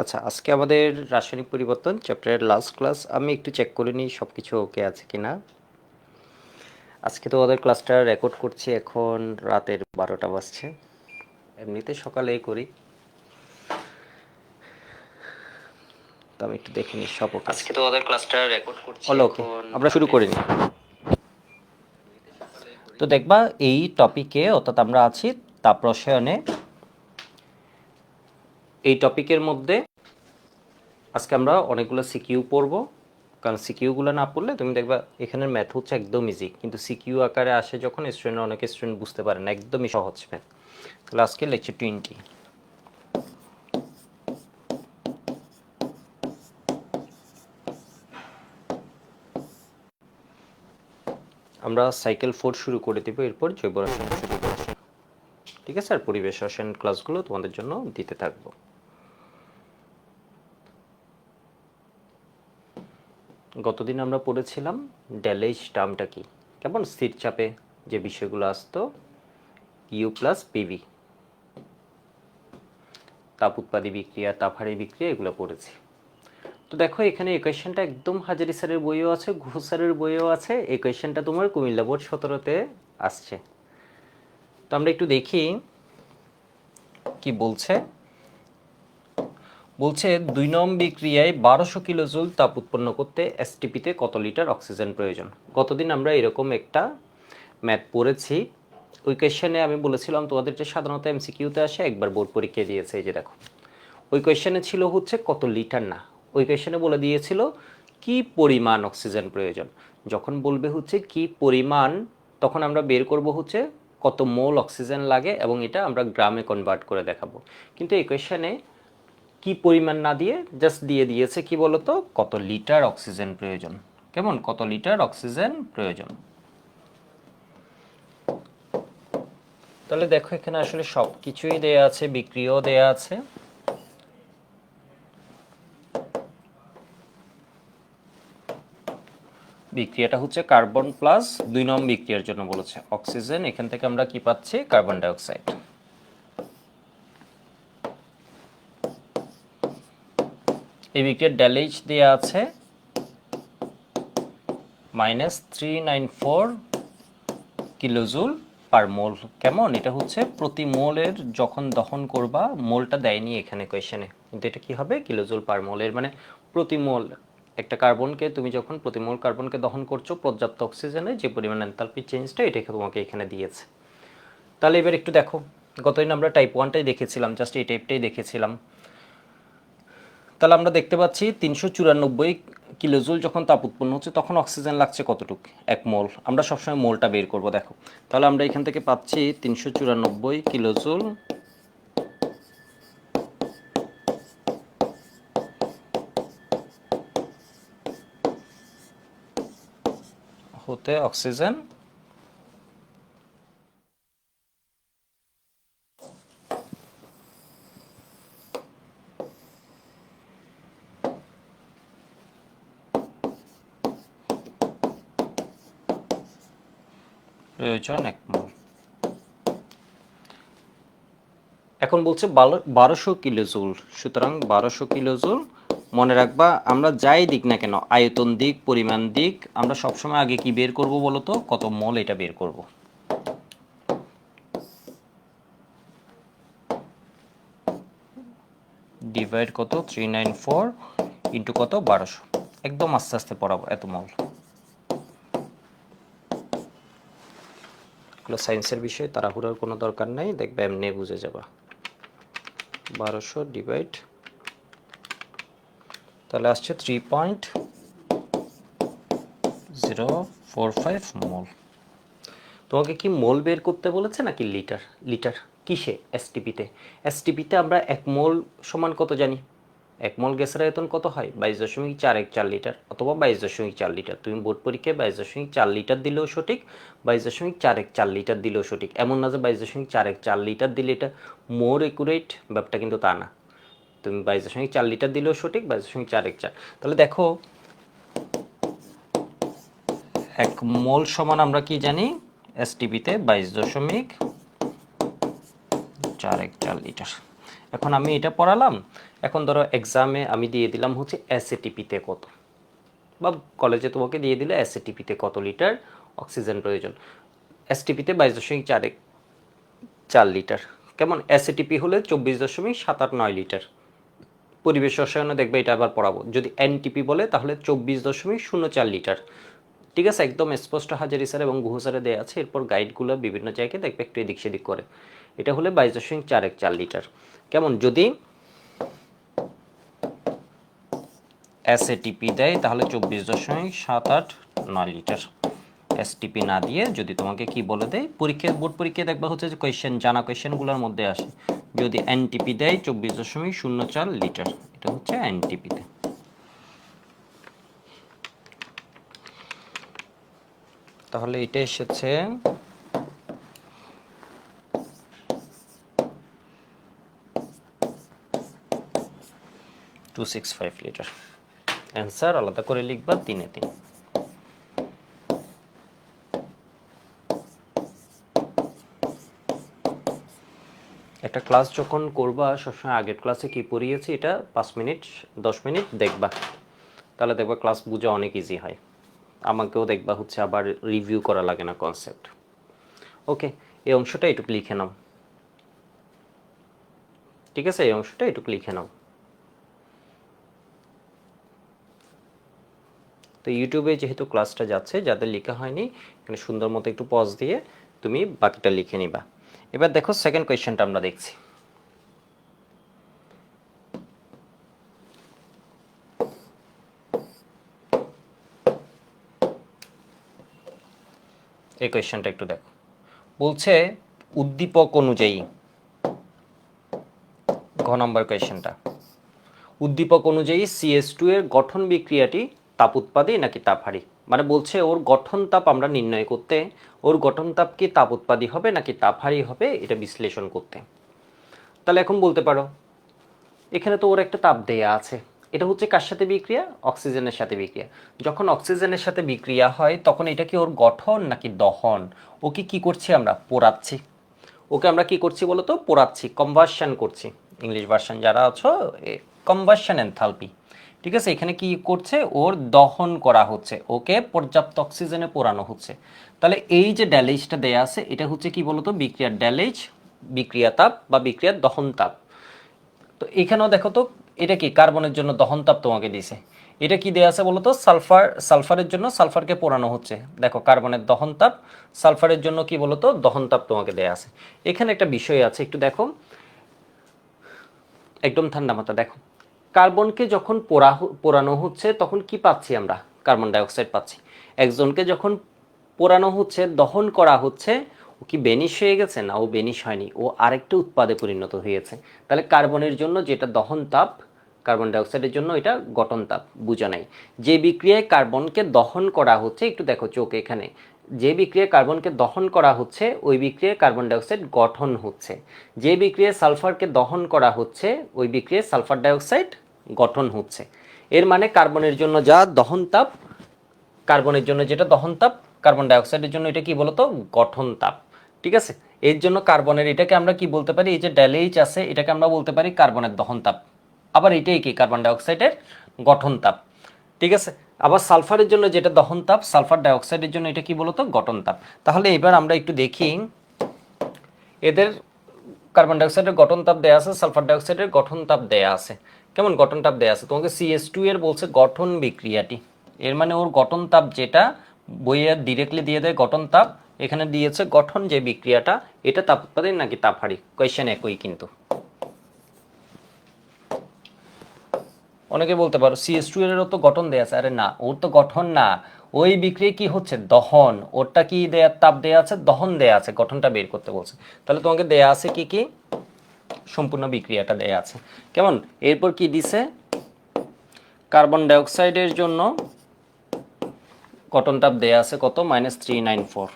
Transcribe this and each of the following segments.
আচ্ছা, আজকে আমাদের রাসায়নিক পরিবর্তন চ্যাপ্টারের লাস্ট ক্লাস। আমি একটু চেক করে নিই সব কিছু ওকে আছে কিনা। আজকে তো ওদের ক্লাসটা রেকর্ড করছি, এখন রাতের 12টা বাজছে। এমনিতে সকালেই করি, তো আমি একটু দেখে নিই সব ওকে। আজকে তো ওদের ক্লাসটা রেকর্ড করছি, হলো ওকে, আমরা শুরু করি নিই। তো দেখবা এই টপিকে, অর্থাৎ আমরা আছি তাপ রসায়নে। এই টপিকের মধ্যে আজকে আমরা অনেকগুলো সিকিউ পড়ব, কারণ সিকিউগুলো না পড়লে তুমি দেখবা এখানের ম্যাথ হচ্ছে একদম ইজি, কিন্তু সিকিউ আকারে আসে যখন স্টুডেন্ট, অনেক স্টুডেন্ট বুঝতে পারে না, একদমই সহজ ম্যাথ। তাহলে আজকে লেকচার 20 আমরা সাইকেল 4 শুরু করে দেবো, এরপর জৈব রসায়ন শুরু করব। ঠিক আছে, আর পরিবেশ রসায়ন ক্লাসগুলো তোমাদের জন্য দিতে থাকবো। গতদিন আমরা পড়েছিলাম ড্যালেজ টার্মটা কি, কেমন স্থির চাপে যে বিষয়গুলো আসতো ইউ প্লাস পিভি, তাপ উৎপাদী বিক্রিয়া, তাপহারী বিক্রিয়া, এগুলো পড়েছি। তো দেখো এখানে এই কোয়েশ্চেনটা একদম হাজারি স্যারের বইও আছে, ঘোষ স্যারের বইও আছে। এই কোয়েশ্চেনটা তোমার কুমিল্লা বোর্ড 17-তে আসছে। তো আমরা একটু দেখি কি বলছে। বলছে 2 নং বিক্রিয়ায় 1200 কিলোজুল তাপ উৎপন্ন করতে এসটিপিতে কত লিটার অক্সিজেন প্রয়োজন। গতদিন আমরা এরকম একটা ম্যাথ পড়েছি। ওই কোয়েশ্চেনে আমি বলেছিলাম তোমাদের যে সাধারণত এমসিকিউতে আসে, একবার বোর্ড পরীক্ষা দিয়েছে। এই যে দেখো, ওই কোয়েশ্চেনে ছিল হচ্ছে কত লিটার না, ওই কোয়েশ্চেনে বলে দিয়েছিল কি পরিমাণ অক্সিজেন প্রয়োজন। যখন বলবে হচ্ছে কি পরিমাণ, তখন আমরা বের করব হচ্ছে কত মোল অক্সিজেন লাগে, এবং এটা আমরা গ্রামে কনভার্ট করে দেখাবো। কিন্তু এই কোয়েশ্চেনে কি পরিমাণ না দিয়ে জাস্ট দিয়ে দিয়েছে কি বলতো, কত লিটার অক্সিজেন প্রয়োজন। কেমন, কত লিটার অক্সিজেন প্রয়োজন। তাহলে দেখো এখানে আসলে সব কিছুই দেয়া আছে, বিক্রিয়াও দেয়া আছে। বিক্রিয়াটা হচ্ছে কার্বন প্লাস 2 নং বিক্রিয়ার জন্য বলেছে অক্সিজেন। এখান থেকে আমরা কি পাচ্ছি, কার্বন ডাইঅক্সাইড। এই বিক্রিয়ার ড্যালেজ দেওয়া আছে -394 কিলোজুল পার মোল। কেমন, এটা হচ্ছে প্রতি মোলের যখন দহন করবা, মোলটা দেয়নি এখানে কোয়েশ্চেনে, কিন্তু এটা কি হবে কিলোজুল পার মোলের, মানে প্রতি মোল একটা কার্বনকে তুমি যখন প্রতি মোল কার্বনকে দহন করছো পর্যাপ্ত অক্সিজেনে যে পরিমাণ এনথালপি চেঞ্জটা, এটাকে তোমাকে এখানে দিয়েছে। তাহলে এবার একটু দেখো, গতদিন আমরা টাইপ 1টাই দেখেছিলাম, জাস্ট এই টাইপটাই দেখেছিলাম। তাহলে আমরা দেখতে পাচ্ছি 394 কিলোজুল যখন তাপ উৎপন্ন হচ্ছে, তখন অক্সিজেন লাগছে কতটুকু, 1 মোল। আমরা সবসময় মোলটা বের করব। দেখো তাহলে আমরা এখান থেকে পাচ্ছি 394 কিলোজুল হতে অক্সিজেন প্রয়োজন 1 মোল। এখন বলছে 1200 কিলোজুল, সুতরাং 1200 কিলোজুল। মনে রাখবা আমরা যাই দিক না কেন, আয়তন দিক, পরিমাণ দিক, আমরা সবসময় আগে কি বের করব বলো তো, কত মোল, এটা বের করব। ডিভাইড কত, 394 ইন্টু কত, 1200। একদম আস্তে আস্তে পড়াবো, এত মোল। এগুলো সায়েন্সের বিষয়, তাড়াহুড়োর কোনো দরকার নাই, দেখবে এমনি বুঝে যাবা। 1200 ডিভাইড, তাহলে আসছে 3.045 মোল। তোমাকে কি মোল বের করতে বলেছে নাকি লিটার? লিটার কিসে, এসটিপিতে। এসটিপিতে আমরা 1 মোল সমান কত জানি, 1 মোল গ্যাসের আয়তন কত হয়, 22.414 লিটার অথবা 22.4 লিটার। তুমি বোর্ড পরীক্ষায় 22.4 লিটার দিলেও সঠিক, 22.414 লিটার দিলেও সঠিক। এমন না যে 22.414 লিটার দিলে এটা মোর একুরেট, ব্যাপারটা কিন্তু তা না। তুমি 22.4 লিটার দিলেও সঠিক, 22.414। তাহলে দেখো 1 মোল সমান আমরা কি জানি, এসটিপিতে 22.414 লিটার। এখন আমি এটা পড়ালাম, এখন ধরো এক্সামে আমি দিয়ে দিলাম হচ্ছে এসএটিপিতে কত, বা কলেজে তোমাকে দিয়ে দিলে এসএটিপিতে কত লিটার অক্সিজেন প্রয়োজন। এসটিপিতে 22.4 লিটার, কেমন? এসএটিপি হলে 24.789 লিটার। পরিবেশ রসায়নে দেখবে এটা আবার পড়াবো। যদি এনটিপি বলে তাহলে 24.04 লিটার। ঠিক আছে, একদম স্পষ্ট হাজারি স্যার এবং গুহ স্যারে দেওয়া আছে। এরপর গাইডগুলো বিভিন্ন জায়গায় দেখবে একটু এদিক সেদিক করে। এটা হলে 22.414 লিটার। কেমন? যদি এসএটিপি দেয় তাহলে 24.789 লিটার। এসটিপি না দিয়ে যদি তোমাকে কি বলে দেয়, পরীক্ষায় বোর্ড পরীক্ষায় দেখবা হচ্ছে যে কোয়েশ্চেন, জানা কোয়েশ্চেনগুলোর মধ্যে আসে যদি এনটিপি দেয় 24.04 লিটার, এটা হচ্ছে এনটিপিতে। তাহলে এটা এসেছে 265 লিটার। অ্যান্সার আলাদা করে লিখবা 3-3। একটা ক্লাস যখন করবা সবসময় আগের ক্লাসে কি পড়িয়েছি এটা 5 মিনিট 10 মিনিট দেখবা, তাহলে দেখবা ক্লাস বোঝা অনেক ইজি হয়। আমাকেও দেখবা হচ্ছে আবার রিভিউ করা লাগে না কনসেপ্ট। ওকে, এই অংশটা একটু লিখে নাও। ঠিক আছে, এই অংশটা একটু লিখে নাও। তো ইউটিউবে যেহেতু ক্লাসটা যাচ্ছে, যাদের লেখা হয়নি এখানে সুন্দর মতো একটু পজ দিয়ে তুমি বাকিটা লিখে নিবা। এবার দেখো সেকেন্ড কোয়েশ্চেনটা আমরা দেখছি। এই কোয়েশ্চেনটা একটু দেখো। বলছে উদ্দীপক অনুযায়ী, ঘ নম্বর কোয়েশ্চেনটা, উদ্দীপক অনুযায়ী CS2 এর গঠন বিক্রিয়াটি তাপ উৎপাদী নাকি তাপ হারি। মানে বলছে ওর গঠন তাপ আমরা নির্ণয় করতে, ওর গঠন তাপ কি তাপ উৎপাদী হবে নাকি তাপ হারি হবে এটা বিশ্লেষণ করতে। তাহলে এখন বলতে পারো এখানে তো ওর একটা তাপ দেয়া আছে, এটা হচ্ছে কার সাথে বিক্রিয়া? অক্সিজেনের সাথে বিক্রিয়া। যখন অক্সিজেনের সাথে বিক্রিয়া হয় তখন এটা কি ওর গঠন নাকি দহন? ওকে কি করছি আমরা? পোড়াচ্ছি। ওকে আমরা কি করছি বলো তো? পোড়াচ্ছি, কম্বাসন করছি। ইংলিশ ভার্সন যারা আছো, কম্বাসন এনথালপি। ঠিক আছে, এখানে কি করছে? ওর দহন করা হচ্ছে, ওকে পর্যাপ্ত অক্সিজেনে পোড়ানো হচ্ছে। তাহলে এই যে ড্যালেজটা দেয়া আছে এটা হচ্ছে কি বলতো? বিক্রিয়ার ড্যালেজ, বিক্রিয়া তাপ বা বিক্রিয়ার দহন তাপ। তো এখানেও দেখো তো, এটা কি কার্বনের জন্য দহন তাপ তোমাকে দিছে। এটা কি দেয়া আছে বলো তো? সালফারের জন্য সালফারকে পোড়ানো হচ্ছে। দেখো কার্বনের দহন তাপ, সালফারের জন্য কি বলো তো? দহন তাপ তোমাকে দেয়া আছে। এখানে একটা বিষয় আছে, একটু দেখো, একদম ঠান্ডা মাথা দেখো। কার্বনকে যখন পোড়ানো হচ্ছে তখন কি পাচ্ছি আমরা? কার্বন ডাইঅক্সাইড পাচ্ছি। একজনকে যখন পোড়ানো হচ্ছে, দহন করা হচ্ছে, ও কি বেনিশ হয়ে গেছে? না, ও বেনিশ হয়নি, ও আরেকটা উৎপাদে পরিণত হয়েছে। তাহলে কার্বনের জন্য যেটা দহন তাপ, কার্বন ডাইঅক্সাইডের জন্য এটা গঠন তাপ। বুঝা নাই? যে বিক্রিয়ায় কার্বনকে দহন করা হচ্ছে, একটু দেখো চোখ এখানে, যে বিক্রিয়ায় কার্বনকে দহন করা হচ্ছে ওই বিক্রিয়ায় কার্বন ডাইঅক্সাইড গঠন হচ্ছে। যে বিক্রিয়ায় সালফারকে দহন করা হচ্ছে ওই বিক্রিয়ায় সালফার ডাইঅক্সাইড গঠন হচ্ছে। এর মানে কার্বনের জন্য যা দহন তাপ, কার্বনের জন্য যেটা দহন তাপ, কার্বন ডাইঅক্সাইডের জন্য এটা কি বলতো? গঠন তাপ। ঠিক আছে, এর জন্য কার্বনের এটাকে আমরা কি বলতে পারি? এই যে ড্যালেইচ আছে এটাকে আমরা বলতে পারি কার্বনের দহন তাপ। আবার এটাই কি? কার্বন ডাইঅক্সাইডের গঠন তাপ। ঠিক আছে, আবার সালফারের জন্য যেটা দহন তাপ, সালফার ডাইঅক্সাইডের জন্য এটা কি বলতো? গঠন তাপ। তাহলে এবার আমরা একটু দেখি এদের কার্বন ডাইঅক্সাইডের গঠন তাপ দেয়া আছে, সালফার ডাইঅক্সাইডের গঠন তাপ দেয়া আছে। কেমন গঠন তাপ দেয়া আছে? তোমাকে CS2 এর বলছে গঠন বিক্রিয়াটি, এর মানে ওর গঠন তাপ যেটা বইয়ে ডিরেক্টলি দিয়ে দেয় গঠন তাপ, এখানে দিয়েছে গঠন যে বিক্রিয়াটা, এটা তাপ উৎপাদন নাকি তাপ হারি। কোয়েশ্চেন একই কিন্তু। অনেকে বলতে পারো CS2 এরও তো গঠন দেয়া আছে। আরে না, ওর তো গঠন না, ওই বিক্রিয়া কি হচ্ছে? দহন। ওরটা কি দেয়া? তাপ দেয়া আছে, দহন দেয়া আছে, গঠনটা বের করতে বলছে। তাহলে তোমাকে দেয়া আছে কি কি? সম্পূর্ণ বিক্রিয়াটা দেয়া আছে। কেমন? এরপর কি দিছে? কার্বন ডাইঅক্সাইডের জন্য গঠন তাপ দেয়া আছে কত? -394।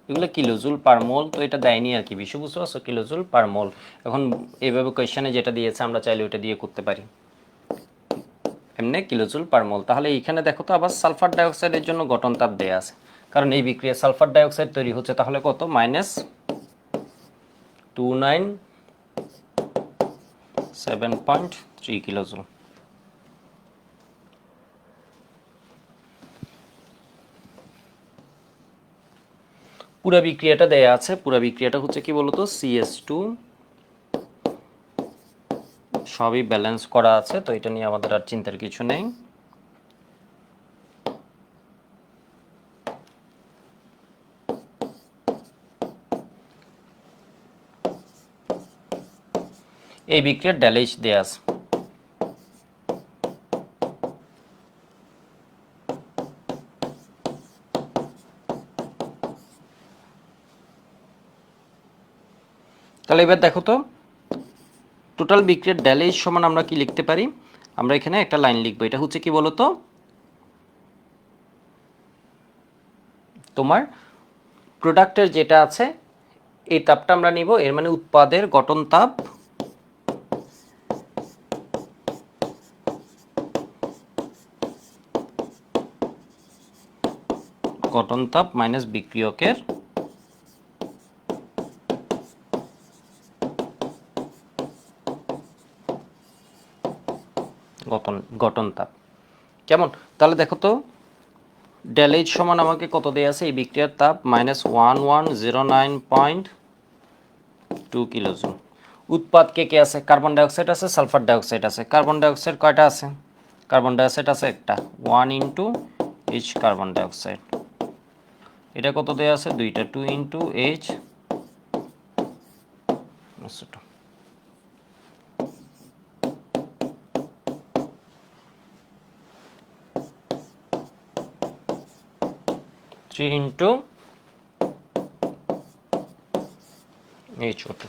এগুলো কিলোজুল পার মোল, তো এটা দেয়নি আর কি, বিষয় বুঝতে পারছো? কিলোজুল পার মোল। এখন এইভাবে কোয়েশ্চেনে যেটা দিয়েছে আমরা চাইলে ওইটা দিয়ে করতে পারি, এমনি কিলোজুল পার মোল। তাহলে এইখানে দেখো তো আবার সালফার ডাইঅক্সাইডের জন্য গঠন তাপ দেয়া আছে, কারণ এই বিক্রিয়া সালফার ডাইঅক্সাইড তৈরি হচ্ছে। তাহলে কত? -29 7.3 কিলোজুল। পুরা বিক্রিয়াটা দেয়া আছে, পুরা বিক্রিয়াটা হচ্ছে কি বলতো, CS2 সবই ব্যালেন্স করা আছে, তো এটা নিয়ে আমাদের আর চিন্তার কিছু নেই। এই বিক্রিয়ার ড্যালেজ দেয়া আছে। তাহলে এবার দেখো তো, টোটাল বিক্রিয়ার ড্যালেজ সমান আমরা কি লিখতে পারি? আমরা এখানে একটা লাইন লিখবো, এটা হচ্ছে কি বলতো, তোমার প্রোডাক্টের যেটা আছে এই তাপটা আমরা নিব, এর মানে উৎপাদের গঠন তাপ মাইনাস বিক্রিয়কের গঠন তাপ। কেমন? তাহলে দেখো তো, ড্যালেজ সমান আমাকে কত দেয়া আছে? এই বিক্রিয়ার তাপ -1109.2 কিলোজুল। উৎপাদ কে কে আছে? কার্বন ডাইঅক্সাইড আছে, সালফার ডাইঅক্সাইড আছে। কার্বন ডাইঅক্সাইড কয়টা আছে? কার্বন ডাইঅক্সাইড আছে একটা, 1 ইন্টু এইচ কার্বন ডাইঅক্সাইড। এটা কত দেয়া আছে? দুইটা, 2 ইন্টু এইচ 3 ইন্টু HO2।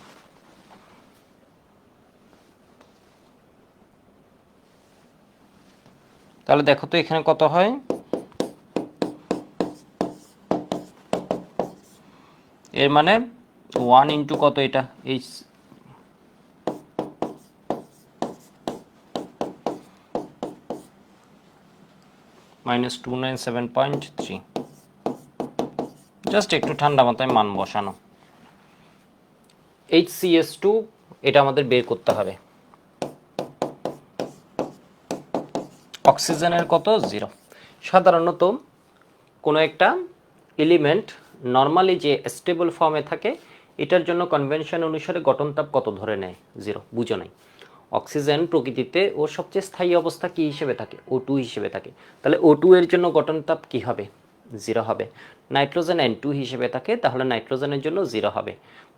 তাহলে দেখো তো এখানে কত হয়? এর মানে 1 ইন্টু কত, এটা এইচ -297.3। জাস্ট একটু ঠান্ডা মাথায় মান বসানো। HCS2 এটা আমাদের বের করতে হবে। অক্সিজেনের কত? 0। সাধারণত কোনো একটা এলিমেন্ট নর্মালি যে স্টেবল ফর্মে থাকে এটার জন্য কনভেনশন অনুসারে গঠন তাপ কত ধরে নেয়? 0। বুঝো নাই? অক্সিজেন প্রকৃতিতে ওর সবচেয়ে স্থায়ী অবস্থা কি হিসেবে থাকে? O2 হিসেবে থাকে। তাহলে O2 এর জন্য গঠন তাপ কি হবে? 0 হবে। নাইট্রোজেন N2 হিসেবে থাকে, তাহলে নাইট্রোজেনের জন্য 0 হবে।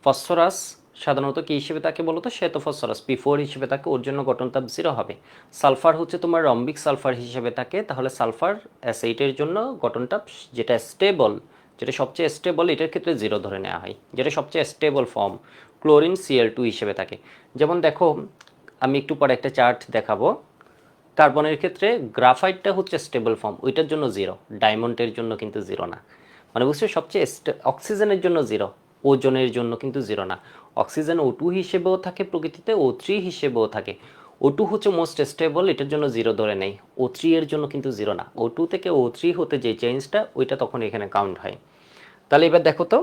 ফসফরাস সাধারণত কি হিসেবে থাকে বলতো? শ্বেত ফসফরাস P4 হিসেবে থাকে, ওর জন্য গঠন তাপ 0 হবে। সালফার হচ্ছে তোমার রম্বিক সালফার হিসেবে থাকে, তাহলে সালফার অ্যাসিডের জন্য গঠন তাপ যেটা স্টেবল, যেটা সবচেয়ে স্টেবল, এটার ক্ষেত্রে 0 ধরে নেওয়া হয়, যেটা সবচেয়ে স্টেবল ফর্ম। ক্লোরিন Cl2 হিসেবে থাকে। যেমন দেখো, আমি একটু পরে একটা চার্ট দেখাবো। কার্বনের ক্ষেত্রে গ্রাফাইটটা হচ্ছে স্টেবল ফর্ম, ওইটার জন্য 0। ডায়মন্ডের জন্য কিন্তু 0 না। মানে বুঝছো, সবচেয়ে অক্সিজেনের জন্য 0, ওজনের জন্য কিন্তু 0 না। অক্সিজেন O2 হিসেবেও থাকে প্রকৃতিতে, O3 হিসেবেও থাকে। O2 হচ্ছে মোস্ট স্টেবল, এটার জন্য 0 ধরে নেই। O3 এর জন্য কিন্তু 0 না। O2 থেকে O3 হতে যে চেঞ্জটা, ওইটা তখন এখানে কাউন্ট হয়। তাহলে এবার দেখো তো,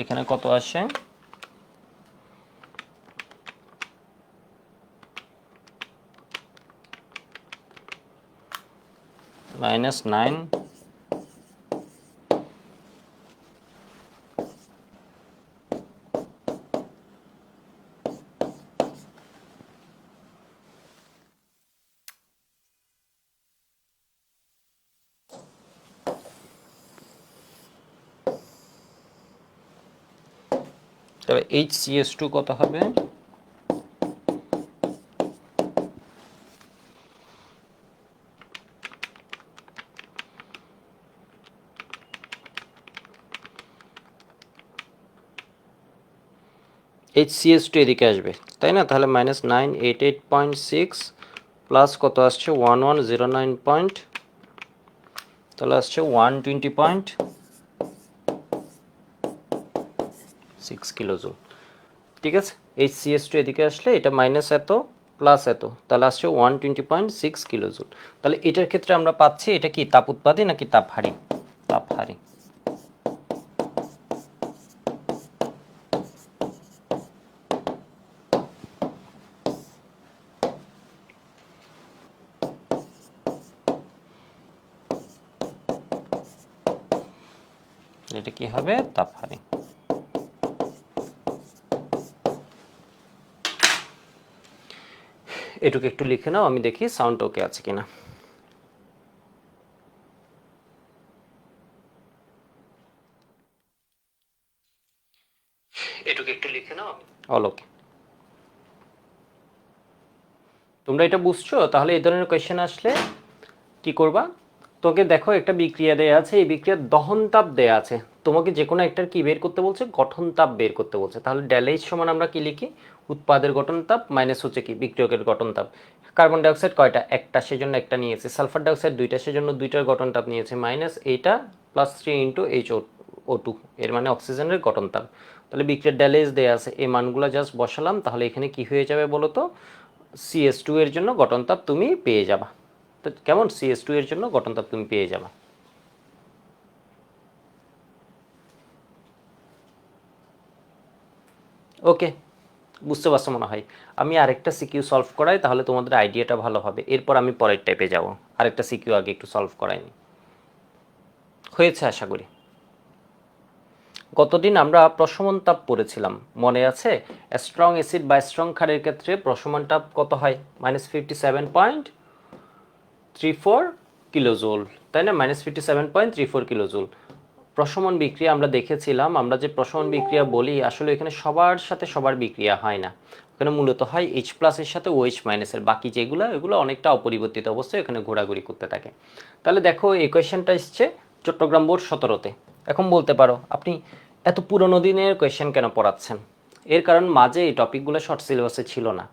এখানে কত আসে? -9। তবে HCS2 কত হবে? HCS2 এদিকে আসবে, তাই না? তাহলে -988.6 প্লাস কত আসছে? 1109 পয়েন্ট, তাহলে আসছে 120.6 কিলোজুল। ঠিক আছে, HCS2 এদিকে আসলে এটা মাইনাস এত, প্লাস এত, তাহলে আসছে 120.6 কিলোজুল। তাহলে এটার ক্ষেত্রে আমরা পাচ্ছি এটা কি তাপ উৎপাদী নাকি তাপ হারি? তাপ হারি। এটা কি হবে? তাপ হারি। এটুকু একটু লিখে নাও, আমি দেখি সাউন্ড ওকে আছে কিনা। এটুকু একটু লিখে নাও, অল ওকে। তোমরা এটা বুঝছো? তাহলে এই ধরনের কোয়েশ্চেন আসলে কি করবা? তোকে দেখো একটা বিক্রিয়া দেয়া আছে, এই বিক্রিয়ার দহন তাপ দেয়া আছে, তোমাকে যে কোনো একটার কি বের করতে বলছে? গঠন তাপ বের করতে বলছে। তাহলে ডেল এইচ সমান আমরা কি লিখি? উৎপাদের গঠন তাপ মাইনাস হচ্ছে কি বিক্রিয়কের গঠন তাপ। কার্বন ডাইঅক্সাইড কয়টা? একটা, সেজন্য একটা নিয়েছে। সালফার ডাইঅক্সাইড দুইটা, সেজন্য দুইটার গঠন তাপ নিয়েছে, মাইনাস এইটা plus 3 into H O two, এর মানে অক্সিজেনের গঠন তাপ। তাহলে বিক্রিয়ার ডেল এইচ দেয়া আছে, এই মানগুলো জাস্ট বসালাম। তাহলে এখানে কি হয়ে যাবে বলো তো? CS2 এর জন্য গঠন তাপ তুমি পেয়ে যাবা। তো কেমন? CS2 এর জন্য গঠন তাপ তুমি পেয়ে যাবা। ওকে, বুঝতে পারছো মনে হয়। আমি আরেকটা সিকিউ সলভ করাই, তাহলে তোমাদের আইডিয়াটা ভালো হবে। এরপর আমি পরের টাইপে যাব। আরেকটা সিকিউ আগে একটু সলভ করাইনি। হয়েছে আশা করি। গতদিন আমরা প্রশমন তাপ পড়েছিলাম, মনে আছে? স্ট্রং অ্যাসিড বা স্ট্রং ক্ষারের ক্ষেত্রে প্রশমন তাপ কত হয়? -57.34 কিলোজুল, তাই না? -57.34 কিলোজুল। প্রশমন বিক্রিয়া আমরা দেখেছিলাম, আমরা যে প্রশমন বিক্রিয়া বলি আসলে এখানে সবার সাথে সবার বিক্রিয়া হয় না। এখানে মূলত হয় H প্লাসের সাথে OH মাইনাসের, বাকি যেগুলো এগুলো অনেকটা অপরিবর্তিত অবস্থায় এখানে ঘোরাঘুরি করতে থাকে। তাহলে দেখো এই কোয়েশ্চেনটা এসছে চট্টগ্রাম বোর্ড 17-তে। এখন বলতে পারো আপনি এত পুরনো দিনের কোয়েশ্চেন কেন পড়াচ্ছেন? এর কারণ মাঝে এই টপিকগুলো শর্ট সিলেবাসে ছিল না।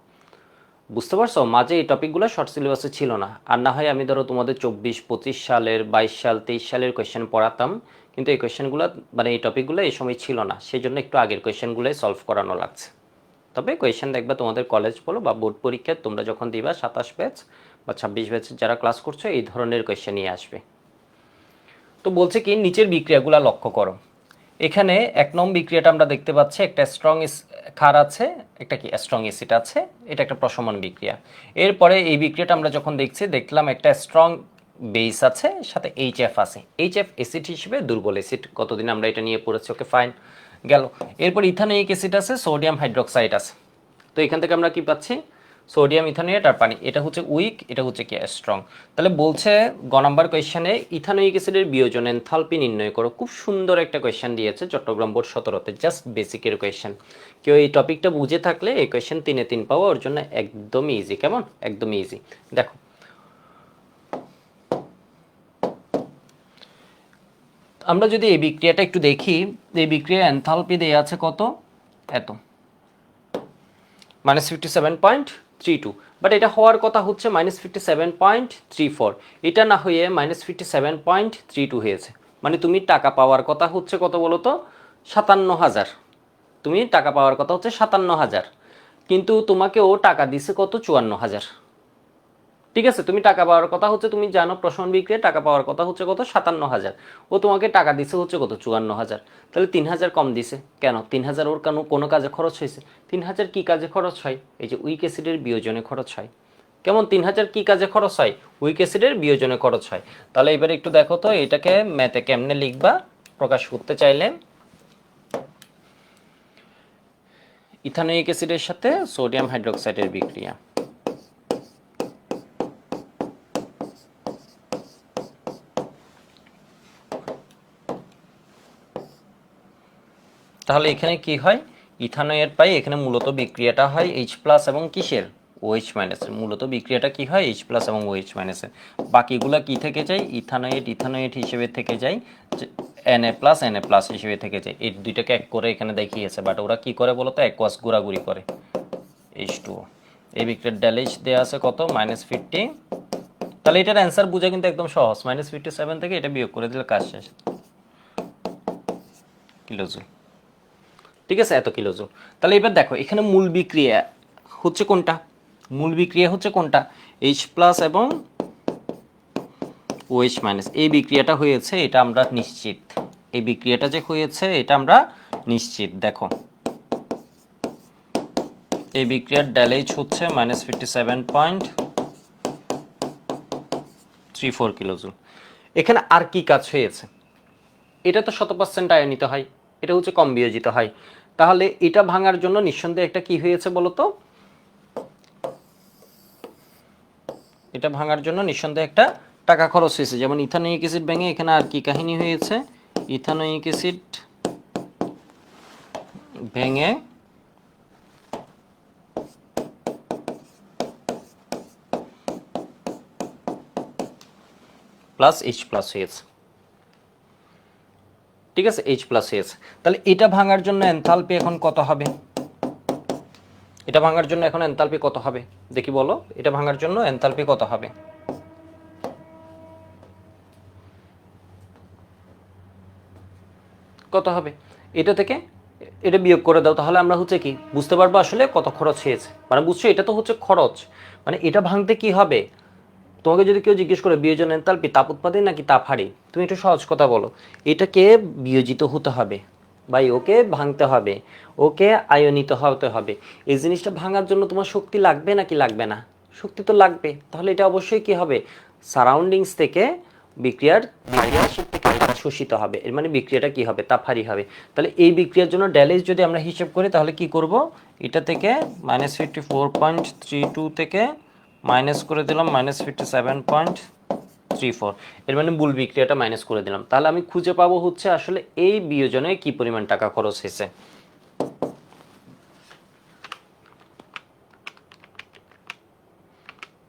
বুঝতে পারছো? মাঝে এই টপিকগুলো শর্ট সিলেবাসে ছিল না। আর না হয় আমি ধরো তোমাদের 24-25 সালের, 22 সাল, 23 সালের কোয়েশ্চেন পড়াতাম, কিন্তু এই কোয়েশ্চেনগুলো মানে এই টপিকগুলো এই সময় ছিল না, সেই জন্য একটু আগের কোয়েশ্চেনগুলোই সলভ করানো লাগছে। তবে কোয়েশ্চেন দেখবা তোমাদের কলেজ বলো বা বোর্ড পরীক্ষায় তোমরা যখন দিবা 27 ব্যাচ বা 26 ব্যাচের যারা ক্লাস করছো এই ধরনের কোয়েশ্চেনই আসবে। তো বলছে কি নিচের বিক্রিয়াগুলো লক্ষ্য করো। এখানে 1 নং বিক্রিয়াটা আমরা দেখতে পাচ্ছি, একটা স্ট্রং ক্ষার আছে, একটা কি স্ট্রং অ্যাসিড আছে, এটা একটা প্রশমন বিক্রিয়া। এরপরে এই বিক্রিয়াটা আমরা যখন দেখলাম একটা স্ট্রং বেস আছে, সাথে HF আছে। HF অ্যাসিড হিসেবে দুর্বল অ্যাসিড, কতদিন আমরা এটা নিয়ে পড়েছি। ওকে ফাইন, গেল। এরপর ইথানোয়িক অ্যাসিড আছে, সোডিয়াম হাইড্রোক্সাইড আছে। তো এখান থেকে আমরা কি পাচ্ছি? সোডিয়াম ইথানোয়েট আর পানি, এটা হচ্ছে উইক, এটা হচ্ছে কি স্ট্রং। তাহলে বলছে গ নাম্বার কোয়েশ্চেনে ইথানোয়িক অ্যাসিডের বিয়োজন এনথালপি নির্ণয় করো। খুব সুন্দর একটা কোয়েশ্চেন দিয়েছে চট্টগ্রাম বোর্ড 17-তে, জাস্ট বেসিকের কোয়েশ্চেন। কেউ এই টপিকটা বুঝে থাকলে এই কোয়েশ্চেন 3-এ 3 পাওয়া ওর জন্য একদমই ইজি। কেমন? একদমই ইজি। দেখো আমরা যদি এই বিক্রিয়াটা একটু দেখি, এই বিক্রিয়া এনথালপি দেওয়া আছে কত? এত, -57.32, বাট এটা হওয়ার কথা হচ্ছে -57.34, এটা না হয়ে -57.32 হয়েছে। মানে তুমি টাকা পাওয়ার কথা হচ্ছে কত বলো তো? 57,000। তুমি টাকা পাওয়ার কথা হচ্ছে 57,000, কিন্তু তোমাকে ও টাকা দিছে কত? 54,000। ঠিক আছে, তুমি টাকা পাওয়ার কথা হচ্ছে, তুমি জানো প্রশমন বিক্রিয়া টাকা পাওয়ার কথা হচ্ছে কত? 57,000। ও তোমাকে টাকা দিছে হচ্ছে কত? 54,000। তাহলে 3,000 কম দিছে কেন? 3,000 ওর কোনো কাজে খরচ হয়েছে। 3,000 কি কাজে খরচ হয়? এই যে উইক অ্যাসিডের বিয়োজনে খরচ হয়। কেমন? 3,000 কি কাজে খরচ হয়? উইক অ্যাসিডের বিয়োজনে খরচ হয়। তাহলে এবারে একটু দেখো তো এটাকে ম্যাথে কেমনে লিখবা প্রকাশ করতে চাইলে। ইথানোয়িক অ্যাসিডের সাথে সোডিয়াম হাইড্রোক্সাইডের বিক্রিয়া। তাহলে এখানে কি হয়? ইথানয়ের পাই, এখানে মূলত বিক্রিয়াটা হয় H প্লাস এবং কিসের? OH মাইনাসের। মূলত বিক্রিয়াটা কি হয়? H প্লাস এবং OH মাইনাসের। বাকিগুলা কি থেকে যায়? ইথানয়েট হিসেবে থেকে যায়, Na প্লাস হিসেবে থেকে যায়। এই দুইটাকে এক করে এখানে দেখিয়েছে, বাট ওরা কি করে বলতো? অ্যাকোয়াস ঘোরাঘুরি করে। H2O। এই বিক্রিয়ার ড্যালেজ দেওয়া আছে কত? -50। তাহলে এটার অ্যান্সার বোঝা কিন্তু একদম সহজ। -57 থেকে এটা বিয়োগ করে দিলে কাজ শেষ। কিলোজুল। ঠিক আছে, এত কিলোজুল। তাহলে এবার দেখো এখানে মূল বিক্রিয়া হচ্ছে কোনটা? মূল বিক্রিয়া হচ্ছে কোনটা, H প্লাস এবং OH মাইনাস। এই বিক্রিয়াটা হয়েছে, এটা আমরা নিশ্চিত। এই বিক্রিয়াটা যে হয়েছে এটা আমরা নিশ্চিত। দেখো এই বিক্রিয়ার ড্যালেজ হচ্ছে -57.34 কিলোজুল। এখানে আর কি কাজ হয়েছে, এটা তো 100% আয়নিত হয়, এটা হচ্ছে কম বিয়োজিত হয়। তাহলে এটা ভাঙার জন্য নিঃসন্দেহে একটা কি হয়েছে বলতো, এটা ভাঙার জন্য নিঃসন্দেহে একটা টাকা খরচ হয়েছে। যেমন ইথানোয়িক অ্যাসিড ভেঙে এখানে আর কি কাহিনী হয়েছে, ইথানোয়িক অ্যাসিড ভেঙে প্লাস H প্লাস হয়েছে, ঠিক আছে, H প্লাস হয়েছে। তাহলে এটা ভাঙার জন্য এনথালপি এখন কত হবে, এটা ভাঙার জন্য এখন এনথালপি কত হবে দেখি বলো, এটা ভাঙার জন্য এনথালপি কত হবে? কত হবে? এটা থেকে এটা বিয়োগ করে দাও, তাহলে আমরা হচ্ছে কি বুঝতে পারবো আসলে কত খরচ হয়েছে। মানে বুঝছো, এটা তো হচ্ছে খরচ, মানে এটা ভাঙতে কি হবে। তোমাকে যদি কেউ জিজ্ঞেস করে বিয়োজন এনথালপি তাপ উৎপাদন নাকি তাপ হারি, তুমি একটু সহজ কথা বলো, এটাকে বিয়োজিত হতে হবে ভাই, ওকে ভাঙতে হবে, ওকে আয়নিত হতে হবে। এই জিনিসটা ভাঙার জন্য তোমার শক্তি লাগবে নাকি লাগবে না? শক্তি তো লাগবে। তাহলে এটা অবশ্যই কি হবে, সারাউন্ডিংস থেকে বিক্রিয়ার থেকে শোষিত হবে। এর মানে বিক্রিয়াটা কি হবে, তাপহারি হবে। তাহলে এই বিক্রিয়ার জন্য ড্যালেজ যদি আমরা হিসাব করি তাহলে কি করব, এটা থেকে -54.32 থেকে মাইনাস করে দিলাম -57.34। এর মানে মূল বিক্রিয়াটা মাইনাস করে দিলাম। তাহলে আমি খুঁজে পাবো হচ্ছে আসলে এই বিয়োজনে কি পরিমাণ টাকা খরচ হয়েছে।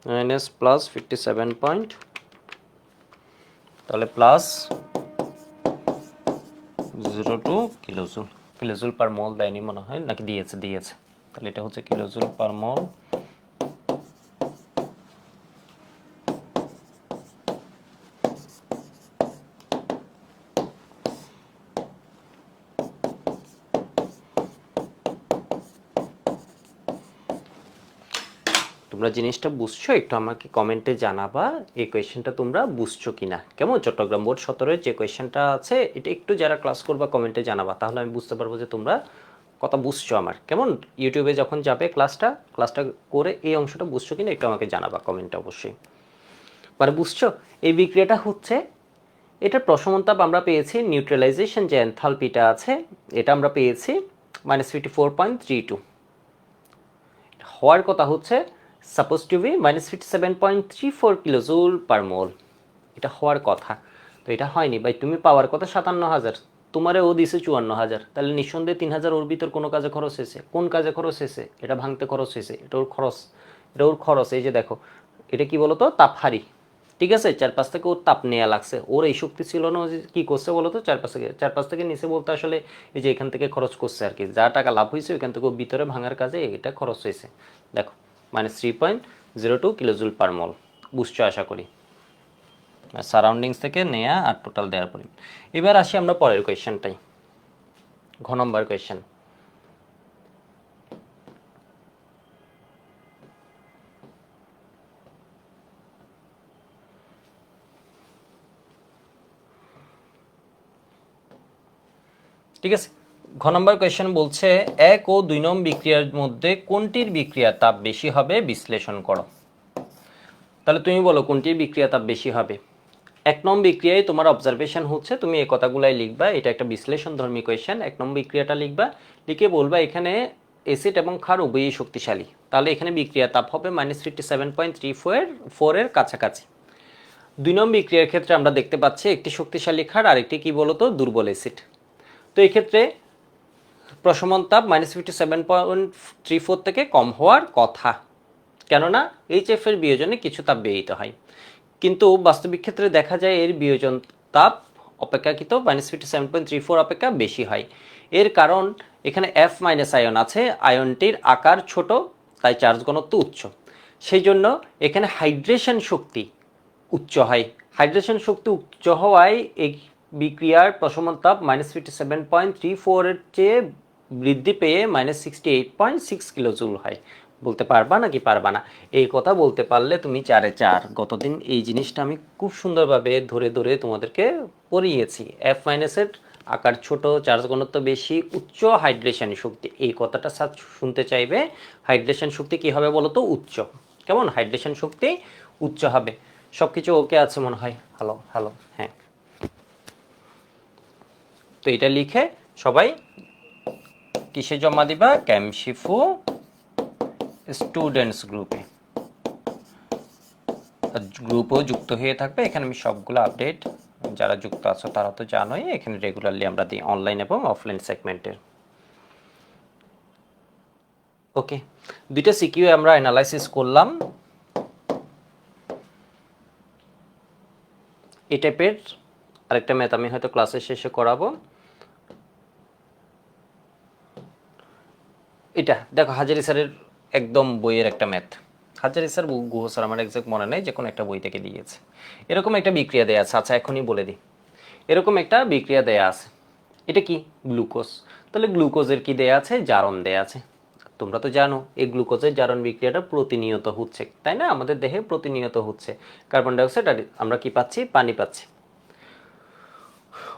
মাইনাস প্লাস 57 পয়েন্ট, তাহলে প্লাস 0.2 কিলোজুল। কিলোজুল পার মোল দেয়নি মনে হয়, নাকি দিয়েছে, দিয়েছে। তাহলে এটা হচ্ছে কিলোজুল পার মোল। তোমরা জিনিসটা বুঝছো একটু আমাকে কমেন্টে জানাবা, এই কোয়েশ্চেনটা তোমরা বুঝছো কিনা। কেমন, চট্টগ্রাম বোর্ড 17-এর যে কোয়েশ্চেনটা আছে এটা একটু যারা ক্লাস করবা কমেন্টে জানাবা, তাহলে আমি বুঝতে পারবো যে তোমরা কথা বুঝছো আমার। কেমন, ইউটিউবে যখন যাবে ক্লাসটা করে এই অংশটা বুঝছো কিনা একটু আমাকে জানাবা কমেন্টে অবশ্যই। মানে বুঝছো, এই বিক্রিয়াটা হচ্ছে, এটার প্রশমন তাপ আমরা পেয়েছি, নিউট্রালাইজেশন যে এনথালপিটা আছে এটা আমরা পেয়েছি -54.32। হওয়ার কথা হচ্ছে suppose to be -57.34 kilojoule per mole, এটা হওয়ার কথা। তো এটা হয়নি ভাই, তুমি পাওয়ার কথা 57,000, তোমারে ও দিছে 54,000, তাহলে নিঃসন্দেহে 3,000 ওর ভিতর কোনো কাজে খরচ হয়েছে। কোন কাজে খরচ হয়েছে, এটা ভাঙতে খরচ হয়েছে, এটা ওর খরচ, এটা ওর খরচ। এই যে দেখো এটা কি বলতো, তাপহারি, ঠিক আছে, চারপাশ থেকে ওর তাপ নেওয়া লাগছে, ওর এই শক্তি ছিল না, কি করছে বলতো, চারপাশ থেকে নিচে বলতে আসলে এই যে এখান থেকে খরচ করছে আর কি, যা টাকা লাভ হয়েছে ওইখান থেকে ভিতরে ভাঙার কাজে এটা খরচ হয়েছে। দেখো -3.02 কিলোজুল পার মোল, বুঝছো আশা করি, সারাউন্ডিংস থেকে নেয়া আর টোটাল দেওয়ার পরিমাণ। এবার আসি আমরা পরের কোয়েশ্চেনটাই, ঘ নম্বর কোয়েশ্চেন। ঠিক আছে, ঘ নম্বর কোয়েশ্চেন বলছে 1 ও 2 নং বিক্রিয়ার মধ্যে কোনটির বিক্রিয়ার তাপ বেশি হবে বিশ্লেষণ করো। তাহলে তুমি বলো কোনটির বিক্রিয়া তাপ বেশি হবে। 1 নং বিক্রিয়ায় তোমার অবজারভেশন হচ্ছে, তুমি এই কথাগুলাই লিখবা, এটা একটা বিশ্লেষণধর্মী কোয়েশ্চেন। 1 নং বিক্রিয়াটা লিখবা, লিখে বলবা এখানে অ্যাসিড এবং ক্ষার উভয়ই শক্তিশালী, তাহলে এখানে বিক্রিয়া তাপ হবে -57.34 এর কাছাকাছি। 2 নং বিক্রিয়ার ক্ষেত্রে আমরা দেখতে পাচ্ছি একটি শক্তিশালী ক্ষার আর একটি কি বলতো দুর্বল অ্যাসিড। তো এই ক্ষেত্রে প্রশমন তাপ -57.34 থেকে কম হওয়ার কথা, কেননা HF এর বিয়োজনে কিছু তাপ ব্যয়িত হয়। কিন্তু বাস্তবিক ক্ষেত্রে দেখা যায় এর বিয়োজন তাপ অপেক্ষাকৃত -57.34 অপেক্ষা বেশি হয়। এর কারণ এখানে F- আয়ন আছে, আয়নটির আকার ছোট, তাই চার্জ ঘনত্ব উচ্চ, সেই জন্য এখানে হাইড্রেশন শক্তি উচ্চ হয়। হাইড্রেশন শক্তি উচ্চ হওয়ায় এই বিক্রিয়ার প্রশমন তাপ -57.34 এর চেয়ে বৃদ্ধি পেয়ে -68.6 কিলোজুল হয়। বলতে পারবা নাকি পারবা না? এই কথা বলতে পারলে তুমি 4-এ 4। গতদিন এই জিনিসটা আমি খুব সুন্দরভাবে ধরে ধরে তোমাদেরকে পড়িয়েছি। এফ মাইনাসের আকার ছোট, চার্জ ঘনত্ব বেশি, উচ্চ হাইড্রেশন শক্তি। এই কথাটা শুনতে চাইবে। হাইড্রেশন শক্তি কি হবে বলো তো? উচ্চ। কেমন? হাইড্রেশন শক্তি উচ্চ হবে। সব কিছু ওকে আছে মনে হয়? হ্যালো হ্যালো, হ্যাঁ। তো এটা লিখে সবাই কিসে জমা দিবা? ক্যামশিফু স্টুডেন্টস গ্রুপে। গ্রুপও যুক্ত হয়ে থাকবে। এখানে আমি সবগুলো আপডেট, যারা যুক্ত আছো তারা তো জানোই, এখানে রেগুলারলি আমরা দিই অনলাইন এবং অফলাইন সেগমেন্টের। ওকে, দুইটা সিকিউ আমরা অ্যানালাইসিস করলাম। এই টাইপের আরেকটা ম্যাথ আমি হয়তো ক্লাসের শেষে করাবো। এটা দেখো হাজারি স্যারের একদম বইয়ের একটা ম্যাথ। হাজারি স্যার, গুহ স্যার, আমার এক্সাক্ট মনে নেই, যে কোনো একটা বই থেকে দিয়েছে। এরকম একটা বিক্রিয়া দেয়া আছে। আচ্ছা এখনই বলে দিই। এরকম একটা বিক্রিয়া দেয়া আছে। এটা কি? গ্লুকোজ। তাহলে গ্লুকোজের কি দেয়া আছে? জারণ দেয়া আছে। তোমরা তো জানো এই গ্লুকোজের জারণ বিক্রিয়াটা প্রতিনিয়ত হচ্ছে, তাই না? আমাদের দেহে প্রতিনিয়ত হচ্ছে। কার্বন ডাইঅক্সাইড আর আমরা কি পাচ্ছি? পানি পাচ্ছি।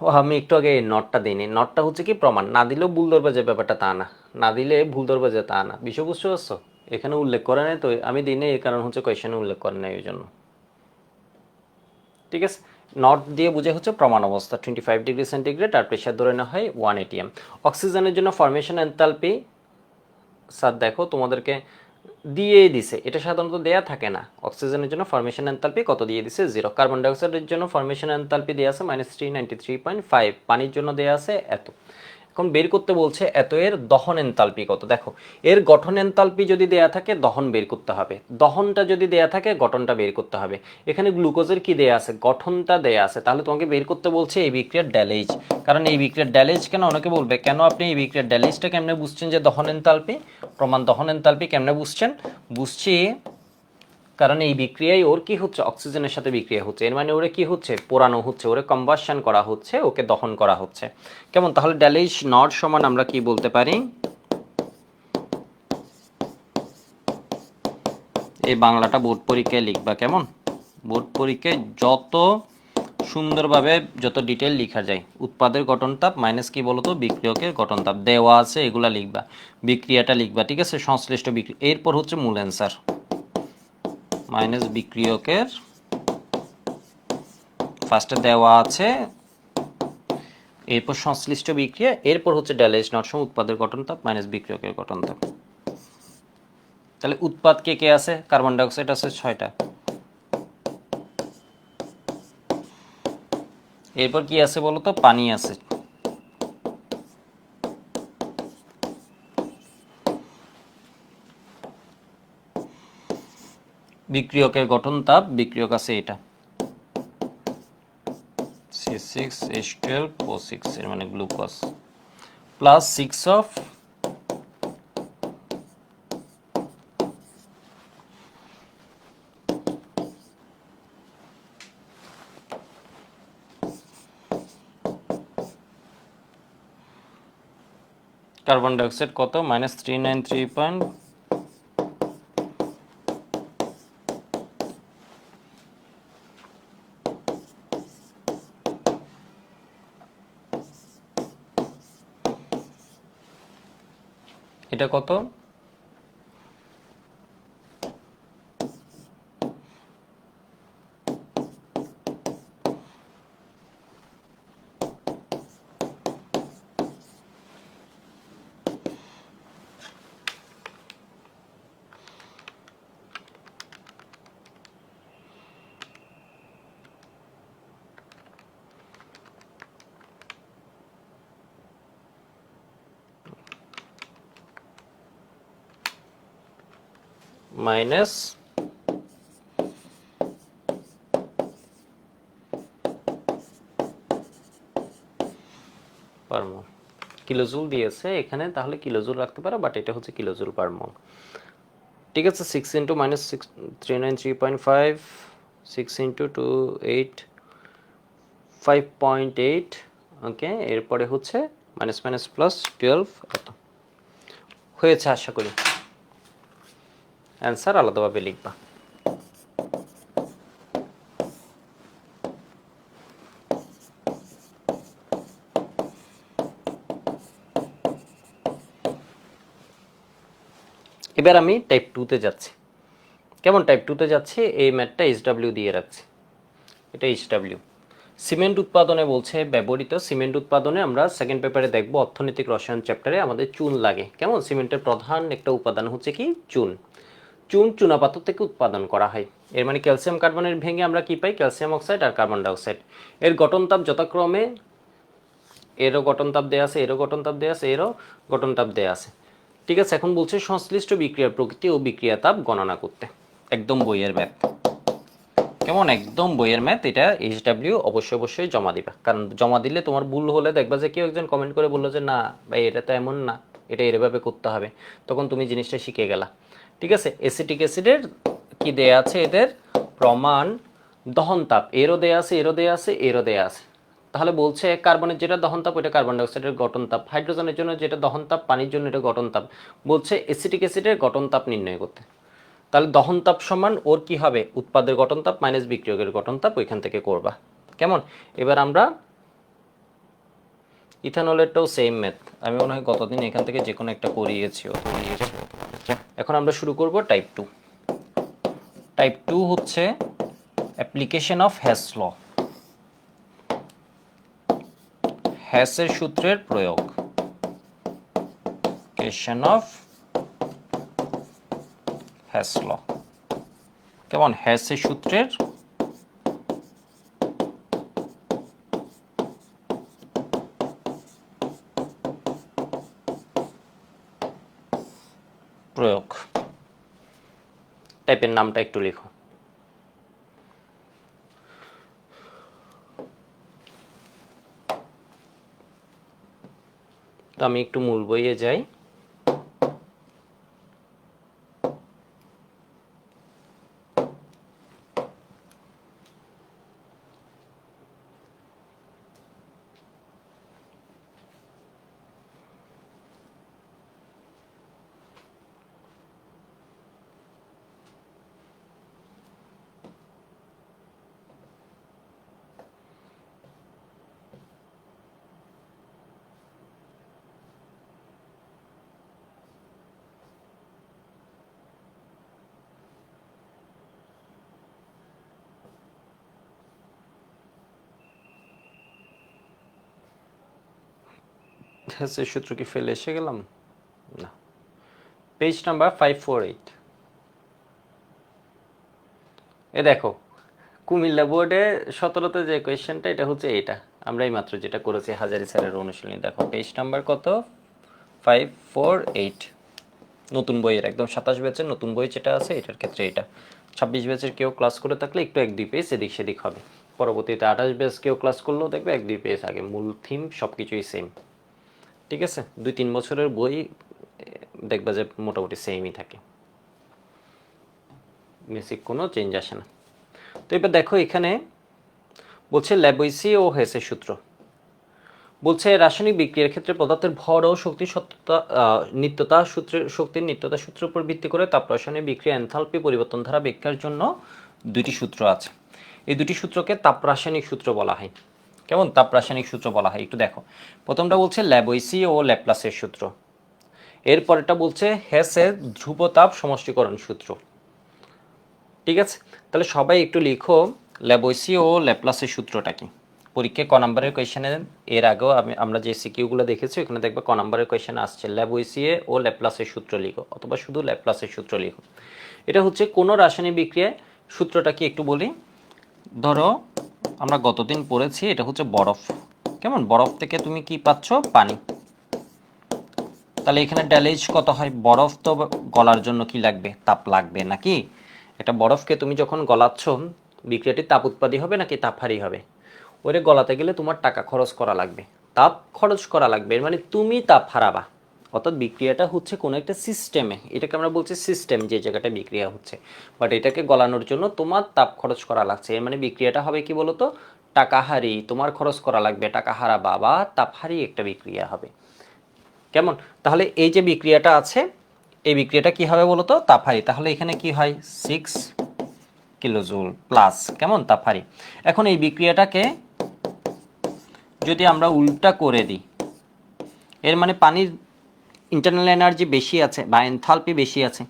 ও আমি একটু আগে নটটা দিইনি। নটটা হচ্ছে কি প্রমাণ। না দিলেও ভুল ধরবে যে ব্যাপারটা তা না। না দিলে ভুল ধরবে যে তা না। বিষয় বুঝতে পারছো? এখানে উল্লেখ করে নাই তো, আমি দিই নাই, এর কারণ হচ্ছে কোয়েশ্চেনে উল্লেখ করে নাই, ওই জন্য। ঠিক আছে। নট দিয়ে বুঝে হচ্ছে প্রমাণ অবস্থা 25°C আর প্রেশার ধরে নেওয়া হয় 1 atm। অক্সিজেনের জন্য ফরমেশন এনথালপি স্যার দেখো তোমাদেরকে দিয়ে দিছে, এটা সাধারণত দেয়া থাকে না। অক্সিজেনের জন্য ফরমেশন এনথালপি কত দিয়ে দিছে? 0। কার্বন ডাইঅক্সাইডের জন্য ফরমেশন এনথালপি দেয়া আছে -393.5। পানির জন্য দেয়া আছে এত। এখন বের করতে বলছে এত এর দহন এনথালপি কত। দেখো এর গঠন এনথালপি যদি দেয়া থাকে দহন বের করতে হবে, দহনটা যদি দেয়া থাকে গঠনটা বের করতে হবে। এখানে গ্লুকোজের কি দেয়া আছে? গঠনটা দেয়া আছে। তাহলে তোমাকে বের করতে বলছে এই বিক্রিয়ার ড্যালেজ। কারণ এই বিক্রিয়ার ড্যালেজ কেন? অনেকে বলবে কেন আপনি এই বিক্রিয়ার ড্যালেজটা কেমনে বুঝছেন যে দহন এনথালপি? প্রমাণ দহন এনথালপি কেমনে বুঝছেন? বুঝছি কারণ এই বিক্রিয়ায় ওর কি হচ্ছে? অক্সিজেনের সাথে বিক্রিয়া হচ্ছে। এর মানে ওরে কি হচ্ছে? পোড়ানো হচ্ছে, ওরে কম্বাসন করা হচ্ছে, ওকে দহন করা হচ্ছে। কেমন? তাহলে ড্যালেজ নট সমান আমরা কি বলতে পারি? এই বাংলাটা বোর্ড পরীক্ষায় লিখবা। কেমন? বোর্ড পরীক্ষায় যত সুন্দরভাবে যত ডিটেল লেখা যায়। উৎপাদের গঠন তাপ মাইনাস কি বলতো? বিক্রিয়কের গঠন তাপ দেওয়া আছে, এগুলা লিখবা। বিক্রিয়াটা লিখবা, ঠিক আছে? সংশ্লিষ্ট বিক্রিয়া। এরপর হচ্ছে মূল অ্যান্সার মাইনাস বিক্রিয়কের, ফার্স্টে দেওয়া আছে, এরপর সংশ্লিষ্ট বিক্রিয়া, এরপর হচ্ছে ড্যালেজ নট সম উৎপাদের গঠন তাপ মাইনাস বিক্রিয়কের গঠন তাপ। তাহলে উৎপাদ কে কে আছে? কার্বন ডাইঅক্সাইড আছে 6টা। এরপর কি আছে বলো তো? পানি আছে। বিক্রিয়কের গঠন তাপ, বিক্রিয়ক আছে এটা C6H12O6, এর মানে glucose, plus 6 of carbon dioxide কত? -393. এটা কত? মাইনাস পার মোল। কিলোজুল দিয়েছে এখানে, তাহলে কিলোজুল রাখতে পারো, বাট এটা হচ্ছে কিলোজুল পার মোল। ঠিক আছে। 6 ইন্টু মাইনাস 393.5, 6 ইন্টু 2 8, 5.8। ওকে, এরপরে হচ্ছে মাইনাস মাইনাস প্লাস 12। এত হয়েছে আশা করি। অ্যান্সার আলাদাভাবে লিখবা। এবার আমি টাইপ 2-তে যাচ্ছি। কেমন টাইপ 2-তে যাচ্ছি, এই ম্যাথটা এইচডব্লিউ দিয়ে রাখছি, এটা এইচডব্লিউ। সিমেন্ট উৎপাদনে বলছে ব্যবহৃত, সিমেন্ট উৎপাদনে আমরা সেকেন্ড পেপারে দেখব অর্থনৈতিক রসায়ন চ্যাপ্টারে আমাদের চুন লাগে। কেমন, সিমেন্টের প্রধান একটা উপাদান হচ্ছে কি চুন। চুন চুনাপাথর থেকে উৎপাদন করা হয়। এর মানে ক্যালসিয়াম কার্বনের ভেঙে আমরা কি পাই, ক্যালসিয়াম অক্সাইড আর কার্বন ডাইঅক্সাইড। এর গঠন তাপ যথাক্রমে, এরও গঠন তাপ দেওয়া আছে, এরও গঠন তাপ দেওয়া আছে, এরও গঠন তাপ দেওয়া আছে। ঠিক আছে, এখন বলছে সংশ্লিষ্ট বিক্রিয়ার প্রকৃতি ও বিক্রিয়া তাপ গণনা করতে। একদম বইয়ের ম্যাথ, কেমন, একদম বইয়ের ম্যাথ। এটা এইচডব্লিউ অবশ্যই জমা দিবা, কারণ জমা দিলে তোমার ভুল হলে দেখবা যে কেউ একজন কমেন্ট করে বললো যে না ভাই এটা তো এমন না, এটা এভাবে করতে হবে, তখন তুমি জিনিসটা শিখে গেলা। ঠিক আছে, এসিটিক অ্যাসিডের কি দেয়া আছে, এদের প্রমাণ দহন তাপ এরও দেয়া আছে, এরও দেয়া আছে, এরও দেয়া আছে। তাহলে বলছে কার্বনের যেটা দহন তাপ ওইটা কার্বন ডাইঅক্সাইডের গঠন তাপ, হাইড্রোজেনের জন্য যেটা দহন তাপ পানির জন্য এটা গঠন তাপ। বলছে এসিটিক অ্যাসিডের গঠন তাপ নির্ণয় করতে। তাহলে দহন তাপ সমান ওর কি হবে, উৎপাদের গঠন তাপ মাইনাস বিক্রিয়কের গঠন তাপ, ওইখান থেকে করবা। কেমন, এবার আমরা ইথানলেরটাও সেম ম্যাথ, আমি মনে হয় গতদিন এখান থেকে যে কোনো একটা করিয়েছি। এখন আমরা শুরু করব টাইপ 2। টাইপ 2 হচ্ছে অ্যাপ্লিকেশন অফ হ্যাস ল, হ্যাসের সূত্রের প্রয়োগ, অ্যাপ্লিকেশন অফ হ্যাস ল। কেমন, হ্যাসের সূত্রের প্রয়োগ। টাইপের নামটা একটু লিখো। তো আমি একটু মূল বইয়ে যাই। হ্যাসের সূত্র কি ফেলে এসে গেলাম, না, পেজ নাম্বার 548। এ দেখো কুমিল্লা বোর্ডে 17তে যে কোয়েশ্চেনটা, এটা হচ্ছে এটা আমরা এই মাত্র যেটা করেছি হাজারি স্যারের অনুশীলনী। দেখো পেজ নাম্বার কত, 548, নতুন বইয়ের একদম 27 ব্যাচের নতুন বই যেটা আছে এটার ক্ষেত্রে এটা। 26 ব্যাচের কেউ ক্লাস করে থাকলে একটু 1-2 পেজ এদিক সেদিক হবে, পরবর্তীতে 28 ব্যাচ কেউ ক্লাস করলেও দেখবে 1-2 পেজ আগে, মূল থিম সব কিছুই সেম। ঠিক আছে, 2-3 বছরের বই দেখবা যে মোটামুটি সেমই থাকে, বেসিক কোনো চেঞ্জ আসে না। তো এবার দেখো এখানে বলছে ল্যাবোইসি ও হেসের সূত্র। বলছে রাসায়নিক বিক্রিয়ার ক্ষেত্রে পদার্থের ভর ও শক্তির সত্যতা নিত্যতা সূত্রের, শক্তির নিত্যতা সূত্রের উপর ভিত্তি করে তাপ রাসায়নিক বিক্রিয়া এনথালপি পরিবর্তন ধারা ব্যাখ্যার জন্য দুটি সূত্র আছে। এই দুটি সূত্রকে তাপ রাসায়নিক সূত্র বলা হয়। কেমন, তাপ রাসায়নিক সূত্র বলা হয়। একটু দেখো, প্রথমটা বলছে ল্যাবোইসি ও ল্যাপ্লাসের সূত্র, এরপরেটা বলছে হেসের ধ্রুবতাপ সমষ্টিকরণ সূত্র। ঠিক আছে, তাহলে সবাই একটু লিখো ল্যাবোইসি ও ল্যাপ্লাসের সূত্রটা কি। পরীক্ষায় ক নাম্বারের কোয়েশ্চেনে, এর আগেও আমরা যে সিকিউগুলো দেখেছি ওখানে দেখবে ক নাম্বারের কোয়েশ্চেনে আসছে ল্যাবোইসিয়ে ও ল্যাপ্লাসের সূত্র লিখো, অথবা শুধু ল্যাপ্লাসের সূত্র লিখো। এটা হচ্ছে কোনো রাসায়নিক বিক্রিয়ায়, সূত্রটা কি একটু বলি। ধরো আমরা গতদিন পড়েছি, এটা হচ্ছে বরফ। কেমন, বরফ থেকে তুমি কি পাচ্ছ, পানি। তাহলে এখানে ড্যালেজ কত হয়, বরফ তো গলার জন্য কি লাগবে, তাপ লাগবে নাকি। একটা বরফকে তুমি যখন গলাচ্ছ, বিক্রিয়াটি তাপ উৎপাদী হবে নাকি তাপহারী হবে। ওরে গলাতে গেলে তোমার টাকা খরচ করা লাগবে, তাপ খরচ করা লাগবে, এর মানে তুমি তাপ হারাবা। অর্থাৎ বিক্রিয়াটা হচ্ছে কোনো একটা সিস্টেমে, এটাকে আমরা বলছি সিস্টেম, যে জায়গাটা বিক্রিয়া হচ্ছে, বাট এটাকে গলানোর জন্য তোমার তাপ খরচ করা লাগছে। এর মানে বিক্রিয়াটা হবে কি বলতো, টাকাহারি, তোমার খরচ করা লাগবে, টাকা হারাবা, বা তাপহারী একটা বিক্রিয়া হবে। কেমন, তাহলে এই যে বিক্রিয়াটা আছে, এই বিক্রিয়াটা কি হবে বলতো, তাপহারী। তাহলে এখানে কি হয় 6 কিলোজুল প্লাস কেমন তাপহারী। এখন এই বিক্রিয়াটাকে যদি আমরা উল্টা করে দিই, এর মানে পানির ইন্টারনাল এনার্জি বেশি আছে বা এনথালপি বেশি আছে,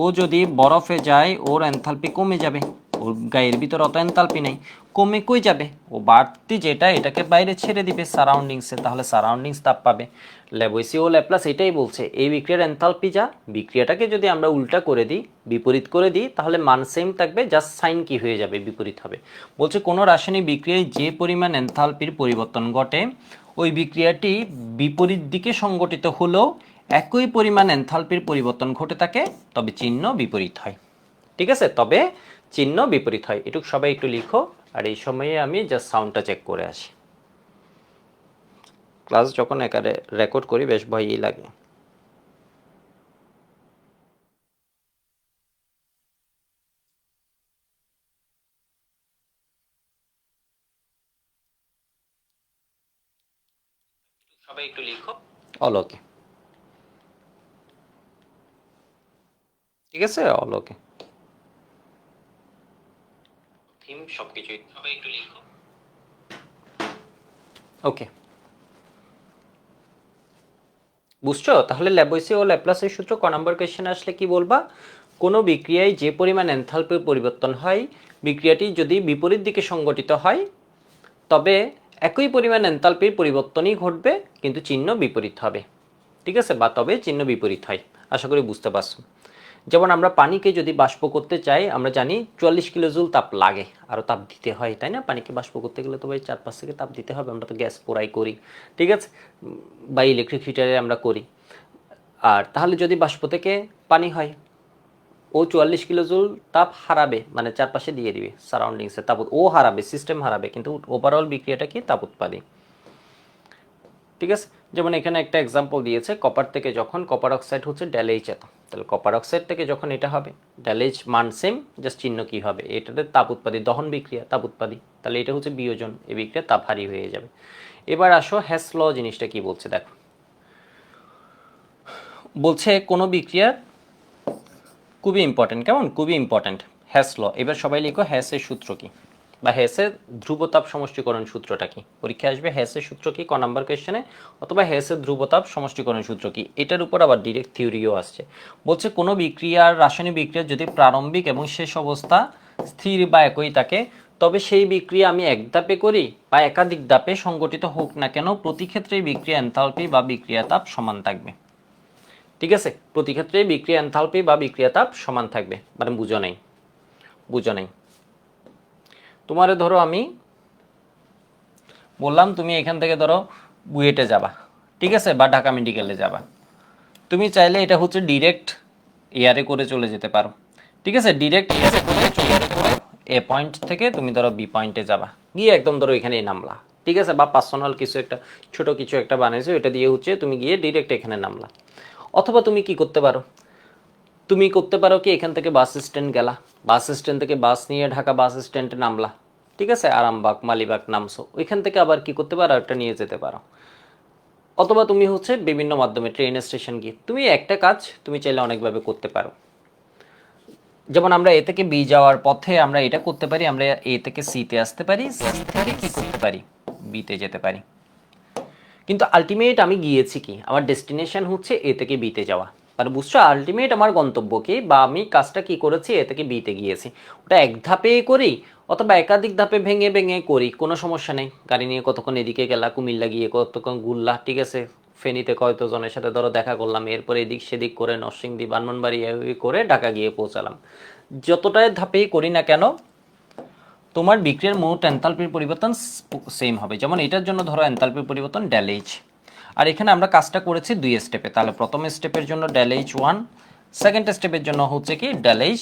ও যদি বরফে যায় ওর এনথালপি কমে যাবে, ওর গায়ের ভিতর অত এনথালপি নেই, কমে কই যাবে, ও বাড়তি যেটা এটাকে বাইরে ছেড়ে দিবে সারাউন্ডিংসে, তাহলে সারাউন্ডিংস তাপ পাবে। ল্যাভোইসিও ল্যাপ্লাস এটাই বলছে, এই বিক্রিয়ার এনথালপি যা, বিক্রিয়াটাকে যদি আমরা উল্টা করে দিই, বিপরীত করে দিই, তাহলে মান সেম থাকবে, জাস্ট সাইন কি হয়ে যাবে, বিপরীত হবে। বলছে কোনো রাসায়নিক বিক্রিয়ায় যে পরিমাণ এনথালপির পরিবর্তন ঘটে ওই বিক্রিয়াটি বিপরীত দিকে সংগঠিত হলেও একই পরিমাণ এনথালপির পরিবর্তন ঘটে থাকে, তবে চিহ্ন বিপরীত হয়। ঠিক আছে, তবে চিহ্ন বিপরীত হয়। এটুকু সবাই একটু লিখো। আর এই সময়ে আমি জাস্ট সাউন্ডটা চেক করে আসি। ক্লাস যখন একারে রেকর্ড করি বেশ ভয়ই লাগে। সবাই একটু লিখো। অলোকে, ঠিক আছে, অলোকে থিম সবকিছুই, সবাই একটু লিখো। ওকে, বুঝছো? তাহলে ল্যাবোইসিও ও ল্যাপ্লাসের সূত্র ক নম্বর কোয়েশ্চেনে আসলে কি বলবা, কোনো বিক্রিয়ায় যে পরিমাণ এনথালপির পরিবর্তন হয় বিক্রিয়াটি যদি বিপরীত দিকে সংগঠিত হয় তবে একই পরিমাণ এনথালপির পরিবর্তনই ঘটবে কিন্তু চিহ্ন বিপরীত হবে। ঠিক আছে, বা তবে চিহ্ন বিপরীত হয়। আশা করি বুঝতে পারছো। যেমন আমরা পানিকে যদি বাষ্প করতে চাই, আমরা জানি 44 কিলোজুল তাপ লাগে, আরও তাপ দিতে হয়, তাই না? পানিকে বাষ্প করতে গেলে তো ভাই 4-5 থেকে তাপ দিতে হবে, আমরা তো গ্যাস পোড়াই করি, ঠিক আছে, বা ইলেকট্রিক হিটারে আমরা করি। আর তাহলে যদি বাষ্প থেকে পানি হয়, ও 44 কিলোজুল তাপ হারাবে, মানে চারপাশে দিয়ে দিবে সারাউন্ডিংসে তাপ, ও হারাবে, সিস্টেম হারাবে, কিন্তু ওভারঅল বিক্রিয়াটা কি তাপ উৎপাদী। ঠিক আছে, যেমন এখানে একটা এক্সাম্পল দিয়েছে, কপার থেকে যখন কপার অক্সাইড হচ্ছে ড্যালেইচ এত, তাহলে কপার অক্সাইড থেকে যখন এটা হবে ড্যালেইচ মান সেম, জাস্ট চিহ্ন কি হবে, এটাতে তাপ উৎপাদী, দহন বিক্রিয়া তাপ উৎপাদী, তাহলে এটা হচ্ছে বিয়োজন, এই বিক্রিয়া তাপহারী হয়ে যাবে। এবার আসো হ্যাস ল জিনিসটা কি বলছে দেখো। বলছে কোনো বিক্রিয়ার, খুবই ইম্পর্টেন্ট, কেমন, খুবই ইম্পর্টেন্ট, হ্যাস ল। এবার সবাই লিখো হ্যাসের সূত্র কি, বা হ্যাসের ধ্রুবতাপ সমষ্টিকরণ সূত্রটা কি। পরীক্ষা আসবে হ্যাসের সূত্র কি ক নাম্বার কোয়েশ্চেনে, অথবা হ্যাসের ধ্রুবতাপ সমষ্টিকরণ সূত্র কি, এটার উপর আবার ডিরেক্ট থিওরিও আসছে। বলছে কোনো বিক্রিয়ার, রাসায়নিক বিক্রিয়ার যদি প্রারম্ভিক এবং শেষ অবস্থা স্থির বা একই থাকে তবে সেই বিক্রিয়া আমি এক ধাপে করি বা একাধিক ধাপে সংগঠিত হোক না কেন প্রতি ক্ষেত্রে বিক্রিয়া এনথালপি বা বিক্রিয়া তাপ সমান থাকবে। ঠিক আছে, প্রতি ক্ষেত্রে বিক্রিয়া এনথালপি বা বিক্রিয়া তাপ সমান থাকবে, মানে বুঝো নাই, বুঝো নাই। তোমারে ধরো আমি বললাম তুমি এখান থেকে ধরো বুয়েটে যাবা, ঠিক আছে, বা ঢাকা মেডিকেলে যাবা, তুমি চাইলে এটা হচ্ছে ডিরেক্ট এয়ারে করে চলে যেতে পারো। ঠিক আছে, ডিরেক্ট এয়ারে করে চলে যেতে পারো, এ পয়েন্ট থেকে তুমি ধরো বি পয়েন্টে যাবা, গিয়ে একদম ধরো এখানেই নামলা। ঠিক আছে, বা পার্সোনাল কিছু একটা ছোট কিছু একটা বানিয়েছো, এটা দিয়ে হচ্ছে তুমি গিয়ে ডিরেক্ট এখানে নামলা। অথবা তুমি কি করতে পারো, তুমি করতে পারো কি এখান থেকে বাস স্ট্যান্ড গেলা, বাস স্ট্যান্ড থেকে বাস নিয়ে ঢাকা বাস স্ট্যান্ডে নামলা, ঠিক আছে, আরামবাগ মালিবাগ নামছো, ওইখান থেকে আবার কি করতে পারো, একটা নিয়ে যেতে পারো। অথবা তুমি হচ্ছে বিভিন্ন মাধ্যমে ট্রেন স্টেশন গিয়ে, তুমি একটা কাজ তুমি চাইলে অনেকভাবে করতে পারো। যেমন আমরা এ থেকে বি যাওয়ার পথে আমরা এটা করতে পারি, আমরা এ থেকে সিতে আসতে পারি, সি থেকে কি করতে পারি, বিতে যেতে পারি। কিন্তু আলটিমেট আমি গিয়েছি কি, আমার ডেস্টিনেশন হচ্ছে এ থেকে বিতে যাওয়া, মানে বুঝছো আলটিমেট আমার গন্তব্য কি, বা আমি কাজটা কি করেছি, এ থেকে বিতে গিয়েছি। ওটা এক ধাপে করি অথবা একাধিক ধাপে ভেঙে ভেঙে করি, কোনো সমস্যা নেই। গাড়ি নিয়ে কতক্ষণ এদিকে গেলা, কুমিল্লা গিয়ে কতক্ষণ ঘুরলা, ঠিক আছে, ফেনীতে কয়তজনের সাথে ধরো দেখা করলাম, এরপরে এদিক সেদিক করে নরসিংদী ব্রাহ্মণবাড়ি করে ঢাকা গিয়ে পৌঁছালাম। যতটাই ধাপেই করি না কেন তোমার বিক্রিয়ার মোট এনথালপির পরিবর্তন সেম হবে। যেমন এটার জন্য ধরো এনথালপির পরিবর্তন ডেল এইচ, আর এখানে আমরা কাজটা করেছি দুই স্টেপে, তাহলে প্রথম স্টেপের জন্য ডেল এইচ 1, সেকেন্ড স্টেপের জন্য হচ্ছে কি ডেল এইচ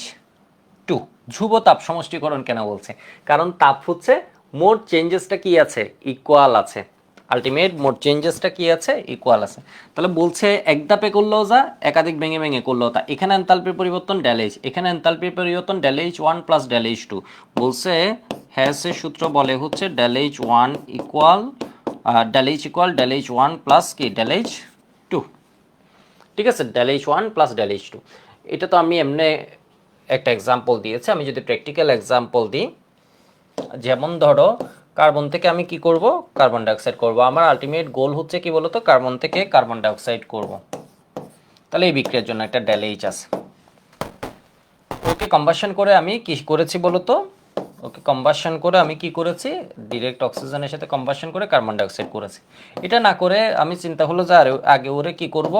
2। ধ্রুব তাপ সমষ্টিকরণ কেন বলছে, কারণ তাপ হচ্ছে মোট চেঞ্জেসটা কি আছে, ইকুয়াল আছে, আলটিমেট মোট চেঞ্জেসটা কি আছে, ইকুয়াল আছে। তাহলে বলছে এক ধাপে করলেও যা, একাধিক ভেঙে ভেঙে করলেও তা। এখানে এনথালপির পরিবর্তন ডেল এইচ, এখানে এনথালপির পরিবর্তন del H 1 plus del H 2। বলছে হ্যাসের সূত্র বলে হচ্ছে del H 1 equal del H 1 plus কি ডেল এইচ 2। ঠিক আছে, del H one plus del H two. এটা তো আমি এমনি একটা এক্সাম্পল দিয়েছি, আমি যদি প্র্যাকটিক্যাল এক্সাম্পল দিই, যেমন ধরো কার্বন থেকে আমি কি করব, কার্বন ডাইঅক্সাইড করব। আমার আলটিমেট গোল হচ্ছে কি বলতো, কার্বন থেকে কার্বন ডাইঅক্সাইড করব। তাহলে এই বিক্রিয়ার জন্য একটা ডেল এইচ আছে। ওকে কম্বাসন করে আমি কি করেছি বলতো, ওকে কম্বাসন করে আমি কি করেছি, ডিরেক্ট অক্সিজেনের সাথে কম্বাসন করে কার্বন ডাইঅক্সাইড করেছি। এটা না করে আমি চিন্তা হলো যে আগে ওরে কি করব,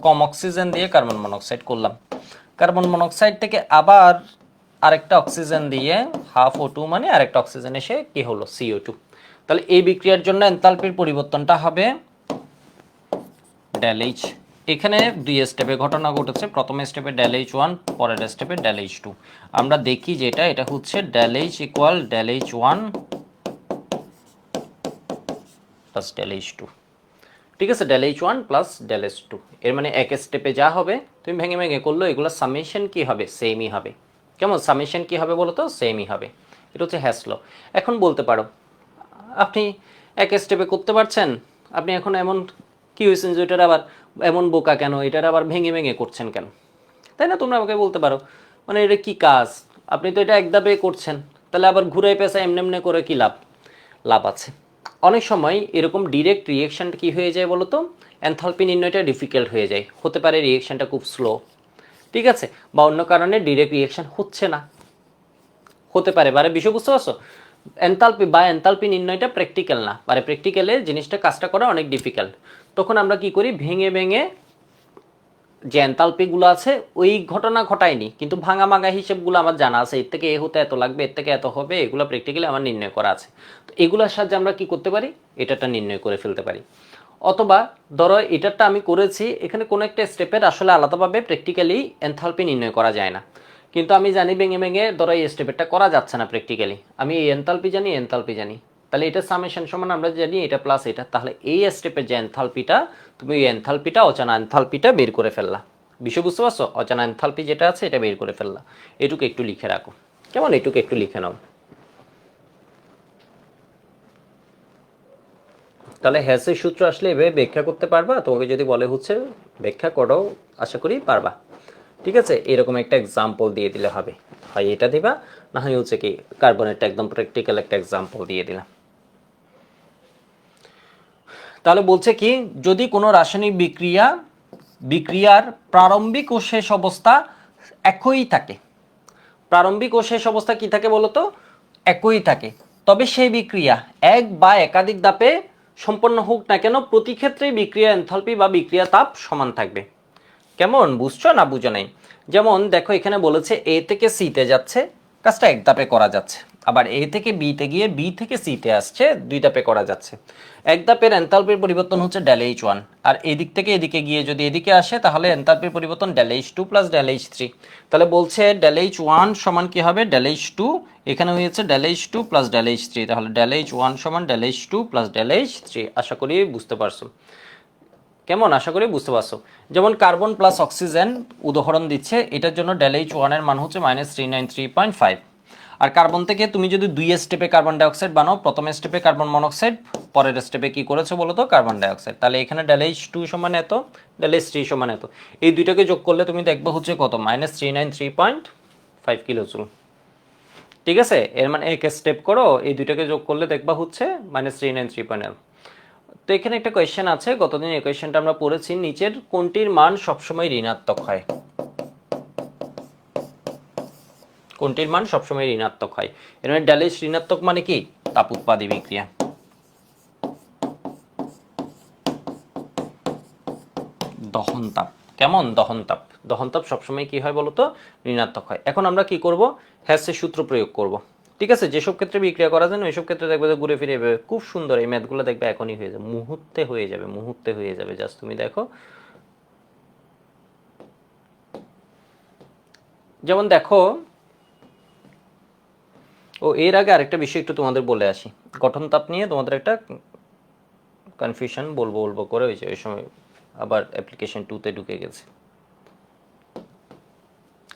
কম অক্সিজেন দিয়ে কার্বন মনোক্সাইড করলাম। কার্বন মনোক্সাইড থেকে আবার আরেকটা অক্সিজেন দিয়ে ½ O2 মানে আরেকটা অক্সিজেন এসে কি হলো, CO2। তাহলে এই বিক্রিয়ার জন্য এনথালপির পরিবর্তনটা হবে ডেল এইচ। এখানে দুই স্টেপে ঘটনা ঘটেছে, প্রথম স্টেপে ডেল এইচ ওয়ান, পরের স্টেপে ডেল এইচ টু। আমরা দেখি যেটা, এটা হচ্ছে del H equal del H one plus del H two. ঠিক আছে, del H one plus del H two. এর মানে এক স্টেপে যা হবে তুমি ভেঙে ভেঙে করলো, এগুলো সামেশন কি হবে, সেমই হবে। কেমন সামেশন কি হবে বলো তো, সেমই হবে। এটা হচ্ছে হ্যাসলো। এখন বলতে পারো আপনি এক স্টেপে করতে পারছেন, আপনি এখন এমন কি হয়েছেন যে এটার আবার এমন বোকা কেন, এটার আবার ভেঙে ভেঙে করছেন কেন, তাই না? তোমরা আমাকে বলতে পারো মানে এটা কি কাজ, আপনি তো এটা এক ধাপে করছেন, তাহলে আবার ঘুরে পেঁচা এমনি এমনি করে কি লাভ? লাভ আছে। অনেক সময় এরকম ডিরেক্ট রিয়েকশানটা কী হয়ে যায় বলো তো, এনথালপি নির্ণয়টা ডিফিকাল্ট হয়ে যায়, হতে পারে রিয়েকশানটা খুব স্লো, ঠিক আছে, বা অন্য কারণে ডিরেক্ট রিয়েকশান হচ্ছে না, হতে পারে। বারে বিষয় বুঝতে পারছো, এনথালপি বা এনথালপি নির্ণয়টা প্র্যাকটিক্যাল না, মানে প্র্যাকটিক্যালে জিনিসটা কাজটা করা অনেক ডিফিকাল্ট। তখন আমরা কি করি, ভেঙে ভেঙে যে এনথালপিগুলো আছে ওই ঘটনা ঘটায়নি, কিন্তু ভাঙা ভাঙা হিসেবগুলো আমার জানা আছে, এর থেকে এ হতে এত লাগবে, এর থেকে এত হবে, এগুলো প্র্যাকটিক্যালি আমার নির্ণয় করা আছে। তো এগুলোর সাহায্যে আমরা কি করতে পারি, এটাটা নির্ণয় করে ফেলতে পারি। অথবা ধরো এটারটা আমি করেছি, এখানে কোনো একটা স্টেপের আসলে আলাদাভাবে প্র্যাকটিক্যালি এনথালপি নির্ণয় করা যায় না, কিন্তু আমি জানি ভেঙে ভেঙে ধরো এই স্টেপেরটা করা যাচ্ছে না প্র্যাকটিক্যালি, আমি এই এনথালপি জানি, এনথালপি জানি, তাহলে এটা সামেশন সমান আমরা জানি এটা প্লাস এটা, তাহলে এই স্টেপের যে এনথালপিটা, তুমি এই এনথালপিটা, অজানা এনথালপিটা বের করে ফেললা। বিষয় বুঝতে পারছো, অজানা এনথালপি যেটা আছে এটা বের করে ফেললা। এটুকু একটু লিখে রাখো, কেমন, এটুকু একটু লিখে নাও। তাহলে হ্যাসের সূত্র আসলে এভাবে ব্যাখ্যা করতে পারবা, তোমাকে যদি বলে হচ্ছে ব্যাখ্যা করো, আশা করি পারবা। ঠিক আছে, এরকম একটা এক্সাম্পল দিয়ে দিলে হবে, হয় এটা দিবা, না হয় হচ্ছে কি কার্বনেরটা একদম প্র্যাকটিক্যাল একটা এক্সাম্পল দিয়ে দিলাম। তাহলে বলছে কি, যদি কোনো রাসায়নিক বিক্রিয়ার প্রারম্ভিক ও শেষ অবস্থা একই থাকে, প্রারম্ভিক ও শেষ অবস্থা কি থাকে বলতো, একই থাকে, তবে সেই বিক্রিয়া এক বা একাধিক ধাপে সম্পন্ন হোক না কেন, প্রতি ক্ষেত্রেই বিক্রিয়া এনথালপি বা বিক্রিয়া তাপ সমান থাকবে। কেমন, বুঝছো না বুঝো নাই? যেমন দেখো এখানে বলেছে এ থেকে সিতে যাচ্ছে, কাজটা এক ধাপে করা যাচ্ছে, আবার এ থেকে বিতে গিয়ে বি থেকে সিতে আসছে, দুই ধাপে করা যাচ্ছে। এক ধাপের এনথালপির পরিবর্তন হচ্ছে ডেল এইচ ওয়ান, আর এদিক থেকে এদিকে গিয়ে যদি এদিকে আসে তাহলে এনথালপির পরিবর্তন del H two plus del H three. তাহলে বলছে ডেল এইচ ওয়ান সমান কি হবে, ডেল এইচ টু, এখানে হয়েছে del H two plus del H three, তাহলে ডেল এইচ ওয়ান সমান del H two plus del H three. আশা করি বুঝতে পারছো, কেমন, আশা করি বুঝতে পারছো। যেমন কার্বন প্লাস অক্সিজেন উদাহরণ দিচ্ছে, এটার জন্য ডেল এইচ ওয়ানের মান হচ্ছে -393.5। আর কার্বন থেকে তুমি যদি দুই স্টেপে কার্বন ডাইঅক্সাইড বানাও, প্রথম স্টেপে কার্বন মনোক্সাইড, পরের স্টেপে কি করেছো বলো তো, কার্বন ডাইঅক্সাইড, তাহলে এখানে ডেল এইচ টু সমান এত, ডেল এইচ থ্রি সমান এত, এই দুইটাকে যোগ করলে তুমি দেখবে হচ্ছে কত, -393.5 কিলোজুল। ঠিক আছে, এর মানে এক স্টেপ করো, এই দুইটাকে যোগ করলে দেখবা হচ্ছে -393.5। তো এখানে একটা কোয়েশ্চেন আছে, গতদিন এই কোয়েশ্চেনটা আমরা পড়েছি, নিচের কোনটির মান সবসময় ঋণাত্মক হয়, কোনটির মান সবসময় ঋণাত্মক হয়? এর মানে ড্যালিস ঋণাত্মক মানে কি, তাপ উৎপাদী বিক্রিয়া, দহন তাপ। কেমন, দহন তাপ, দহন তাপ সবসময় কি হয় বলতো, ঋণাত্মক হয়। এখন আমরা কি করব, হ্যাসের সূত্র প্রয়োগ করব। ঠিক আছে, যেসব ক্ষেত্রে বিক্রিয়া করা যায় না ওইসব ক্ষেত্রে দেখবে যে ঘুরে ফিরে খুব সুন্দর, এই ম্যাথগুলো দেখবে এখনই হয়ে যাবে, মুহূর্তে হয়ে যাবে, মুহূর্তে হয়ে যাবে, জাস্ট তুমি দেখো। যেমন দেখো, ও এর আগে আরেকটা বিষয় একটু তোমাদের বলে আসি, গঠন তাপ নিয়ে তোমাদের একটা কনফিউশন বলবো বলবো করে হয়েছে, ওই সময় আবার অ্যাপ্লিকেশন 2-তে ঢুকে গেছে।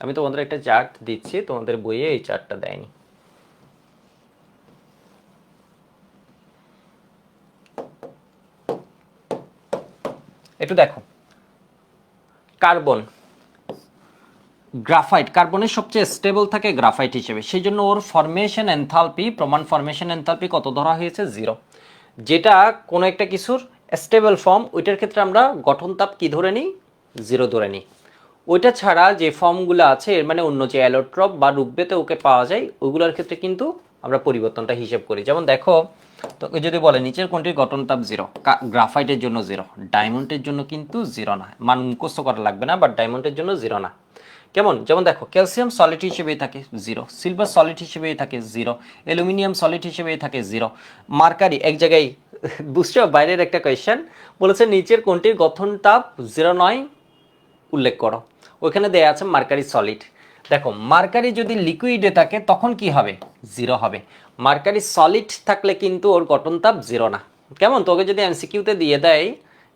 আমি তোমাদের একটা চার্ট দিচ্ছি, তোমাদের বইয়ে এই চার্টটা দেয়নি। একটু দেখো, কার্বন, গ্রাফাইট, কার্বনের সবচেয়ে স্টেবল থাকে গ্রাফাইট হিসেবে, সেই জন্য ওর ফরমেশন এনথালপি, প্রমাণ ফরমেশন এনথালপি কত ধরা হয়েছে? 0। যেটা কোনো একটা কিছুর স্টেবল ফর্ম, ওইটার ক্ষেত্রে আমরা গঠন তাপ কি ধরে নিই? 0 ধরে নিই। ওইটা ছাড়া যে ফর্মগুলো আছে, এর মানে অন্য যে অ্যালোট্রপ বা রুগবেতে ওকে পাওয়া যায়, ওইগুলোর ক্ষেত্রে কিন্তু আমরা পরিবর্তনটা হিসেব করি। যেমন দেখো, তোকে যদি বলে নিচের কোনটির গঠন তাপ 0, গ্রাফাইটের জন্য 0, ডায়মন্ডের জন্য কিন্তু 0 না, মান মুখস্থ করা লাগবে না, বাট ডায়মন্ডের জন্য 0 না। কেমন? যেমন দেখো, ক্যালসিয়াম সলিড হিসেবেই থাকে 0, সিলভার সলিড হিসেবেই থাকে 0, অ্যালুমিনিয়াম সলিড হিসেবেই থাকে 0, মার্কারি এক জায়গায় বুঝছো, বাইরের একটা কোয়েশ্চেন বলেছে নিচের কোনটির গঠন তাপ 0 নয় উল্লেখ করো। ওইখানে দেয়া আছে মার্কারি সলিড। দেখো, মার্কারি যদি লিকুইডে থাকে তখন কি হবে? 0 হবে। মার্কারি সলিড থাকলে কিন্তু ওর গঠন তাপ 0 না। কেমন? তোকে যদি এমসিকিউতে দিয়ে দেয়,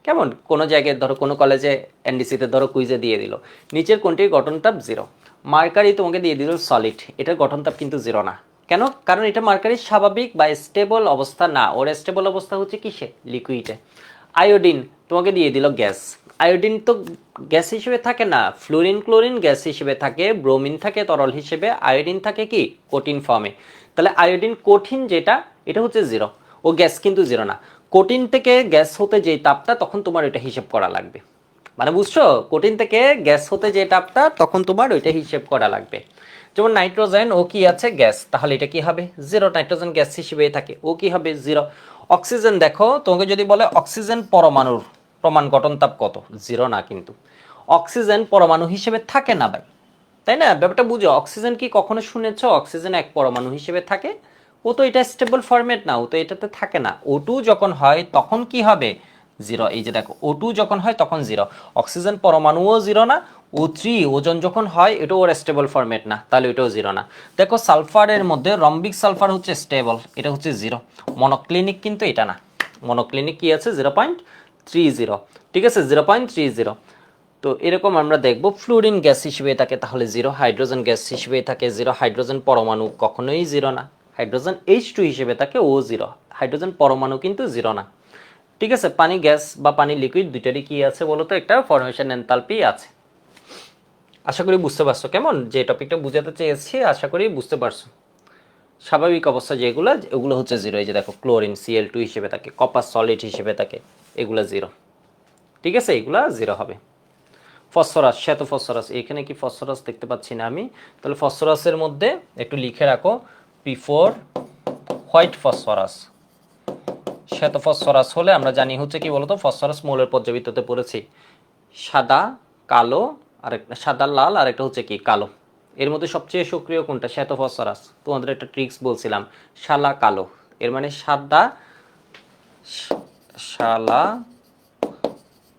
কেমন, কোনো জায়গায় ধরো কোনো কলেজে এনডিসিতে ধরো কুইজে দিয়ে দিল নিচের কোনটির গঠন তাপ 0, মার্কারি তোমাকে দিয়ে দিল সলিড, এটার গঠন তাপ কিন্তু 0 না। কেন? কারণ এটা মার্কারির স্বাভাবিক বা স্টেবল অবস্থা না, ওর স্টেবল অবস্থা হচ্ছে কিসে? লিকুইডে। আয়োডিন তোমাকে দিয়ে দিল গ্যাস, আয়োডিন তো গ্যাস হিসেবে থাকে না, ফ্লোরিন ক্লোরিন গ্যাস হিসেবে থাকে, ব্রোমিন থাকে তরল হিসেবে, আয়োডিন থাকে কি? কঠিন ফর্মে। তাহলে আয়োডিন কঠিন যেটা, এটা হচ্ছে 0, ও গ্যাস কিন্তু 0 না। কঠিন থেকে গ্যাস হতে যে তাপটা, তখন তোমার এটা হিসেব করা লাগবে। মানে বুঝছো, কঠিন থেকে গ্যাস হতে যে তাপটা, তখন তোমার ওইটা হিসেব করা লাগবে। যেমন নাইট্রোজেন, ও কি আছে? গ্যাস, তাহলে এটা কি হবে? 0, নাইট্রোজেন গ্যাস হিসেবে থাকে, ও কি হবে? 0। অক্সিজেন দেখো, তোমাকে যদি বলে অক্সিজেন পরমাণুর প্রমাণ গঠন তাপ কত? 0 না কিন্তু, অক্সিজেন পরমাণু হিসেবে থাকে না ভাই, তাই না? ব্যাপারটা বুঝো, অক্সিজেন কি কখনো শুনেছ অক্সিজেন এক পরমাণু হিসেবে থাকে? ও তো এটা স্টেবল ফরম্যাট না, ও তো এটাতে থাকে না। O2 যখন হয় তখন কি হবে? 0। এই যে দেখো, O2 যখন হয় তখন 0। অক্সিজেন পরমাণুও 0 না। O3 ওজন যখন হয়, এটা ওর স্টেবল ফরম্যাট না, তাহলে এটাও 0 না। দেখো, সালফারের মধ্যে রম্বিক সালফার হচ্ছে স্টেবল, এটা হচ্ছে 0। মনোক্লিনিক কিন্তু এটা না, মনোক্লিনিক কি আছে? 0.30, ঠিক আছে, 0.30। তো এরকম আমরা দেখব, ফ্লুরিন গ্যাস হিসেবে থাকে তাহলে 0, হাইড্রোজেন গ্যাস হিসেবে থাকে 0, হাইড্রোজেন পরমাণু কখনোই 0 না, হাইড্রোজেন H2 হিসেবে থাকে, ও 0, হাইড্রোজেন পরমাণু কিন্তু 0 না। ঠিক আছে, পানি গ্যাস বা পানি লিকুইড দুইটারই কি আছে বলো তো? একটা ফরমেশন এনথালপি আছে। আশা করি বুঝতে পারছো, কেমন, যে টপিকটা বুঝাতে চেয়েছি আশা করি বুঝতে পারছো। স্বাভাবিক অবস্থা যেগুলো, ওগুলো হচ্ছে 0। এই যে দেখো, ক্লোরিন Cl2 হিসেবে থাকে, কপার সলিড হিসেবে থাকে, এগুলো 0। ঠিক আছে, এগুলা 0 হবে। ফসফরাস, শ্বেত ফসফরাস, এখানে কি ফসফরাস দেখতে পাচ্ছি না আমি, তাহলে ফসফরাসের মধ্যে একটু লিখে রাখো P4 হোয়াইট ফসফরাস। শ্বেত ফসফরাস হলে আমরা জানি হচ্ছে কি বলতো, ফসফরাস মৌলের পর্যাবৃত্ততে পড়েছি, সাদা কালো, আর একটা সাদা লাল, আর একটা হচ্ছে কি কালো। এর মধ্যে সবচেয়ে সক্রিয় কোনটা? শ্বেত ফসফরাস। তোমাদের একটা ট্রিক্স বলছিলাম, শালা কালো, এর মানে সাদা, শালা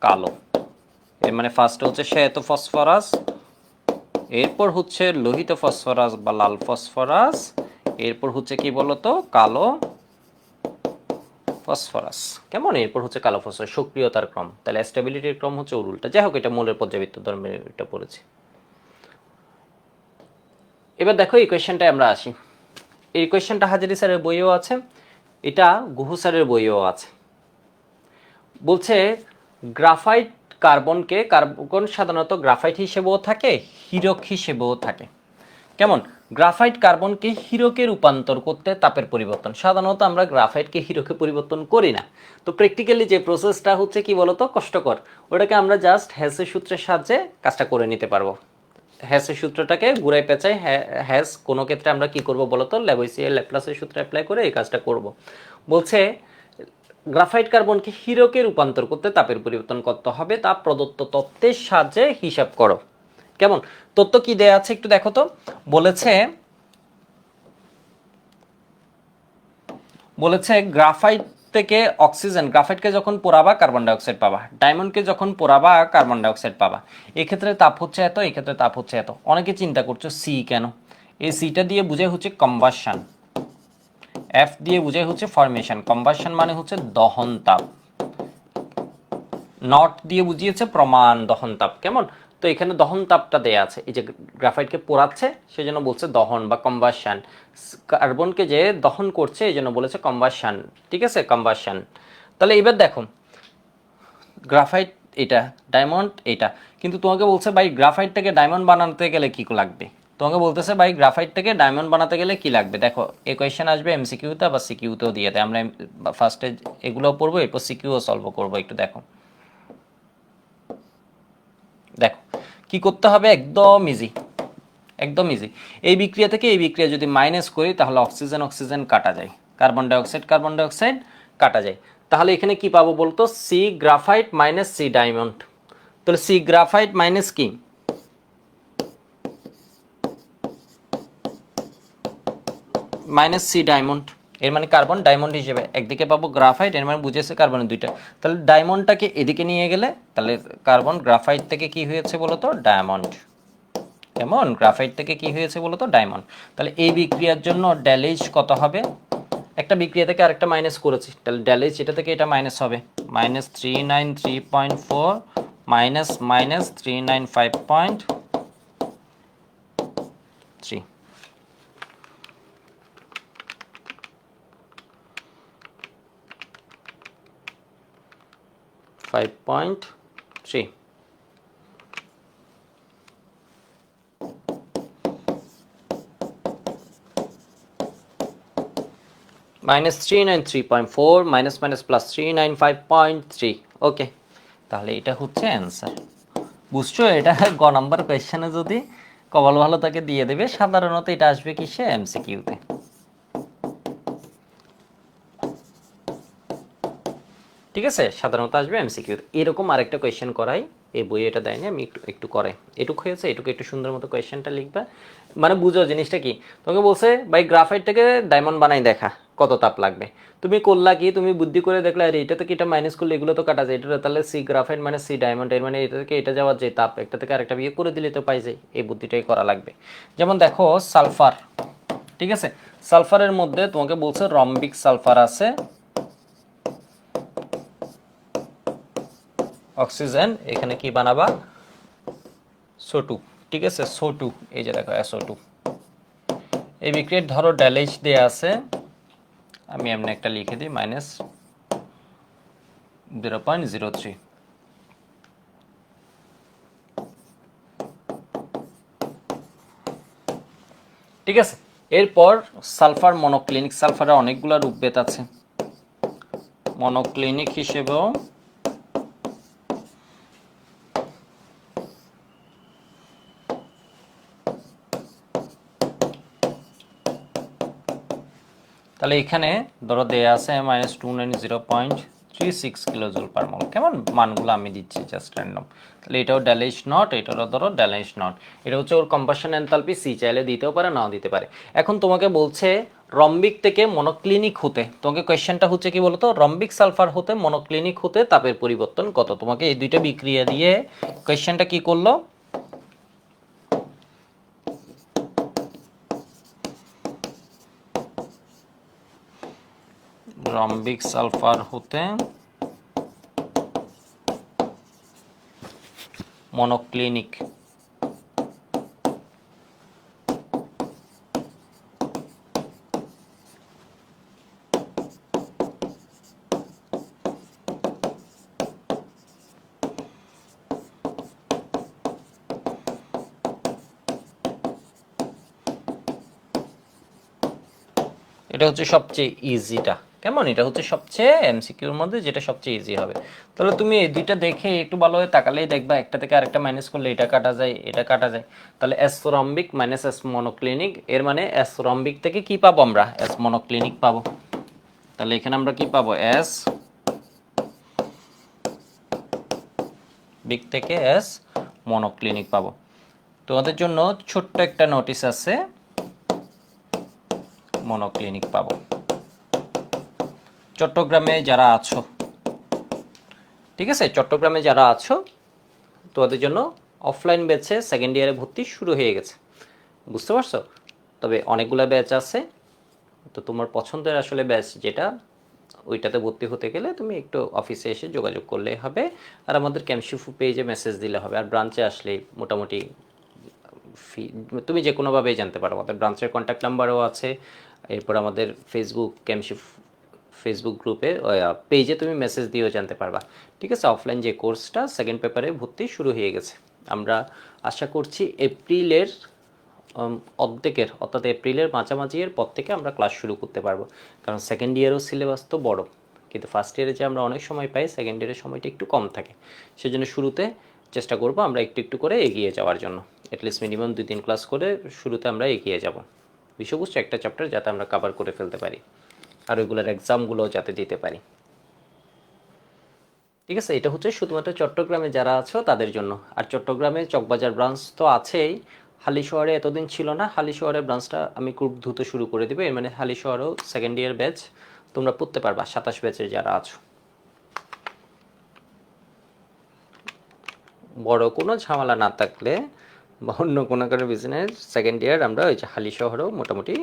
কালো, এর মানে ফার্স্ট হচ্ছে শ্বেত ফসফরাস, এরপর হচ্ছে লোহিত ফসফরাস বা লাল ফসফরাস, এরপর হচ্ছে কি বলতো, কালো ফসফরাস। কেমন? এরপর হচ্ছে কালো ফসফরাস, সক্রিয়তার ক্রম। তাহলে স্টেবিলিটির ক্রম হচ্ছে ওর উল্টা। যাই হোক, এটা মৌলের পর্যাবৃত্ত ধর্মে এটা পড়েছে। এবার দেখো, এই কোয়েশ্চেনটায় আমরা আসি। এই কোয়েশ্চেনটা হাজারি স্যারের বইও আছে, এটা গুহু স্যারের বইও আছে। বলছে গ্রাফাইট কার্বনকে, কার্বন সাধারণত গ্রাফাইট হিসেবেও থাকে, হীরক হিসেবেও থাকে। কেমন? গ্রাফাইট কার্বনকে হীরকে রূপান্তর করতে তাপের পরিবর্তন। সাধারণত আমরা গ্রাফাইটকে হীরকে পরিবর্তন করি না। তো প্র্যাকটিক্যালি যে প্রসেসটা হচ্ছে কি বলতো, কষ্টকর। ওটাকে আমরা জাস্ট হ্যাসের সূত্রের সাহায্যে কাজটা করে নিতে পারবো। হ্যাসের সূত্রটাকে ঘুরাই পেঁচাই, হ্যাস কোনো ক্ষেত্রে আমরা কি করব বলতো, ল্যাভোইসিয়ার ল্যাপ্লাসের সূত্র অ্যাপ্লাই করে এই কাজটা করব। বলছে গ্রাফাইট কার্বনকে হীরকে রূপান্তর করতে তাপের পরিবর্তন করতে হবে, তা প্রদত্ত তত্ত্বের সাহায্যে হিসাব করো। কেমন? তত্ত্ব কি দেয়া আছে একটু দেখো তো। বলেছে গ্রাফাইট থেকে অক্সিজেন, গ্রাফাইটকে যখন পোড়াবা কার্বন ডাইঅক্সাইড পাবা, ডায়মন্ডকে যখন পোড়াবা কার্বন ডাইঅক্সাইড পাবা। এক্ষেত্রে তাপ হচ্ছে এত, এক্ষেত্রে তাপ হচ্ছে এত। অনেকে চিন্তা করছো সি কেন, এই সিটা দিয়ে বোঝায় হচ্ছে কম্বাসন, এফ দিয়ে বোঝায় হচ্ছে ফরমেশন। কম্বাসন মানে হচ্ছে দহন তাপ, নট দিয়ে বুঝিয়েছে প্রমাণ দহন তাপ। কেমন? তো এখানে দহন তাপটা দেয়া আছে, এই যে গ্রাফাইটকে পোড়াচ্ছে সেজন্য বলছে দহন বা কম্বাসন, কার্বনকে যে দহন করছে এই জন্য বলেছে কম্বাসন। ঠিক আছে, কম্বাসন। তাহলে এবার দেখো, গ্রাফাইট এটা ডায়মন্ড এটা, কিন্তু তোমাকে বলছে ভাই গ্রাফাইট থেকে ডায়মন্ড বানাতে গেলে কি লাগবে, তোমাকে বলতেছে ভাই গ্রাফাইট থেকে ডায়মন্ড বানাতে গেলে কি লাগবে। দেখো এই কোয়েশ্চেন আসবে এমসিকিউতে বা সিকিউতেও দিয়ে দেয়, আমরা ফার্স্টে এগুলোও পড়বো এরপর সিকিউও সলভ করবো। একটু দেখো দেখো কি করতে হবে, একদম ইজি, একদম ইজি। এই বিক্রিয়া থেকে এই বিক্রিয়া যদি মাইনাস করি তাহলে অক্সিজেন অক্সিজেন কাটা যায়, কার্বন ডাইঅক্সাইড কাটা যায়। তাহলে এখানে কি পাবো বলতো, C graphite minus C diamond. তাহলে সি গ্রাফাইট মাইনাস কি, মাইনাস সি ডায়মন্ড, এর মানে কার্বন ডায়মন্ড হিসেবে একদিকে পাবো গ্রাফাইট, এর মানে বুঝেছে কার্বনের দুইটা। তাহলে ডায়মন্ডটাকে এদিকে নিয়ে গেলে তাহলে কার্বন গ্রাফাইট থেকে কি হয়েছে বলতো, ডায়মন্ড। কেমন, গ্রাফাইট থেকে কি হয়েছে বলতো, ডায়মন্ড। তাহলে এই বিক্রিয়ার জন্য ড্যালেজ কত হবে, একটা বিক্রিয়া থেকে আরেকটা মাইনাস করেছি, তাহলে ড্যালেজ এটা থেকে এটা মাইনাস হবে, minus 393.4 minus minus 395.3, 5.3। Minus 393.4 minus minus plus 395.3। ওকে, তাহলে এটা হচ্ছে অ্যান্সার। বুঝছো, এটা গ নাম্বার কোয়েশ্চেনে যদি কপাল ভালো তাকে দিয়ে দেবে, সাধারণত এটা আসবে কিসে, এমসিকিউতে। ঠিক আছে, সাধারণত আসবে এমসিকিউতে। এরকম আরেকটা কোয়েশ্চেন করাই, এই বই এটা দেয়নি, আমি একটু একটু করে এটুকু হয়েছে, এটুকু একটু সুন্দর মতো কোয়েশ্চেনটা লিখবা, মানে বুঝো জিনিসটা কি। তোমাকে বলছে ভাই গ্রাফাইট থেকে ডায়মন্ড বানাই দেখা কত তাপ লাগবে, তুমি করলা কি, তুমি বুদ্ধি করে দেখলে আরে এটা থেকে এটা মাইনাস করলে এগুলো তো কাটা যায়, এটা তাহলে সি গ্রাফাইট মানে সি ডায়মন্ড, এর মানে এটা থেকে এটা যাওয়ার যে তাপ, একটা থেকে আরেকটা বিয়ে করে দিলে তো পাই যায়, এই বুদ্ধিটাই করা লাগবে। যেমন দেখো সালফার, ঠিক আছে, সালফারের মধ্যে তোমাকে বলছে রম্বিক সালফার আছে, অক্সিজেন এখানে কি বানাবা, SO2, ঠিক আছে, SO2, এই যে দেখো SO2। এই বিক্রিয়ার ধরো ড্যালেজ দেয়া আছে, আমি এমনি একটা লিখে দিই মাইনাস 0.03। ঠিক আছে, এরপর সালফার মনোক্লিনিক, সালফারের অনেকগুলো রূপভেদ আছে, মনোক্লিনিক হিসেবেও তাহলে এখানে ধরো দেয়া আছে মাইনাস 290.36 কিলোজুল পার মোল। কেমন, মানগুলো আমি দিচ্ছি জাস্ট র্যান্ডম। তাহলে এটাও ড্যালেজ নট, এটারও ধরো ড্যালেজ নট। এটা হচ্ছে ওর কম্বাশন এনথালপি, সি চাইলে দিতেও পারে নাও দিতে পারে। এখন তোমাকে বলছে রম্বিক থেকে মনোক্লিনিক হতে, তোমাকে কোয়েশ্চেনটা হচ্ছে কি বলতো, রম্বিক সালফার হতে মনোক্লিনিক হতে তাপের পরিবর্তন কত। তোমাকে এই দুইটা বিক্রিয়া দিয়ে কোয়েশ্চেনটা কি করলো, রম্বিক সালফার হতে মনোক্লিনিক, এটা হচ্ছে সবচেয়ে ইজিটা। কেমন, এটা হচ্ছে সবচেয়ে এমসিকিউর মধ্যে যেটা সবচেয়ে ইজি হবে। তাহলে তুমি এই দুইটা দেখে একটু ভালোভাবে তাকালেই দেখবা, একটা থেকে আরেকটা মাইনাস করলে এটা কাটা যায়, এটা কাটা যায়। তাহলে S rhombic minus S monoclinic, এর মানে এস রম্বিক থেকে কি পাবো আমরা, এস মনোক্লিনিক পাবো। তাহলে এখানে আমরা কি পাবো, এস বিগ থেকে এস মনোক্লিনিক পাবো। তোমাদের জন্য ছোট্ট একটা নোটিস আছে, মনোক্লিনিক পাবো। চট্টগ্রামে যারা আছো, ঠিক আছে, চট্টগ্রামে যারা আছো তোমাদের জন্য অফলাইন ব্যাচে সেকেন্ড ইয়ারে ভর্তি শুরু হয়ে গেছে, বুঝতে পারছো। তবে অনেকগুলো ব্যাচ আছে, তো তোমার পছন্দের আসলে ব্যাচ যেটা, ওইটাতে ভর্তি হতে গেলে তুমি একটু অফিসে এসে যোগাযোগ করলেই হবে, আর আমাদের ক্যামশিফু পেজে মেসেজ দিলে হবে। আর ব্রাঞ্চে আসলে মোটামুটি ফি তুমি যে কোনোভাবেই জানতে পারো, আমাদের ব্রাঞ্চের কন্ট্যাক্ট নাম্বারও আছে। এরপর আমাদের ফেসবুক ক্যামশিফ ফেসবুক গ্রুপে পেজে তুমি মেসেজ দিয়েও জানতে পারবা। ঠিক আছে, অফলাইন যে কোর্সটা সেকেন্ড পেপারে ভর্তি শুরু হয়ে গেছে। আমরা আশা করছি এপ্রিলের অর্ধেকের অর্থাৎ এপ্রিলের মাঝামাঝি এর পর থেকে আমরা ক্লাস শুরু করতে পারবো, কারণ সেকেন্ড ইয়ারও সিলেবাস তো বড়, কিন্তু ফার্স্ট ইয়ারে যে আমরা অনেক সময় পাই সেকেন্ড ইয়ারের সময়টা একটু কম থাকে। সেজন্য শুরুতে চেষ্টা করব আমরা একটু একটু করে এগিয়ে যাওয়ার জন্য, অ্যাটলিস্ট মিনিমাম 2-3 ক্লাস করে শুরুতে আমরা এগিয়ে যাব, বিষয়বস্তু একটা চ্যাপ্টার যাতে আমরা কভার করে ফেলতে পারি, আর ওইগুলোর এক্সামগুলো যাতে দিতে পারি। ঠিক আছে, এটা হচ্ছে শুধুমাত্র চট্টগ্রামে যারা আছো তাদের জন্য। আর চট্টগ্রামে চকবাজার ব্রাঞ্চ তো আছেই, হালিশহরে এতদিন ছিল না, হালিশহরের ব্রাঞ্চটা আমি খুব দ্রুত শুরু করে দেবো। এর মানে হালিশহরেও সেকেন্ড ইয়ার ব্যাচ তোমরা পড়তে পারবা, 27 ব্যাচের যারা আছো। বড় কোনো ঝামেলা না থাকলে বা অন্য কোনো কারণে বিজনেস সেকেন্ড ইয়ার আমরা ওই যে হালিশহরেও মোটামুটি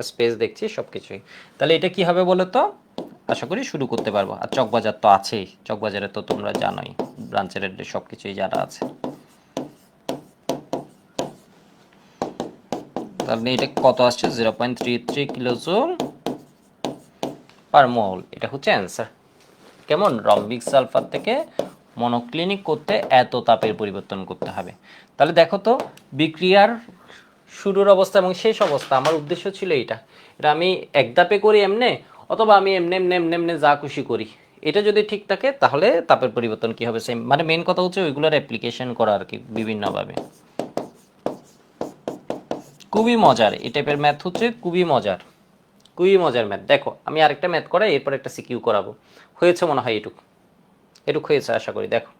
স্পেস দেখছি সব কিছুই। তাহলে এটা কি হবে বলো তো, আশা করি শুরু করতে পারবো। আর চকবাজার তো আছেই, চকবাজারে তো তোমরা জানোই ব্রাঞ্চের সব কিছুই যারা আছে। তাহলে এটা কত আসছে, 0.33 কিলোজুল পার মোল, এটা হচ্ছে অ্যান্সার। কেমন, রম্বিক সালফার থেকে মনোক্লিনিক করতে এত তাপের পরিবর্তন করতে হবে। তাহলে দেখো তো বিক্রিয়ার শুরুর অবস্থা এবং শেষ অবস্থা, আমার উদ্দেশ্য ছিল এটা আমি এক ধাপে করি এমনে, অথবা আমি এমনি এমনি এমনি এমনি যা খুশি করি, এটা যদি ঠিক থাকে তাহলে তাপের পরিবর্তন কি হবে সেম, মানে মেন কথা হচ্ছে ওইগুলোর অ্যাপ্লিকেশন করা আর কি বিভিন্নভাবে। খুবই মজার এই টাইপের ম্যাথ, হচ্ছে খুবই মজার, খুবই মজার ম্যাথ। দেখো আমি আরেকটা ম্যাথ করাই, এরপর একটা সিকিউ করাবো। হয়েছে মনে হয় এটুক, এটুক হয়েছে আশা করি। দেখো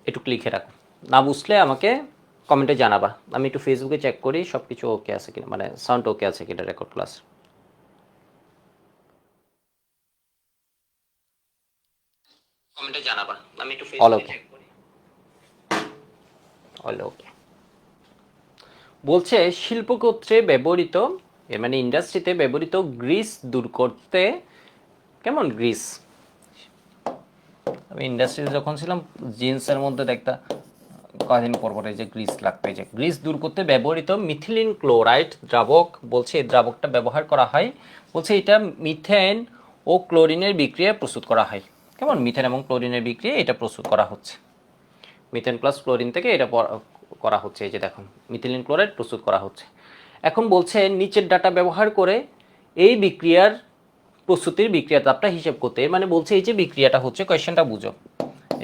এটুক লিখে রাখো, না বুঝলে আমাকে কমেন্টে জানাবা, আমি একটু ফেসবুকে চেক করি সব কিছু ওকে আছে কিনা, মানে সাউন্ড ওকে আছে কিনা রেকর্ড ক্লাস। কমেন্টে জানাবা, আমি একটু ফেসবুকে চেক করি। অল ওকে। বলছে শিল্পক্ষেত্রে ব্যবহৃত, এর মানে ইন্ডাস্ট্রিতে ব্যবহৃত গ্রিস দূর করতে, কেমন গ্রিস, আমি ইন্ডাস্ট্রিতে যখন ছিলাম জিন্সের মধ্যে দেখতা কয়েকদিন পর পরে যে গ্রিস লাগতো, যে গ্রিস দূর করতে ব্যবহৃত মিথিলিন ক্লোরাইড দ্রাবক, বলছে এই দ্রাবকটা ব্যবহার করা হয়, বলছে এটা মিথেন ও ক্লোরিনের বিক্রিয়ায় প্রস্তুত করা হয়। কেমন, মিথেন এবং ক্লোরিনের বিক্রিয়া এটা প্রস্তুত করা হচ্ছে, মিথেন প্লাস ক্লোরিন থেকে এটা করা হচ্ছে, এই যে দেখুন মিথিলিন ক্লোরাইড প্রস্তুত করা হচ্ছে। এখন বলছে নিচের ডাটা ব্যবহার করে এই বিক্রিয়ার প্রস্তুতির বিক্রিয়া তাপটা হিসেব করতে, মানে বলছে এই যে বিক্রিয়াটা হচ্ছে, কোয়েশ্চেনটা বুঝো,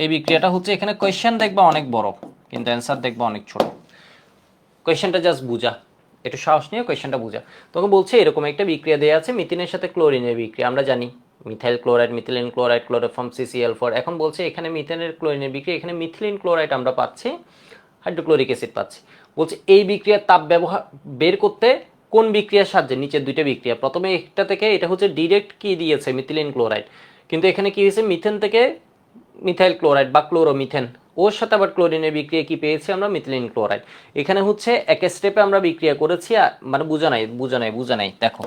এই বিক্রিয়াটা হচ্ছে, এখানে কোয়েশ্চেন দেখবা অনেক বড় কিন্তু অ্যান্সার দেখবা অনেক ছোট, কোয়েশ্চেনটা জাস্ট বুঝা, একটু সাহস নিয়ে কোয়েশ্চেনটা বুঝা। তখন বলছে এরকম একটা বিক্রিয়া দেওয়া আছে, মিথেনের সাথে ক্লোরিনের বিক্রিয়া, আমরা জানি methyl chloride, methylene chloride, chloroform CCl4। এখন বলছে এখানে মিথেনের ক্লোরিনের বিক্রিয়া, এখানে মিথিলিন ক্লোরাইড আমরা পাচ্ছি, হাইড্রোক্লোরিক অ্যাসিড পাচ্ছি। বলছে এই বিক্রিয়ার তাপ ব্যবহার বের করতে কোন বিক্রিয়ার সাহায্যে, নিচের দুইটা বিক্রিয়া, প্রথমে একটা থেকে এটা হচ্ছে ডিরেক্ট কি দিয়েছে মিথিলিন ক্লোরাইড, কিন্তু এখানে কি হয়েছে মিথেন থেকে মিথাইল ক্লোরাইড বা ক্লোরোমিথেন, ওর সাথে আবার ক্লোরিনের বিক্রিয়া কি পেয়েছি আমরা, মিথিলিন ক্লোরাইড। এখানে হচ্ছে এক স্টেপে আমরা বিক্রিয়া করেছি, মানে বুঝা নাই দেখো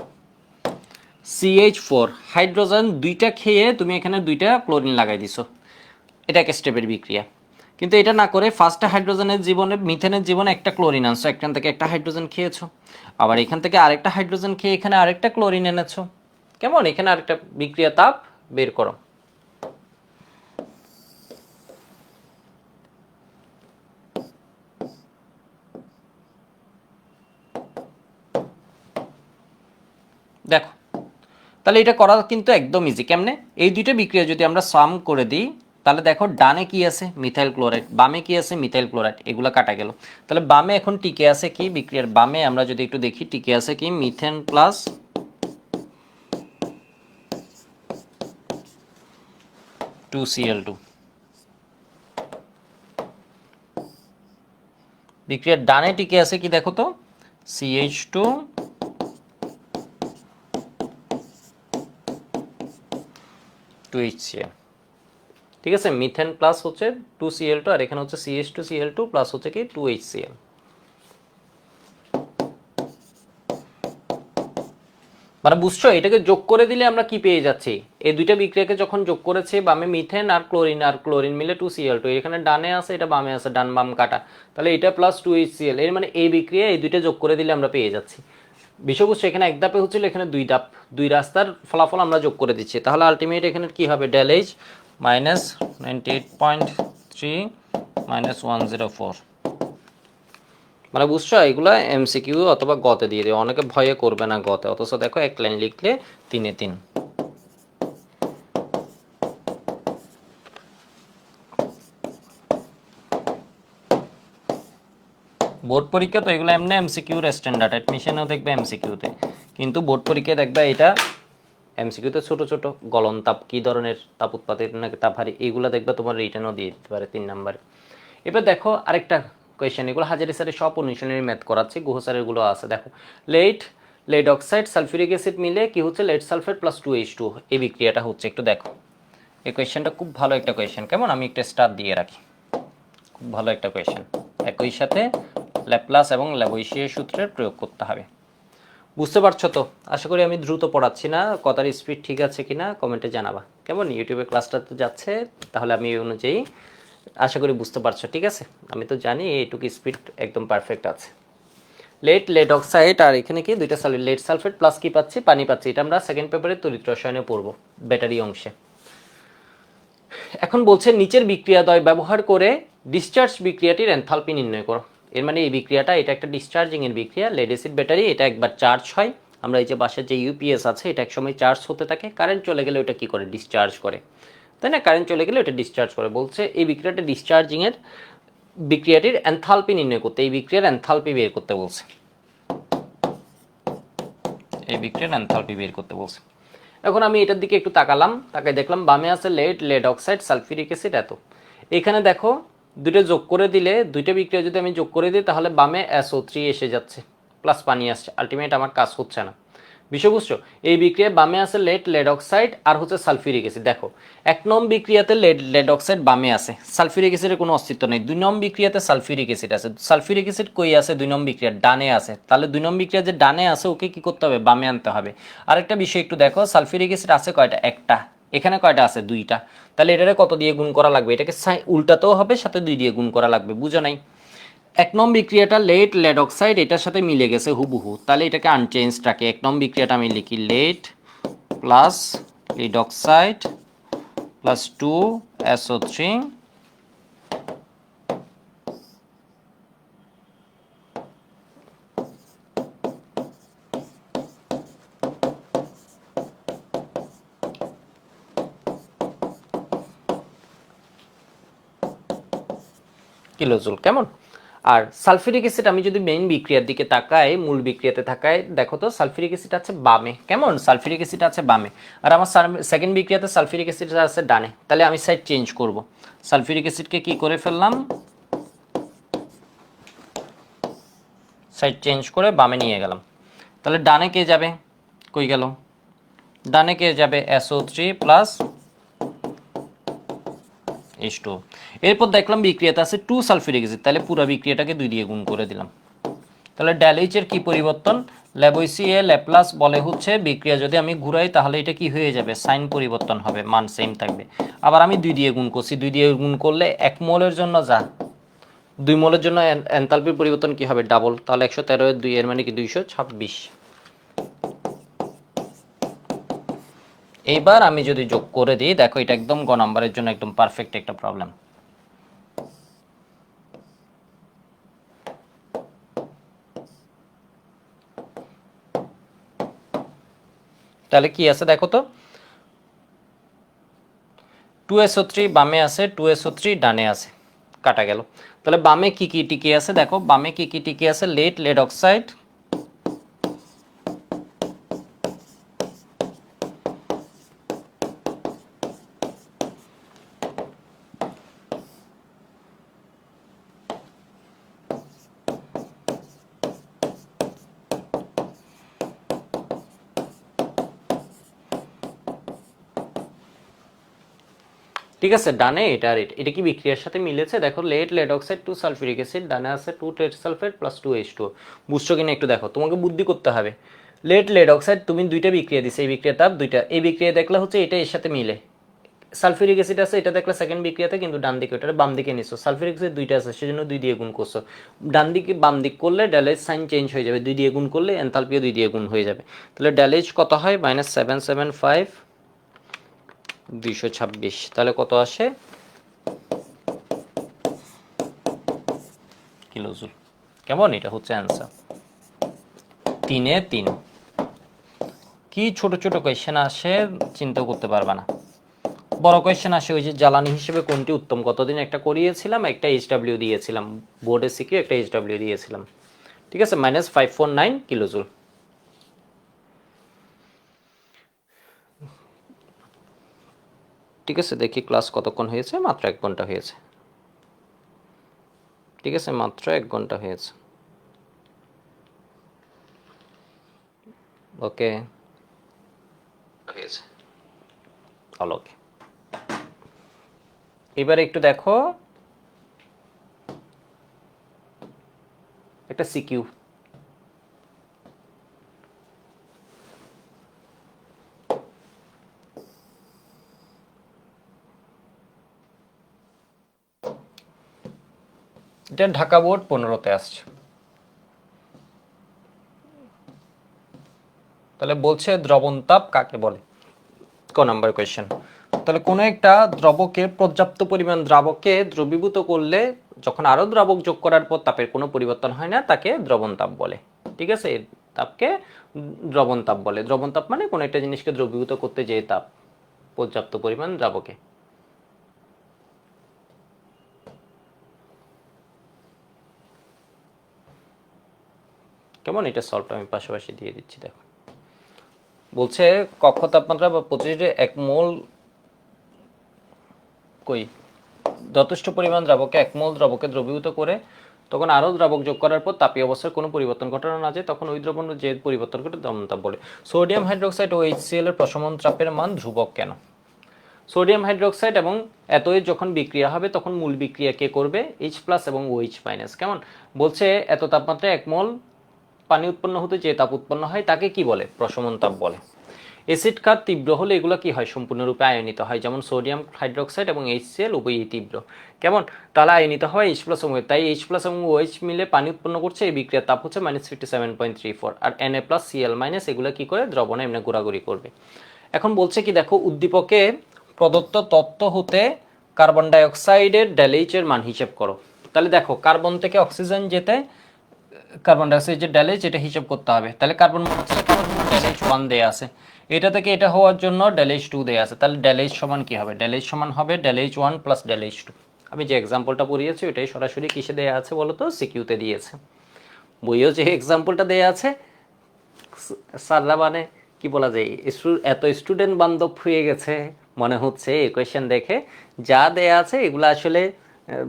CH4 হাইড্রোজেন দুইটা খেয়ে তুমি এখানে দুইটা ক্লোরিন লাগাই দিছো, এটা এক স্টেপের বিক্রিয়া। কিন্তু এটা না করে ফার্স্টে হাইড্রোজেনের জীবনে, মিথেনের জীবনে একটা ক্লোরিন আনছো, এখান থেকে একটা হাইড্রোজেন খেয়েছো, আবার এখান থেকে আরেকটা হাইড্রোজেন খেয়ে এখানে আরেকটা ক্লোরিন এনেছো। কেমন, এখানে আরেকটা বিক্রিয়া তাপ বের করো। দেখো তাহলে এটা করা কিন্তু একদম ইজি। কেমনে, এই দুইটা বিক্রিয়া যদি আমরা সাম করে দিই, তাহলে দেখো ডানে কি আছে মিথাইল ক্লোরাইড, বামে কি আছে মিথাইল ক্লোরাইড, এগুলো কাটা গেল। তাহলে বামে এখন টিকে আছে কি, বিক্রিয়ার বামে আমরা যদি একটু দেখি টিকে আছে কি, মিথেন প্লাস 2Cl2। বিক্রিয়ার ডানে টিকে আছে কি দেখো তো, CH2 2HCl। ঠিক আছে, মিথেন প্লাস হচ্ছে 2Cl2, আর এখানে হচ্ছে CH2Cl2 প্লাস হচ্ছে কি 2HCl। মানে বুঝছো, এটাকে যোগ করে দিলে আমরা কি পেয়ে যাচ্ছি, এই দুইটা বিক্রিয়াকে যখন যোগ করেছে, বামে মিথেন আর ক্লোরিন মিলে 2Cl2, এখানে ডানে আছে এটা বামে আছে, ডান বাম কাটা, তাহলে এটা প্লাস 2HCl, এর মানে এই বিক্রিয়া এই দুইটা যোগ করে দিলে আমরা পেয়ে যাচ্ছি। বিষয়বস্তু এখানে এক ধাপে হচ্ছিল, এখানে দুই ধাপ, দুই রাস্তার ফলাফল আমরা যোগ করে দিচ্ছি, তাহলে আলটিমেট এখানে কি হবে, ডেল এইচ মাইনাস 98.3 মাইনাস 104। মানে বুঝছো, এগুলো এমসিকিউ অথবা গতে দিয়ে দেবে, অনেকে ভয়ে করবে না গতে, অথচ দেখো এক লাইন লিখলে 3-3। বোর্ড পরীক্ষা তো এগুলো এমনি এমসিকিউর স্ট্যান্ডার্ড, অ্যাডমিশনেও দেখবে এমসিকিউতে, কিন্তু বোর্ড পরীক্ষায় দেখবে এটা এমসিকিউতে ছোট ছোট গলন তাপ কী ধরনের তাপ উৎপাদিত নাকি তাপ হারি, এইগুলো দেখবে তোমার রিটার্নও দিয়ে দিতে পারে 3 নাম্বারে। এবার দেখো আরেকটা কোয়েশ্চেন, এগুলো হাজারি স্যারের সব অনুশীলনের ম্যাথ করাচ্ছি, গুহ স্যারেরগুলো আছে। দেখো লেড অক্সাইড সালফিউরিক অ্যাসিড মিলে কি হচ্ছে, লেড সালফেট প্লাস 2H2 এই বিক্রিয়াটা হচ্ছে। একটু দেখো এই কোয়েশ্চেনটা খুব ভালো একটা কোয়েশ্চেন, কেমন, আমি একটা স্টার দিয়ে রাখি, খুব ভালো একটা কোয়েশ্চেন। একই সাথে ল্যাপ্লাস এবং ল্যাভোইসিয়ের সূত্রের প্রয়োগ করতে হবে। বুঝতে পারছো তো? আশা করি আমি দ্রুত পড়াচ্ছি না, কথার স্পিড ঠিক আছে কিনা কমেন্টে জানাবা, কেমন? ইউটিউবে ক্লাসটা তো যাচ্ছে, তাহলে আমি এই অনুযায়ী আশা করি বুঝতে পারছো, ঠিক আছে? আমি তো জানি এইটুকু স্পিড একদম পারফেক্ট আছে। লেড অক্সাইড আর এখানে কি দুইটা লেড সালফেট প্লাস কি পাচ্ছি, পানি পাচ্ছি, এটা আমরা সেকেন্ড পেপারে তড়িৎ রসায়নে পড়বো ব্যাটারি অংশে। এখন বলছে নিচের বিক্রিয়াদ্বয় ব্যবহার করে ডিসচার্জ বিক্রিয়াটির এনথালপি নির্ণয় করো। এর মানে এই বিক্রিয়াটা, এটা একটা ডিসচার্জিং এর বিক্রিয়া, লেড অ্যাসিড ব্যাটারি, এটা একবার চার্জ হয়, আমরা এই যে বাসার যে ইউপিএস আছে এটা একসময় চার্জ হতে থাকে, কারেন্ট চলে গেলে ওটা কি করে, ডিসচার্জ করে, তাই না? কারেন্ট চলে গেলে ওটা ডিসচার্জ করে। বলছে এই বিক্রিয়াটা ডিসচার্জিং এর বিক্রিয়াটির এনথালপি নির্ণয় করতে, এই বিক্রিয়ার এনথালপি বের করতে বলছে, এই বিক্রিয়ার এনথালপি বের করতে বলছে। এখন আমি এটার দিকে একটু তাকালাম, তাকাই দেখলাম বামে আছে লেড অক্সাইড সালফিউরিক অ্যাসিড এত, এখানে দেখো দুটো যোগ করে দিলে, দুইটা বিক্রিয়া যদি আমি যোগ করে দিই তাহলে বামে SO3 এসে যাচ্ছে, প্লাস পানি আসছে, আলটিমেট আমার কাজ হচ্ছে না। বিষয় বুঝছো? এই বিক্রিয়ায় বামে আছে লেড অক্সাইড আর হচ্ছে সালফিউরিক অ্যাসিড। দেখো 1 নং বিক্রিয়াতে লেড অক্সাইড বামে আছে, সালফিউরিক অ্যাসিডের কোনো অস্তিত্ব নেই। 2 নং বিক্রিয়াতে সালফিউরিক অ্যাসিড আছে, সালফিউরিক অ্যাসিড কই আছে, 2 নং বিক্রিয়ার ডানে আছে, তাহলে 2 নং বিক্রিয়া যে ডানে আছে ওকে কি করতে হবে, বামে আনতে হবে। আরেকটা বিষয় একটু দেখো, সালফিউরিক অ্যাসিড আছে কয়টা, একটা, এখানে কয়টা আছে, দুইটা, তাহলে এটারে কত দিয়ে গুণ করা লাগবে, এটাকে উল্টাতেও হবে, সাথে 2 দিয়ে গুণ করা লাগবে, বুঝো নাই? 1 নং বিক্রিয়াটা লেড অক্সাইড এটার সাথে মিলে গেছে হুবহু, তাহলে এটাকে আনচেঞ্জ রাখে। 1 নং বিক্রিয়াটা আমি লিখি lead plus lead oxide plus 2SO3 kilojoule, কেমন? আর সালফিউরিক অ্যাসিড আমি যদি মেইন বিক্রিয়ার দিকে তাকাই, মূল বিক্রিয়াতে তাকাই, দেখো তো সালফিউরিক অ্যাসিড আছে বামে, কেমন? সালফিউরিক অ্যাসিড আছে বামে, আর আমার সেকেন্ড বিক্রিয়াতে সালফিউরিক অ্যাসিড আছে ডানে, তাহলে আমি সাইড চেঞ্জ করব। সালফিউরিক অ্যাসিডকে কি করে ফেললাম, সাইড চেঞ্জ করে বামে নিয়ে গেলাম, তাহলে ডানে কে যাবে, কই গেল, ডানে কে যাবে, SO3 প্লাস H2। এরপর দেখলাম বিক্রিয়াতে আছে 2 সালফিউরিক অ্যাসিড, তাহলে পুরো বিক্রিয়াটাকে 2 দিয়ে গুণ করে দিলাম। তাহলে ডেল এইচ এর কি পরিবর্তন, ল্যাভোইসিয়ে ল্যাপ্লাস বলে হচ্ছে বিক্রিয়া যদি আমি ঘুরাই তাহলে এটা কি হয়ে যাবে, সাইন পরিবর্তন হবে, মান সেম থাকবে। আবার আমি 2 দিয়ে গুণ করছি, 2 দিয়ে গুণ করলে 1 মোলের জন্য যা, 2 মোলের জন্য এনথালপির পরিবর্তন কি হবে, ডাবল, তাহলে 113 এর 2 এর মানে কি 226। এইবার আমি যদি যোগ করে দিই, দেখো এটা একদম গ নাম্বারের জন্য একদম পারফেক্ট একটা প্রবলেম। তাহলে কি আছে দেখো তো, 2SO3 বামে আছে, 2SO3 ডানে আছে, কাটা গেল। তাহলে বামে কি কি টিকে আছে, দেখো বামে কি কি টিকে আছে, লেড অক্সাইড ঠিক আছে, ডানে এটা আর এটা কি বিক্রিয়ার সাথে মিলেছে, দেখো লেড অক্সাইড 2 সালফিউরিক অ্যাসিড, ডানে আছে 2 লেড সালফেট প্লাস 2H2। বুঝছো কিনা একটু দেখো, তোমাকে বুদ্ধি করতে হবে। লেড অক্সাইড তুমি দুইটা বিক্রিয়া দিছে, এই বিক্রিয়া তাপ দুইটা, এই বিক্রিয়া দেখলে হচ্ছে এটা এর সাথে মিলে, সালফিউরিক অ্যাসিড আছে, এটা দেখলে সেকেন্ড বিক্রিয়াতে, কিন্তু ডান দিকে, ওটা বাম দিকে নিছো। সালফিউরিক অ্যাসিড দুইটা আছে, সেজন্য 2 দিয়ে গুণ করছো। ডান দিকে বাম দিক করলে ড্যালেজ সাইন চেঞ্জ হয়ে যাবে, 2 দিয়ে গুণ করলে এনথালপিও 2 দিয়ে গুণ হয়ে যাবে। তাহলে ড্যালেজ কত হয়? -775 226। তাহলে কত আসে? কিলোজুল। কেমন? এটা হচ্ছে অ্যান্সার 3 এ 3। কি ছোট ছোট কোয়েশ্চেন আসে চিন্তা করতে পারবা না। বড় কোয়েশ্চেন আসে ওই যে জ্বালানি হিসেবে কোনটি উত্তম, কতদিন একটা করিয়েছিলাম, একটা এইচডব্লিউ দিয়েছিলাম, বোর্ডে সিকি একটা এইচডব্লিউ দিয়েছিলাম। ঠিক আছে, -549 কিলোজুল। ঠিক আছে, দেখি ক্লাস কতক্ষণ হয়েছে। মাত্র 1 ঘন্টা হয়েছে। ঠিক আছে, মাত্র 1 ঘন্টা হয়েছে। ওকে হয়েছে, ভালো। ওকে, এবার একটু দেখো একটা সিকিউ। এটা ঢাকা বোর্ড 15-তে আসছে। তাহলে বলছে দ্রবণ তাপ কাকে বলে? ক নাম্বার কোয়েশ্চেন। তাহলে কোনো একটা দ্রবকে পর্যাপ্ত পরিমাণ দ্রাবকে দ্রবীভূত করলে যখন আরো দ্রাবক যোগ করার পর তাপের কোনো পরিবর্তন হয় না, তাকে দ্রবণ তাপ বলে। ঠিক আছে, তাপকে দ্রবণ তাপ বলে। দ্রবণ তাপ মানে কোনো একটা জিনিসকে দ্রবীভূত করতে যে তাপ পর্যাপ্ত পরিমাণ দ্রাবকে। কেমন? এটা সলভটা আমি পাশাপাশি দিয়ে দিচ্ছি, দেখো। বলছে কক্ষ তাপমাত্রা বা প্রতিটি 1 মোল কই যথেষ্ট পরিমাণ দ্রাবকে 1 মোল দ্রবকে দ্রবীভূত করে তখন আরও দ্রাবক যোগ করার পর তাপীয় অবস্থার কোনো পরিবর্তন ঘটানো না যায়, তখন ওই দ্রবণের যে পরিবর্তন ঘটে দ্রবণ তাপ বলে। সোডিয়াম হাইড্রোক্সাইড ও HCl এর প্রশমন চাপের মান ধ্রুবক কেন? সোডিয়াম হাইড্রোক্সাইড এবং এতই যখন বিক্রিয়া হবে তখন মূল বিক্রিয়া কে করবে? H+ এবং OH-। কেমন? বলছে এত তাপমাত্রায় 1 মোল পানি উৎপন্ন হতে যে তাপ উৎপন্ন হয় তাকে কি বলে? প্রশমন তাপ বলে। অ্যাসিড ক্ষার তীব্র হলে এগুলো কি হয়? সম্পূর্ণরূপে আয়নিত হয়, যেমন সোডিয়াম হাইড্রোক্সাইড এবং HCl উভয়ই তীব্র। কেমন? তাহলে আয়নিত হয় H+ এবং OH, তাই H+ এবং OH মিলে পানি উৎপন্ন করছে, এই বিক্রিয়ার তাপ হচ্ছে -57.34। আর Na+Cl- এগুলো কি করে? দ্রবণে এমনি ঘোরাঘুরি করবে। এখন বলছে কি দেখো, উদ্দীপকে প্রদত্ত তত্ত্ব হতে কার্বন ডাই অক্সাইডের ড্যালেইচের মান হিসেব করো। তাহলে দেখো, কার্বন থেকে অক্সিজেন যেতে কার্বন ডাইঅক্সাইড যে ড্যালেজ এটা হিসাব করতে হবে। তাহলে কার্বন ড্যালেজ 1 দেয়া আছে, এটা থেকে এটা হওয়ার জন্য ড্যালেজ 2 দেয়া আছে। তাহলে ড্যালেজ সমান কি হবে? ড্যালেজ সমান হবে ড্যালেজ 1 প্লাস ড্যালেজ 2। আমি যে এক্সাম্পলটা পড়িয়েছি ওটাই সরাসরি কিসে দেয়া আছে বলো তো? সিকিউতে দিয়েছে। বইয়েও যে এক্সাম্পলটা দেয়া আছে, স্যাররা মানে কি বলা যায়, এত স্টুডেন্ট বান্ধব হয়ে গেছে মনে হচ্ছে এই কোয়েশ্চেন দেখে। যা দেয়া আছে এগুলো আসলে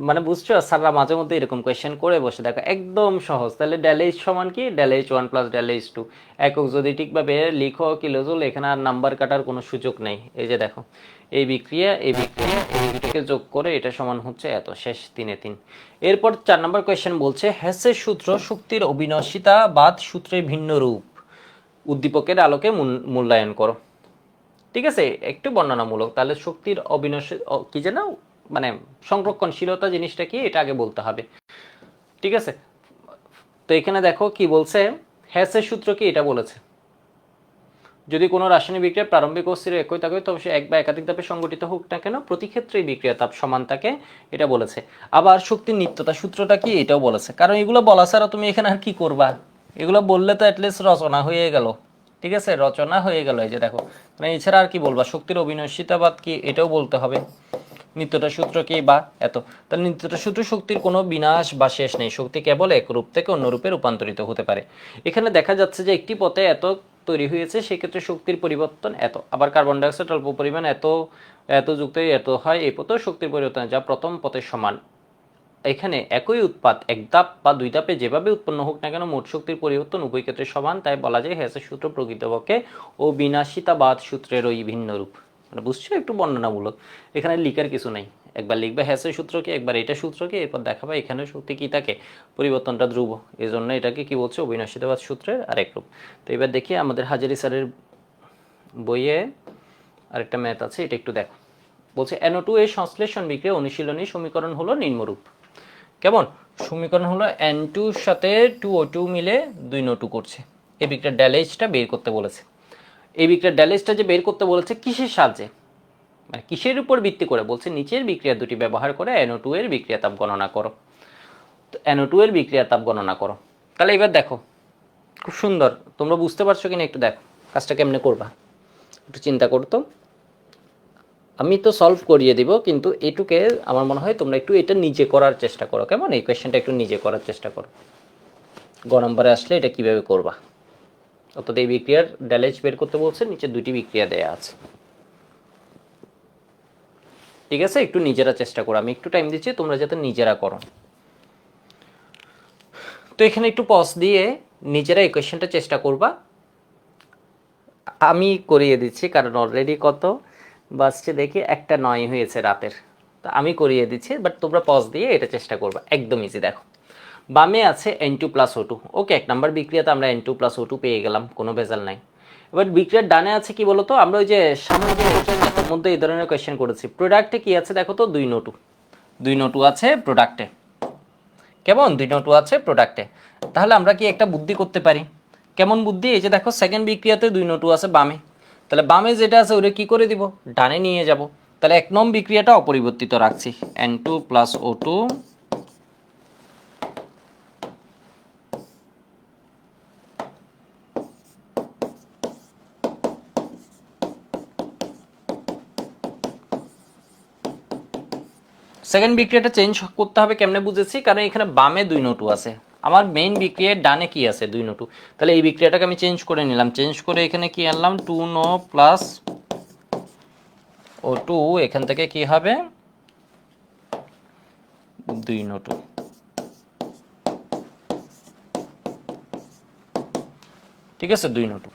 মানে বুঝছো, স্যাররা মাঝে মধ্যে এরকম কোয়েশ্চেন করে বসে। দেখো একদম সহজ। তাহলে ড্যালেজ সমান কি? ড্যালেজ 1 প্লাস ড্যালেজ 2। একক যদি ঠিকভাবে লিখো কিলোজুল, এখানে আর নাম্বার কাটার কোনো সুযোগ নেই। এই যে দেখো, এই বিক্রিয়া এই বিক্রিয়াকে যোগ করে এটা সমান হচ্ছে এত। শেষ, 3 এ 3। এরপর 4 নম্বর কোয়েশ্চেন বলছে হেসের সূত্র শক্তির অবিনশ্বরতাবাদ সূত্রের ভিন্ন রূপ উদ্দীপকের আলোকে মূল্যায়ন করো। ঠিক আছে, একটু বর্ণনামূলক। তাহলে শক্তির অবিনশ্বর কি যেন মানে সংরক্ষণশীলতা জিনিসটা কি এটা আগে বলতে হবে। ঠিক আছে, তো এখানে দেখো কি বলছে, হ্যাসের সূত্র কি এটা বলেছে, যদি কোনো রাসায়নিক বিক্রিয়া প্রারম্ভিক অস্থির একই থাকে তবে সে এক বা একাধিক ধাপে সংগঠিত হোক না কেন প্রতি ক্ষেত্রেই বিক্রিয়া তাপ সমান থাকে, এটা বলেছে। আবার শক্তির নিত্যতা সূত্রটা কি এটাও বলেছে। কারণ এগুলো বলা ছাড়া তুমি এখানে আর কি করবা? এগুলো বললে তো অ্যাটলিস্ট রচনা হয়ে গেল। ঠিক আছে, রচনা হয়ে গেল। এই যে দেখো, মানে এছাড়া আর কি বলবা? শক্তির অবিনশ্বরতাবাদ কি এটাও বলতে হবে। নিত্যতা সূত্র কি বা এত। তাহলে নিত্যতা সূত্র শক্তির কোনো বিনাশ বা শেষ নেই, শক্তি কেবল এক রূপ থেকে অন্য রূপে রূপান্তরিত হতে পারে। এখানে দেখা যাচ্ছে যে একটি পথে এত তৈরি হয়েছে, সেক্ষেত্রে শক্তির পরিবর্তন এত। আবার কার্বন ডাইঅক্সাইড অল্প পরিমাণ এত এত যুক্ত এত হয়, এই পথেও শক্তির পরিবর্তন যা প্রথম পথের সমান। এখানে একই উৎপাদ এক ধাপ বা 2 ধাপে যেভাবে উৎপন্ন হোক না কেন মোট শক্তির পরিবর্তন উভয় ক্ষেত্রে সমান, তাই বলা যায় হেসের সূত্র প্রকৃতপক্ষে ও বিনাশিতাবাদ সূত্রেরই ভিন্ন রূপ। মানে বুঝছো, একটু বর্ণনামূলক। এখানে লিখার কিছু নাই, একবার লিখবে হ্যাসের সূত্র কি, একবার এটা সূত্র কি, এরপর দেখাবে এখানে শক্তি কি থাকে, পরিবর্তনটা ধ্রুব, এই জন্য এটাকে কি বলছে? অবিনাশিতাবাদ সূত্রের আরেক রূপ। তো এবার দেখি আমাদের হাজারি স্যারের বইয়ে আরেকটা ম্যাথ আছে, এটা একটু দেখো। বলছে NO2 এর সংশ্লেষণ বিক্রিয়া অনুশীলনী সমীকরণ হলো নিম্নরূপ। কেমন সমীকরণ হলো N2 এর সাথে 2O2 মিলে 2NO2 করছে। এই বিক্রিয়ার ড্যালেজটা বের করতে বলেছে। এই বিক্রিয়ার ড্যালেজটা যে বের করতে বলেছে কিসের সাহায্যে, মানে কিসের উপর ভিত্তি করে, বলছে নিচের বিক্রিয়া দুটি ব্যবহার করে NO2 এর বিক্রিয়া তাপ গণনা করো। তো NO2 এর বিক্রিয়া তাপ গণনা করো। তাহলে এবার দেখো খুব সুন্দর, তোমরা বুঝতে পারছো কিনা একটু দেখো কাজটা কেমনে করবা, একটু চিন্তা করতো। আমি তো সলভ করিয়ে দিব, কিন্তু এটুকে আমার মনে হয় তোমরা একটু এটা নিজে করার চেষ্টা করো। কেমন এই কোয়েশ্চেনটা একটু নিজে করার চেষ্টা করো, গ নম্বরে আসলে এটা কিভাবে করবা। অর্থাৎ এই বিক্রিয়ার ড্যালেজ বের করতে বলছে, নিচে দুটি বিক্রিয়া দেয়া আছে। ঠিক আছে, একটু নিজেরা চেষ্টা করো, আমি একটু টাইম দিচ্ছি, তোমরা যাতে নিজেরা করো। তো এখানে একটু পজ দিয়ে নিজেরা এই কোয়েশ্চেনটা চেষ্টা করবা। আমি করিয়ে দিচ্ছি কারণ অলরেডি কত বাজছে দেখি, 1:09 হয়েছে রাতের। তো আমি করিয়ে দিচ্ছি, বাট তোমরা পজ দিয়ে এটা চেষ্টা করবা, একদম ইজি। দেখো বামে আছে N2+O2, ওকে, 1 নাম্বার বিক্রিয়াতে আমরা N2+O2 পেয়ে গেলাম, কোনো ভেজাল নাই। এবার বিক্রিয়ার ডানে আছে কি বলতো, আমরা ওই যে সামনে যে মধ্যে এই ধরনের কোয়েশ্চেন করেছি, প্রোডাক্টে কি আছে দেখো তো, 2NO2, 2NO2 আছে প্রোডাক্টে। কেমন 2NO2 আছে প্রোডাক্টে। তাহলে আমরা কি একটা বুদ্ধি করতে পারি, কেমন বুদ্ধি, এই যে দেখো সেকেন্ড বিক্রিয়াতে 2NO2 আছে বামে, তাহলে বামে যেটা আছে ওটা কি করে দিব, ডানে নিয়ে যাব। তাহলে 1 নং বিক্রিয়াটা অপরিবর্তিত রাখছি, N2+O2 সেকেন্ড বিক্রিয়াটা চেঞ্জ করতে হবে কেমনে বুঝেছি, কারণ এখানে বামে 2NO2 আছে, আমার মেইন বিক্রিয়ার ডানে কি আছে 2NO2। তাহলে এই বিক্রিয়াটাকে আমি চেঞ্জ করে নিলাম, চেঞ্জ করে এখানে কি আনলাম 2NO+O2, এখান থেকে কি হবে 2NO2। ঠিক আছে 2NO2।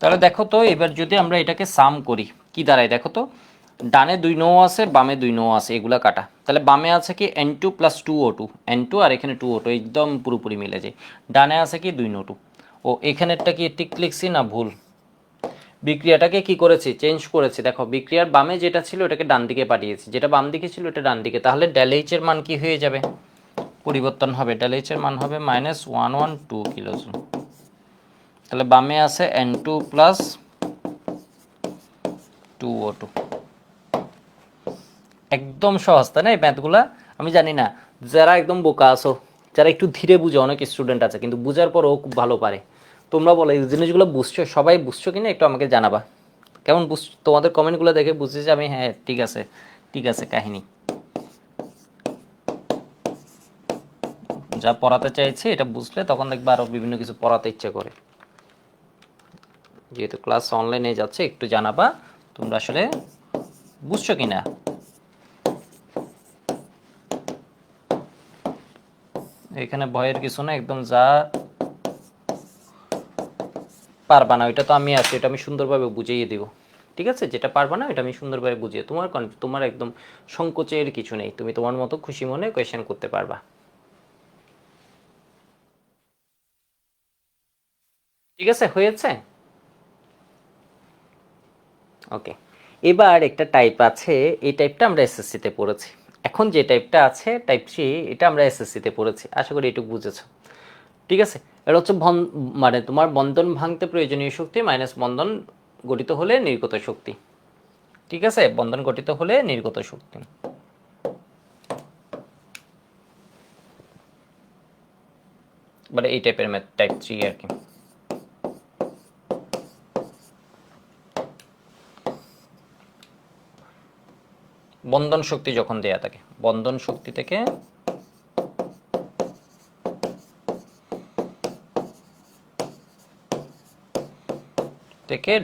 তাহলে দেখো তো এবার যদি আমরা এটাকে সাম করি কি দাঁড়ায়, দেখো তো ডানে 2NO আছে বামে 2NO আছে, এগুলা কাটা। তাহলে বামে আছে কি N2+2O2, N2 আর এখানে 2O2 একদম পুরোপুরি মিলে যায়। ডানে আছে কি 2NO2। ও এখানেরটা কি ঠিক লিখছি না ভুল, বিক্রিয়াটাকে কি করেছি চেঞ্জ করেছি। দেখো বিক্রিয়ার বামে যেটা ছিল ওটাকে ডান দিকে পাঠিয়েছি, যেটা বাম দিকে ছিল এটা ডান দিকে। তাহলে ডেলএইচ এর মান কি হয়ে যাবে, পরিবর্তন হবে, ডেলএইচ এর মান হবে -112 কিলোজুল। তাহলে বামে আছে N2+2O2। একদম সহজ তাই না এই ম্যাথগুলা, আমি জানি না যারা একদম বোকা আছো, যারা একটু ধীরে বুঝে, অনেক স্টুডেন্ট আছে কিন্তু বুঝার পরও খুব ভালো পারে। তোমরা বলো এই জিনিসগুলো বুঝছো, সবাই বুঝছো কিনা একটু আমাকে জানাবা। কেমন বুঝ, তোমাদের কমেন্টগুলো দেখে বুঝছি যে আমি হ্যাঁ ঠিক আছে, ঠিক আছে কাহিনী যা পড়াতে চাইছি এটা বুঝলে তখন দেখবে আরো বিভিন্ন কিছু পড়াতে ইচ্ছে করে। যেহেতু ক্লাস অনলাইনে যাচ্ছে একটু জানাবা তোমরা আসলে বুঝছো কিনা। এখানে ভয়ের কিছু না, একদম যা পারবা না ওইটা তো আমি আছি, এটা আমি সুন্দরভাবে বুঝিয়ে দিব। ঠিক আছে, যেটা পারবা না এটা আমি সুন্দরভাবে বুঝিয়ে, তোমার একদম সংকোচের কিছু নেই, তুমি তোমার মতো খুশি মনে কোয়েশ্চেন করতে পারবা। ঠিক আছে হয়েছে, ওকে। এবার একটা টাইপ আছে, এই টাইপটা আমরা এসএসসিতে পড়েছি। এখন যে টাইপটা আছে টাইপ 3, এটা আমরা এসএসসিতে পড়েছি, আশা করি এটুকু বুঝেছো। ঠিক আছে, এটা হচ্ছে মানে তোমার বন্ধন ভাঙতে প্রয়োজনীয় শক্তি মাইনাস বন্ধন গঠিত হলে নির্গত শক্তি। ঠিক আছে, বন্ধন গঠিত হলে নির্গত শক্তি। মানে এই টাইপের ম্যাথ টাইপ 3 আর কি। বন্ধন শক্তি যখন দেয়া থাকে, বন্ধন শক্তি থেকে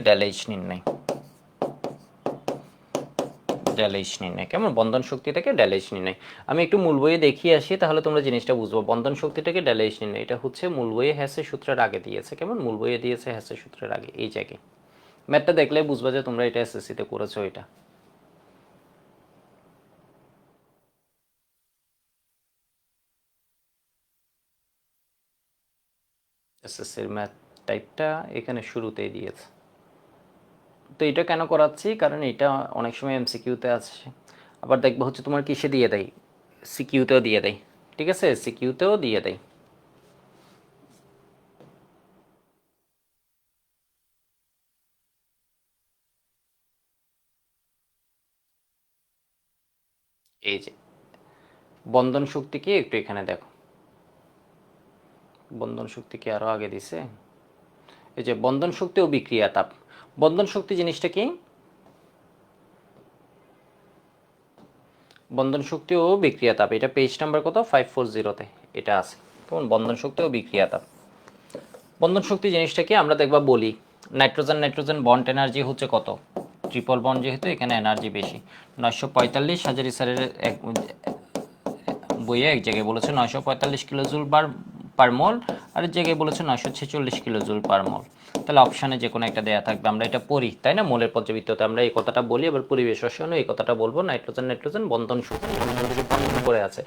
ড্যালেজ নির্ণয়, ড্যালেজ নির্ণয়, কেমন বন্ধন শক্তি থেকে ড্যালেজ নির্ণয়। আমি একটু মূল বইয়ে দেখিয়ে আসি তাহলে তোমরা জিনিসটা বুঝবো। বন্ধন শক্তি থেকে ড্যালেজ নির্ণয় এটা হচ্ছে মূল বইয়ে হ্যাসের সূত্রের আগে দিয়েছে, কেমন মূল বইয়ে দিয়েছে হ্যাসের সূত্রের আগে, এই জায়গায় ম্যাথটা দেখলে বুঝবা যে তোমরা এটা এসএসসিতে করেছো এটা। এসএসসির ম্যাথ টাইপটা এখানে শুরুতেই দিয়েছে। তো এটা কেন করাচ্ছি, কারণ এটা অনেক সময় এমসিকিউতে আছে, আবার দেখবো হচ্ছে তোমার কিসে দিয়ে দেয়, সিকিউতেও দিয়ে দেয়। ঠিক আছে, সিকিউতেও দিয়ে দেয়। এই যে বন্ধন শক্তি কি একটু এখানে দেখো, বন্ধন শক্তি কি আরো আগে দিছে, এই যে বন্ধন শক্তি ও বিক্রিয়া তাপ। বন্ধন শক্তি জিনিসটা কি, বন্ধন শক্তি ও বিক্রিয়া তাপ, এটা পেজ নাম্বার কত 540-তে এটা আছে। কেমন, বন্ধন শক্তি ও বিক্রিয়া তাপ। বন্ধন শক্তি জিনিসটা কি আমরা দেখবা বলি, নাইট্রোজেন নাইট্রোজেন বন্ড এনার্জি হচ্ছে কত, ট্রিপল বন্ড যেহেতু এখানে এনার্জি বেশি, 945, হাজারি স্যারের এক বইয়ে এক জায়গায় বলেছে 945 কিলোজুল পার মোল, আর এক জায়গায় বলেছে 946 কিলোজুল পার মোল। তাহলে অপশানে যে কোনো একটা দেয়া থাকবে, আমরা এটা পড়ি তাই না, মোলের পর্যাবৃত্ততে আমরা এই কথাটা বলি, এবার পরিবেশ রসায়নে এই কথাটা বলবো, নাইট্রোজেন নাইট্রোজেন বন্ধন শক্তি বন্ধন করে আছে।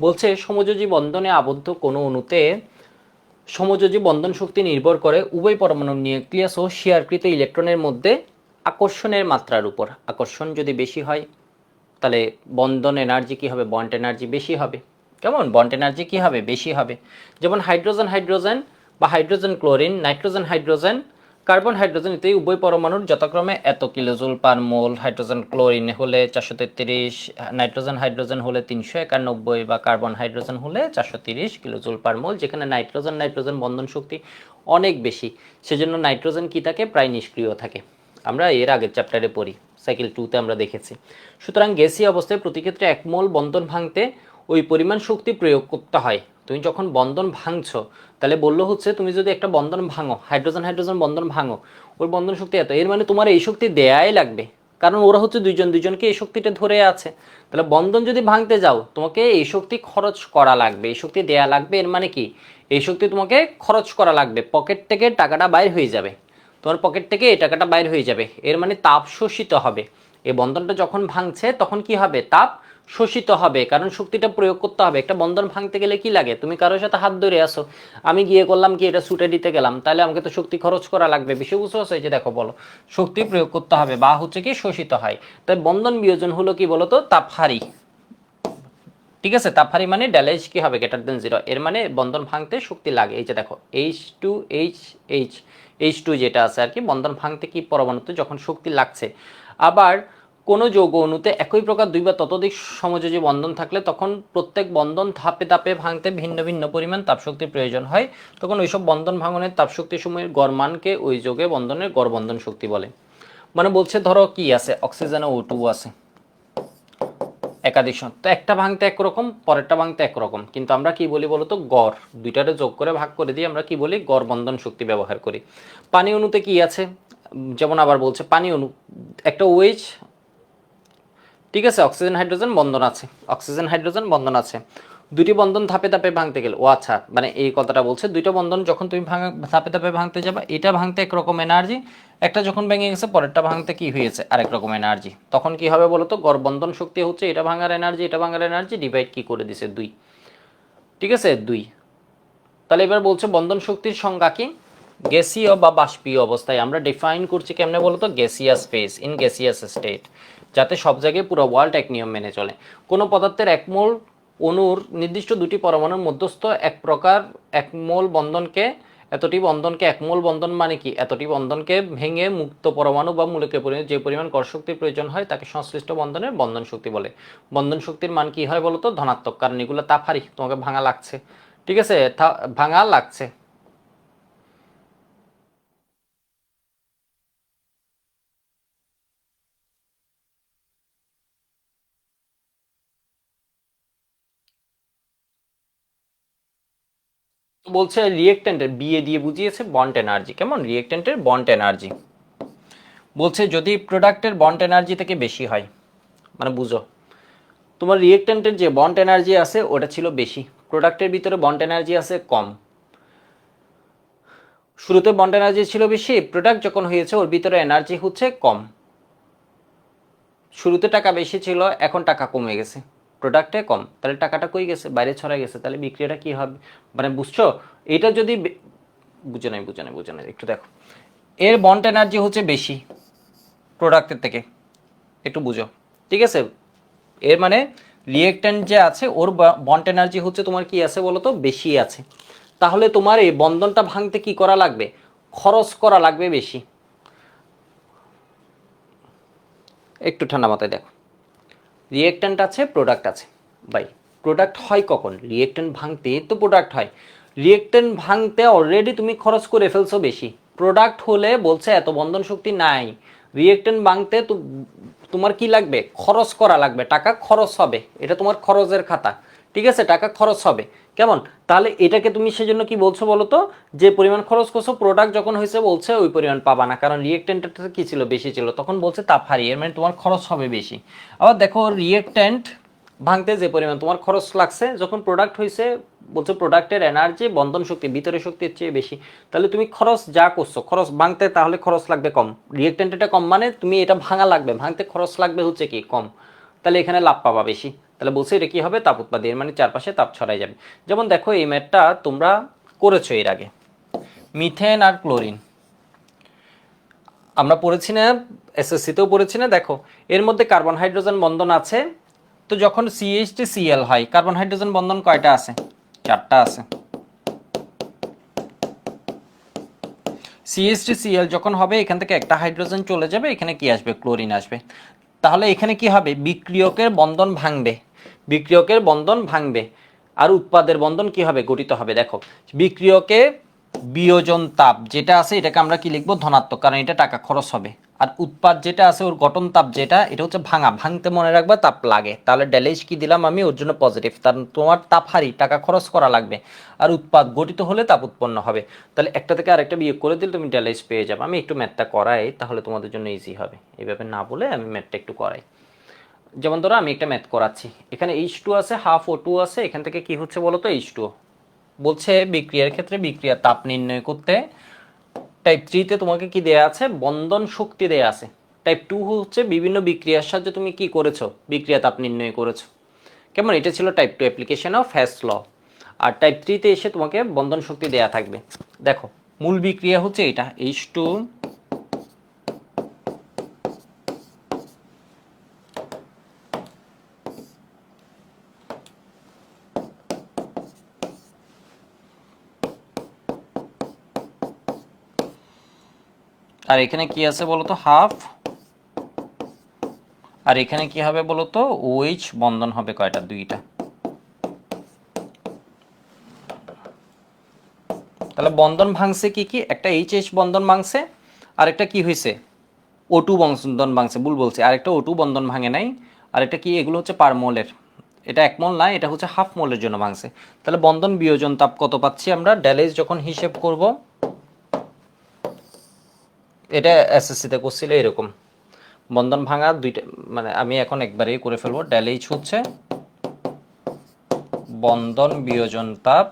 বলছে সমযোজী বন্ধনে আবদ্ধ কোনো অণুতে সমযোজী বন্ধন শক্তি নির্ভর করে উভয় পরমাণুর নিউক্লিয়াস ও শেয়ারকৃত ইলেকট্রনের মধ্যে আকর্ষণের মাত্রার উপর। আকর্ষণ যদি বেশি হয় তাহলে বন্ধন এনার্জি কি হবে, বন্ড এনার্জি বেশি হবে। কেমন, বন্ড এনার্জি কি হবে, বেশি হবে। যেমন হাইড্রোজেন হাইড্রোজেন বা hydrogen chlorine, nitrogen hydrogen, carbon hydrogen ইত্যাদি উভয় পরমাণুর যথাক্রমে এত কিলোজুল পার মোল, হাইড্রোজেন ক্লোরিন হলে 433, নাইট্রোজেন হাইড্রোজেন হলে 391 বা কার্বন হাইড্রোজেন হলে 430 কিলোজুল পার মোল। যেখানে নাইট্রোজেন নাইট্রোজেন বন্ধন শক্তি অনেক বেশি, সেজন্য নাইট্রোজেন কি থাকে, প্রায় নিষ্ক্রিয় থাকে। আমরা এর আগের চ্যাপ্টারে পড়ি, সাইকেল 2-তে আমরা দেখেছি। সুতরাং গ্যাসীয় অবস্থায় প্রতি ক্ষেত্রে এক মোল বন্ধন ভাঙতে ওই পরিমাণ শক্তি প্রয়োগ করতে হয়। তুমি যখন বন্ধন ভাঙছো, তাহলে বললো হচ্ছে তুমি যদি একটা বন্ধন ভাঙো, হাইড্রোজেন হাইড্রোজেন বন্ধন ভাঙো, ওই বন্ধন শক্তি এত, এর মানে তোমার এই শক্তি দেয়াই লাগবে, কারণ ওরা হচ্ছে দুইজন দুইজনকে এই শক্তিটা ধরে আছে। তাহলে বন্ধন যদি ভাঙতে যাও, তোমাকে এই শক্তি খরচ করা লাগবে, এই শক্তি দেয়া লাগবে। এর মানে কি, এই শক্তি তোমাকে খরচ করা লাগবে, পকেট থেকে টাকাটা বাইর হয়ে যাবে, তোমার পকেট থেকে এই টাকাটা বাইর হয়ে যাবে। এর মানে তাপ শোষিত হবে। এই বন্ধনটা যখন ভাঙছে তখন কি হবে, তাপ শোষিত হবে, কারণ শক্তিটা প্রয়োগ করতে হবে। একটা বন্ধন ভাঙতে গেলে কি লাগে, তুমি কারোর সাথে হাত ধরে আসো, আমি গিয়ে করলাম কি এটা ছুটে দিতে গেলাম, তাহলে আমাকে তো শক্তি খরচ করা লাগবে। বিষয় বুঝতে পারছো, এই যে দেখো বলো, শক্তি প্রয়োগ করতে হবে বা হচ্ছে কি শোষিত হয়। তাই বন্ধন বিয়োজন হলো কি বলতো, তাপহারি। ঠিক আছে, তাপহারি মানে ড্যালেজ কি হবে, গ্রেটার দেন 0। এর মানে বন্ধন ভাঙতে শক্তি লাগে। এই যে দেখো H2H যেটা আছে আর কি, বন্ধন ভাঙতে কি পরমাণুতে যখন শক্তি লাগছে। আবার কোনো যৌগ অণুতে একই প্রকার দুই বা ততোধিক সমযোজী বন্ধন থাকলে তখন প্রত্যেক বন্ধন ধাপে ধাপে ভাঙতে ভিন্ন ভিন্ন পরিমাণ তাপশক্তির প্রয়োজন হয়। তখন ওইসব বন্ধন ভাঙনের তাপশক্তি সময়ের গড় মানকে ওই যৌগে বন্ধনের গড় বন্ধন শক্তি বলে। মানে বলছে ধরো কি আছে, অক্সিজেন ও O2 আছে একাধিক, তো একটা ভাঙতে একরকম, পরেরটা ভাঙতে একরকম, কিন্তু আমরা কি বলি বলতো, গড়। দুইটারে যোগ করে ভাগ করে দিয়ে আমরা কি বলি, গড় বন্ধন শক্তি ব্যবহার করি। পানি অণুতে কি আছে, যেমন আবার বলছে পানি অণু একটা OH, ঠিক আছে, অক্সিজেন হাইড্রোজেন বন্ধন আছে, অক্সিজেন হাইড্রোজেন বন্ধন আছে। দুটি বন্ধন ধাপে ধাপে ভাঙতে গেলে, ও আচ্ছা, মানে এই কথাটা বলছে, দুইটা বন্ধন যখন তুমি ধাপে ধাপে ভাঙতে যাবা, এটা ভাঙতে একরকম এনার্জি, একটা যখন ভেঙে গেছে পরেরটা ভাঙতে কি হয়েছে আরেক রকম এনার্জি, তখন কি হবে বলতো, গড় বন্ধন শক্তি হচ্ছে এটা ভাঙার এনার্জি, এটা ভাঙার এনার্জি, ডিভাইড কি করে দিছে 2। ঠিক আছে, 2। তাহলে এবার বলছে বন্ধন শক্তির সংজ্ঞা কি, গ্যাসীয় বা বাষ্পীয় অবস্থায় আমরা ডিফাইন করছি কেমনে বলতো, gaseous phase, in gaseous state, যাতে সব জায়গায় পুরো ওয়ার্ল্ড এক নিয়ম মেনে চলে। কোনো পদার্থের এক মোল অণুর নির্দিষ্ট দুটি পরমাণুর মধ্যস্থ এক প্রকার এক মোল বন্ধনকে, এতটি বন্ধনকে এক মোল বন্ধন মানে কি, এতটি বন্ধনকে ভেঙে মুক্ত পরমাণু বা মূলকের যে পরিমাণ কর্ষশক্তির প্রয়োজন হয় তাকে সংশ্লিষ্ট বন্ধনের বন্ধন শক্তি বলে। বন্ধন শক্তির মান কি হয় বলতো, ধনাত্মক, কারণ এগুলো তাপহারী, তোমাকে ভাঙা লাগছে। ঠিক আছে, ভাঙা লাগছে। তো বলছে রিয়েক্ট্যান্টের বিয়ে দিয়ে বুঝিয়েছে বন্ড এনার্জি, কেমন, রিয়েক্ট্যান্টের বন্ড এনার্জি। বলছে যদি প্রোডাক্টের বন্ড এনার্জি থেকে বেশি হয়, মানে বুঝো তোমার রিয়েক্ট্যান্টের যে বন্ড এনার্জি আছে ওটা ছিল বেশি, প্রোডাক্টের ভিতরে বন্ড এনার্জি আছে কম। শুরুতে বন্ড এনার্জি ছিল বেশি, প্রোডাক্ট যখন হয়েছে ওর ভিতরে এনার্জি হচ্ছে কম। শুরুতে টাকা বেশি ছিল, এখন টাকা কমে গেছে, প্রোডাক্টে কম, তাহলে টাকাটা কই গেছে, বাইরে ছড়াই গেছে, তাহলে বিক্রিয়াটা কি হবে, মানে বুঝছো। এটা যদি বুঝে নাই একটু দেখো, এর বন্ড এনার্জি হচ্ছে বেশি প্রোডাক্টের থেকে, একটু বুঝো, ঠিক আছে? এর মানে রিয়েক্ট্যান্ট যে আছে ওর বন্ড এনার্জি হচ্ছে তোমার কি আছে বলো তো, বেশি আছে। তাহলে তোমার এই বন্ধনটা ভাঙতে কি করা লাগবে, খরচ করা লাগবে বেশি। একটু ঠান্ডা মাথায় দেখো, রিয়েক্ট্যান্ট আছে, প্রোডাক্ট আছে, ভাই প্রোডাক্ট হয় কখন, রিয়েক্ট্যান্ট ভাঙতে তো প্রোডাক্ট হয়। রিয়েক্ট্যান্ট ভাঙতে অলরেডি তুমি খরচ করে ফেলছো বেশি, প্রোডাক্ট হলে বলছে এত বন্ধন শক্তি নাই, রিয়েক্ট্যান্ট ভাঙতে তো তোমার কি লাগবে, খরচ করা লাগবে, টাকা খরচ হবে, এটা তোমার খরচের খাতা, ঠিক আছে, টাকা খরচ হবে। কেমন? তাহলে এটাকে তুমি সেজন্য কি বলছো বলো তো, যে পরিমাণ খরচ করছো প্রোডাক্ট যখন হয়েছে বলছে ওই পরিমাণ পাবা না, কারণ রিয়েক্ট্যান্টটা কি ছিল, বেশি ছিল, তখন বলছে তাপ হারিয়ে, এর মানে তোমার খরচ হবে বেশি। আবার দেখো রিয়েক্ট্যান্ট ভাঙতে যে পরিমাণ তোমার খরচ লাগছে, যখন প্রোডাক্ট হয়েছে বলছে প্রোডাক্টের এনার্জি বন্ধন শক্তি ভিতরে শক্তির চেয়ে বেশি, তাহলে তুমি খরচ যা করছো, খরচ ভাঙতে তাহলে খরচ লাগবে কম, রিয়েক্ট্যান্ট এটা কম মানে তুমি এটা ভাঙা লাগবে, ভাঙতে খরচ লাগবে হচ্ছে কি কম, তাহলে এখানে লাভ পাবা বেশি। তাহলে বলছে এটা কি হবে, তাপ উৎপাদী, এর মানে চারপাশে তাপ ছড়াই যাবে। যেমন দেখো এই ম্যাথটা তোমরা করেছো এর আগে, মিথেন আর ক্লোরিন আমরা পড়েছি না, এসএসসিতেও পড়েছি না, দেখো এর মধ্যে কার্বন হাইড্রোজেন বন্ধন আছে, তো যখন CH3Cl হয় কার্বন হাইড্রোজেন বন্ধন কয়টা আছে, 4টা আছে। CH3Cl যখন হবে এখান থেকে একটা হাইড্রোজেন চলে যাবে, এখানে কি আসবে, ক্লোরিন আসবে। তাহলে এখানে কি হবে, বিক্রিয়কের বন্ধন ভাঙবে, বিক্রিয়কের বন্ধন ভাঙবে, আর উৎপাদের বন্ধন কি হবে, গঠিত হবে। দেখো বিক্রিয়কে বিয়োজন তাপ যেটা আছে এটাকে আমরা কি লিখবো, ধনাত্মক, কারণ এটা টাকা খরচ হবে। আর উৎপাদ যেটা আছে ওর গঠন তাপ যেটা, এটা হচ্ছে ভাঙা, ভাঙতে মনে রাখবা তাপ লাগে, তাহলে ড্যালেজ কি দিলাম আমি, ওর জন্য পজিটিভ, কারণ তোমার তাপ হারি, টাকা খরচ করা লাগবে। আর উৎপাদ গঠিত হলে তাপ উৎপন্ন হবে, তাহলে একটা থেকে আরেকটা বিয়োগ করে দিলে তুমি ড্যালেজ পেয়ে যাবে। আমি একটু ম্যাথটা করাই, তাহলে তোমাদের জন্য ইজি হবে, এইভাবে না বলে আমি ম্যাথটা একটু করাই। যেমন ধরো আমি একটা ম্যাথ করাচ্ছি, এখানে H2 আছে, হাফ O2 আছে, এখান থেকে কি হচ্ছে বলো তো, H2 বলছে বিক্রিয়ার ক্ষেত্রে বিক্রিয়ার তাপ নির্ণয় করতে টাইপ 3 তে তোমাকে কি দেয়া আছে, বন্ধন শক্তি দেয়া আছে। টাইপ 2 হচ্ছে বিভিন্ন বিক্রিয়ার সাহায্যে তুমি কি করেছো, বিক্রিয়া তাপ নির্ণয় করেছো। কেমন? এটা ছিল type 2 application of Hess law. আর টাইপ 3 তে এসে তোমাকে বন্ধন শক্তি দেয়া থাকবে। দেখো মূল বিক্রিয়া হচ্ছে এটা, H2 আর এখানে কি আছে বলতো, হাফ, আর এখানে কি হবে বলতো, OH বন্ধন হবে কয়টা, 2টা। তাহলে বন্ধন ভাঙছে কি কি, একটা HH বন্ধন ভাঙছে, আর একটা কি হয়েছে, O2 বন্ধন ভাঙছে, ভুল বলছে, আর একটা O2 বন্ধন ভাঙে নাই, আর একটা কি, এগুলো হচ্ছে পার মোলের, এটা 1 মোল না, এটা হচ্ছে হাফ মোলের জন্য ভাঙছে। তাহলে বন্ধন বিয়োজন তাপ কত পাচ্ছি আমরা, ড্যালেজ যখন হিসেব করব, এটা এসএসসিতে করছিল এরকম, বন্ধন ভাঙা দুইটা, মানে আমি এখন একবারেই করে ফেলবো, ড্যালেজ হচ্ছে বন্ধন বিয়োজন তাপ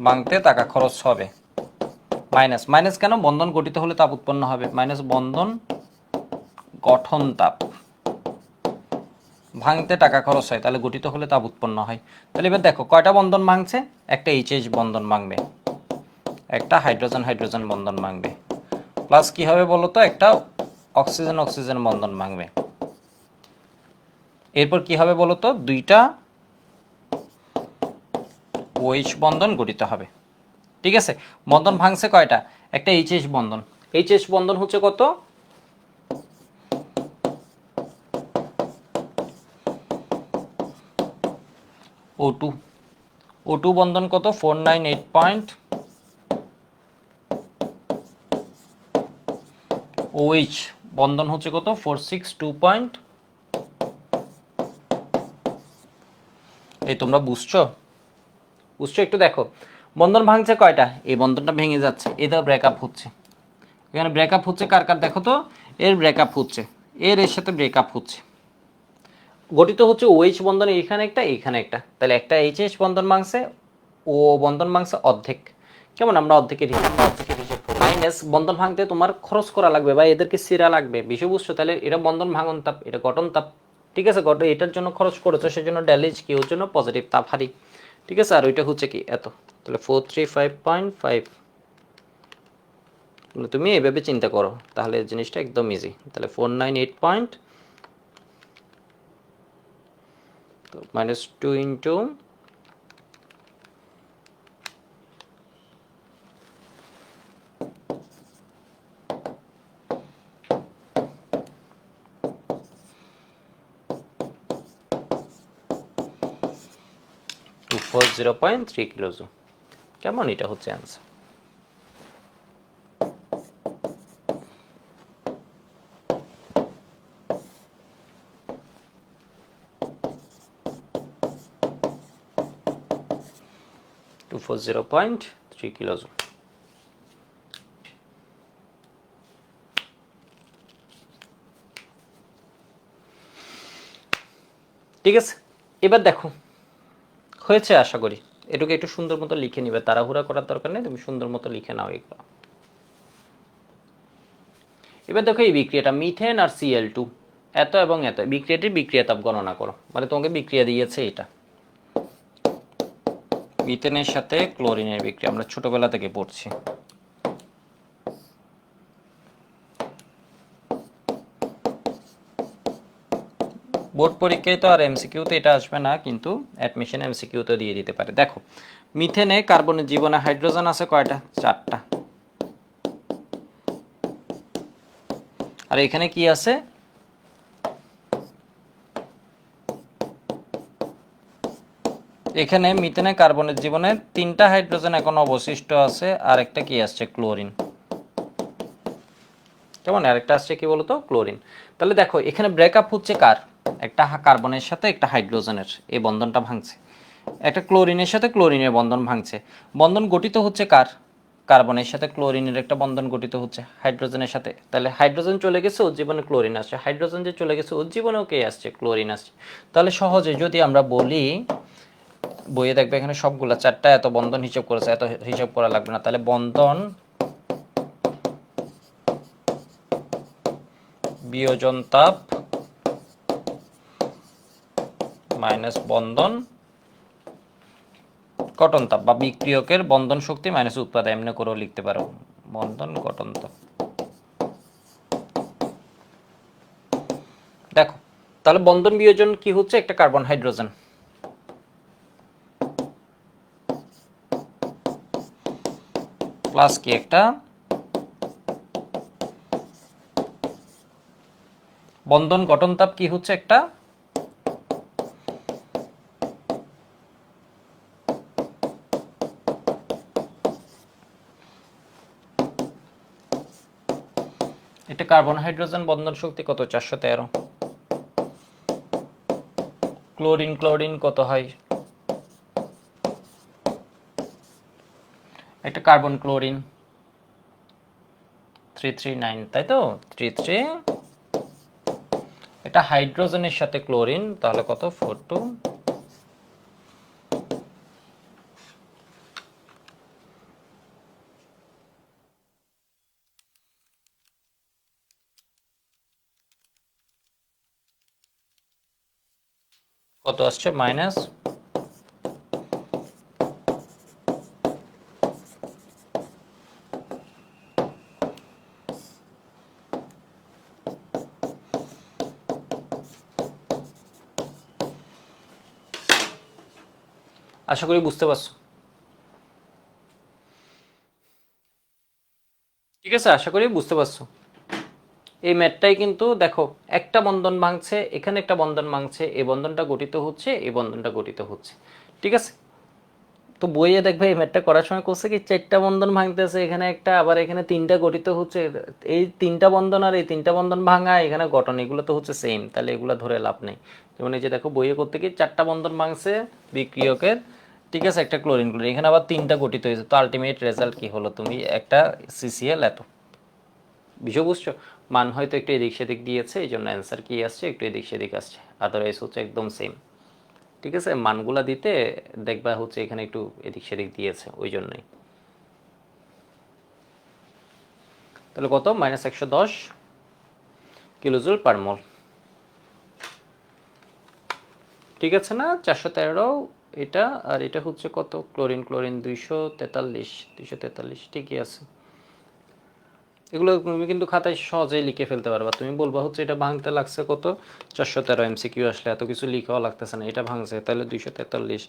ভাঙতে টাকা খরচ হবে, মাইনাস, মাইনাস কেন, বন্ধন গঠিত হলে তাপ উৎপন্ন হবে, মাইনাস বন্ধন গঠন তাপ, ভাঙতে টাকা খরচ হয়, তাহলে গঠিত হলে তাপ উৎপন্ন হয়। তাহলে এবার দেখো কয়টা বন্ধন ভাঙছে, একটা HH বন্ধন ভাঙবে, একটা হাইড্রোজেন হাইড্রোজেন বন্ধন ভাঙবে, প্লাস কি হবে বলতো, একটা অক্সিজেন অক্সিজেন বন্ধন ভাঙবে। এরপর কি হবে বলতো, 2টা OH বন্ধন গঠিত হবে। ঠিক আছে, বন্ধন ভাঙছে কয়টা, একটা HH বন্ধন, HH বন্ধন হচ্ছে কত, O2, O2 বন্ধন কত, 498 পয়েন্ট, OH বন্ধন হচ্ছে কত, 462 পয়েন্ট। এই তোমরা বুঝছো, বুঝছো একটু দেখো, বন্ধন ভাঙছে কয়টা, এই বন্ধনটা ভেঙে যাচ্ছে, এটা ব্রেকআপ হচ্ছে, এখানে ব্রেকআপ হচ্ছে কার কার, দেখো তো, এর ব্রেকআপ হচ্ছে, এর সাথে ব্রেকআপ হচ্ছে, গঠিত হচ্ছে OH বন্ধন, এখানে একটা এখানে একটা, তাহলে একটা HH বন্ধন ভাঙছে, ও বন্ধন ভাঙছে অর্ধেক। কেমন? আমরা অর্ধেকের হিসাব, মাইনাস বন্ধন ভাঙতে তোমার খরচ করা লাগবে বা এদেরকে সিরা লাগবে, বিষয় বুঝছো? তাহলে এটা বন্ধন ভাঙন তাপ, এটা গঠন তাপ, ঠিক আছে, গঠন এটার জন্য খরচ করেছো, সেজন্য ড্যালেজ কি, ওর জন্য পজিটিভ তাপ হারি, ঠিক আছে, আর ওইটা হচ্ছে কি এত, তাহলে 435.5, তুমি এইভাবে চিন্তা করো তাহলে জিনিসটা একদম ইজি। তাহলে 498 পয়েন্ট তো -2 ইন্টু 240.3 কিলোজুল। কেমন? এটা হচ্ছে অ্যান্সার। Two 240.3 kilojoule. ঠিক আছে, এবার দেখো হয়েছে আশা করি। এটুকু একটু সুন্দর মতো লিখে নিবে, তাড়াহুড়া করার দরকার নেই, তুমি সুন্দর মতো লিখে নাও এগুলো। এবার দেখো এই বিক্রিয়াটা মিথেন আর Cl2 এত এবং এত, বিক্রিয়াটির বিক্রিয়া তাপ গণনা করো। মানে তোমাকে বিক্রিয়া দিয়েছে এটা, মিথেনের সাথে ক্লোরিনের বিক্রিয়া, আমরা ছোটবেলা থেকে পড়ছি। বোর্ড পরীক্ষায় তো আর এমসিকিউতে এটা আসবে না, কিন্তু অ্যাডমিশন এমসিকিউতে দিয়ে দিতে পারে। দেখো মিথেনে কার্বনের জীবনে হাইড্রোজেন আছে কয়টা? 4টা। আর এখানে কি আছে? এখানে মিথেনে কার্বনের জীবনে 3টা হাইড্রোজেন এখন অবশিষ্ট আছে, আর একটা কি আসছে? ক্লোরিন। কেমন? আরেকটা আসছে কি বলতো? ক্লোরিন। তাহলে দেখো এখানে ব্রেকআপ হচ্ছে কার? একটা কার্বনের সাথে একটা হাইড্রোজেনের এই বন্ধনটা ভাঙছে, একটা ক্লোরিনের সাথে ক্লোরিনের বন্ধন ভাঙছে। বন্ধন গঠিত হচ্ছে কার? কার্বনের সাথে ক্লোরিনের একটা বন্ধন গঠিত হচ্ছে হাইড্রোজেনের সাথে। তাহলে হাইড্রোজেন চলে গেছে, উজ্জীবনে ক্লোরিন আসছে। হাইড্রোজেন যে চলে গেছে, উজ্জীবনেও কে আসছে? ক্লোরিন আসছে। তাহলে সহজে যদি আমরা বলি, বইয়ে দেখবে এখানে সবগুলা 4টা এত বন্ধন হিসাব করেছে, এত হিসাব করা লাগবে না। তাহলে বন্ধন বিয়োজন তাপ মাইনাস বন্ধন গঠন তাপ, বা বিক্রিয়কের বন্ধন শক্তি মাইনাস উৎপাদন, এমনি করেও লিখতে পারো বন্ধন গঠন তাপ। দেখো তাহলে বন্ধন বিয়োজন কি হচ্ছে? একটা কার্বন হাইড্রোজেন প্লাস কি একটা বন্ধন গঠন তাপ কি হচ্ছে? একটা এটা কার্বন হাইড্রোজেন বন্ধন শক্তি কত? 413। ক্লোরিন ক্লোরিন কত হয়? একটা কার্বন ক্লোরিন 339, তাই তো? 33। এটা হাইড্রোজেনের সাথে ক্লোরিন, তাহলে কত? 42। কত আসছে? মাইনাস আশা করি বুঝতে পারছো। ঠিক আছে, আশা করি বুঝতে পারছো। এই ম্যাটটাই কিন্তু দেখো একটা বন্ধন ভাঙছে, এখানে একটা বন্ধন ভাঙছে, এই বন্ধনটা গঠিত হচ্ছে, এই বন্ধনটা গঠিত হচ্ছে। ঠিক আছে, তো বইয়ে দেখবে এই ম্যাটটা করার সময় করছে কি 4টা বন্ধন ভাঙতেছে, এখানে একটা, আবার এখানে 3টা গঠিত হচ্ছে। এই 3টা বন্ধন আর এই 3টা বন্ধন ভাঙা, এখানে গঠন, এগুলো তো হচ্ছে সেম। তাহলে এগুলো ধরে লাভ নেই। যেমন এই যে দেখো বইয়ে করতে কি 4টা বন্ধন ভাঙছে বিক্রিয়কের, ঠিক আছে, একটা ক্লোরিন ক্লোরিন, এখানে আবার 3টা গঠিত হয়েছে। তো আলটিমেট রেজাল্ট কি হলো? তুমি একটা সিসিএল এত। বিষয় বুঝছো? মান হয়তো একটু এদিক সেদিক দিয়েছে, এই জন্য অ্যান্সার কি আসছে? একটু এদিক সেদিক আসছে, আদারওয়াইজ হচ্ছে একদম সেম। ঠিক আছে, মানগুলা দিতে দেখবা হচ্ছে এখানে একটু এদিক সেদিক দিয়েছে, ওই জন্যই। তাহলে কত? -110 কিলোজুল পার মোল। ঠিক আছে না? 413 এটা, আর এটা হচ্ছে কত, ক্লোরিন, ক্লোরিন 243, ঠিকই আছে। এগুলো তুমি কিন্তু খাতায় সহজেই লিখে ফেলতে পারবা। তুমি বলবা হচ্ছে এটা ভাঙতে লাগছে কত, 413 এমসিকিউ আসলে এত কিছু লিখাও লাগতেছে না, এটা ভাঙছে তাহলে 243।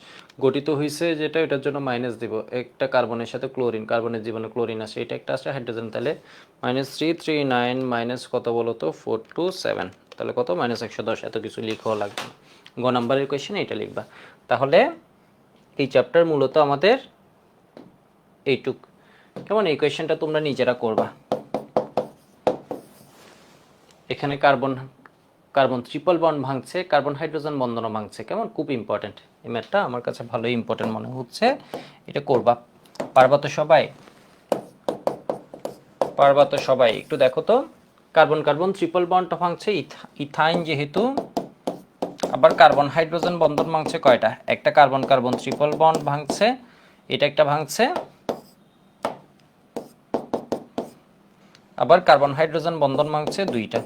গঠিত হয়েছে যেটা, এটার জন্য মাইনাস দিব, একটা কার্বনের সাথে ক্লোরিন, কার্বনের জীবনে ক্লোরিন আছে, এটা একটা আছে হাইড্রোজেন, তাহলে -339 মাইনাস কত বলো তো, 427, তাহলে কত, -110। এত কিছু লিখাও লাগবে না। গ নাম্বারের কোয়েশ্চেনে এটা লিখবা। তাহলে এই চ্যাপ্টার মূলত আমাদের এইটুক। কেমন, এই কোয়েশ্চেনটা তোমরা নিজেরা করবা। এখানে কার্বন কার্বন ট্রিপল বন্ড ভাঙছে, কার্বন হাইড্রোজেন বন্ধনও ভাঙছে। কেমন, খুব ইম্পর্টেন্ট এই ম্যাথটা, আমার কাছে ভালোই ইম্পর্টেন্ট মনে হচ্ছে। এটা করবা, পারবা তো সবাই? পারবা তো সবাই? একটু দেখো তো, কার্বন কার্বন ট্রিপল বন্ড ভাঙছে ইথাইন যেহেতু, আবার কার্বন হাইড্রোজেন বন্ধন ভাঙছে কয়টা, একটা কার্বন কার্বন ট্রিপল বন্ড ভাঙছে, এটা একটা ভাঙছে, আবার কার্বন হাইড্রোজেন বন্ধন ভাঙছে দুইটা।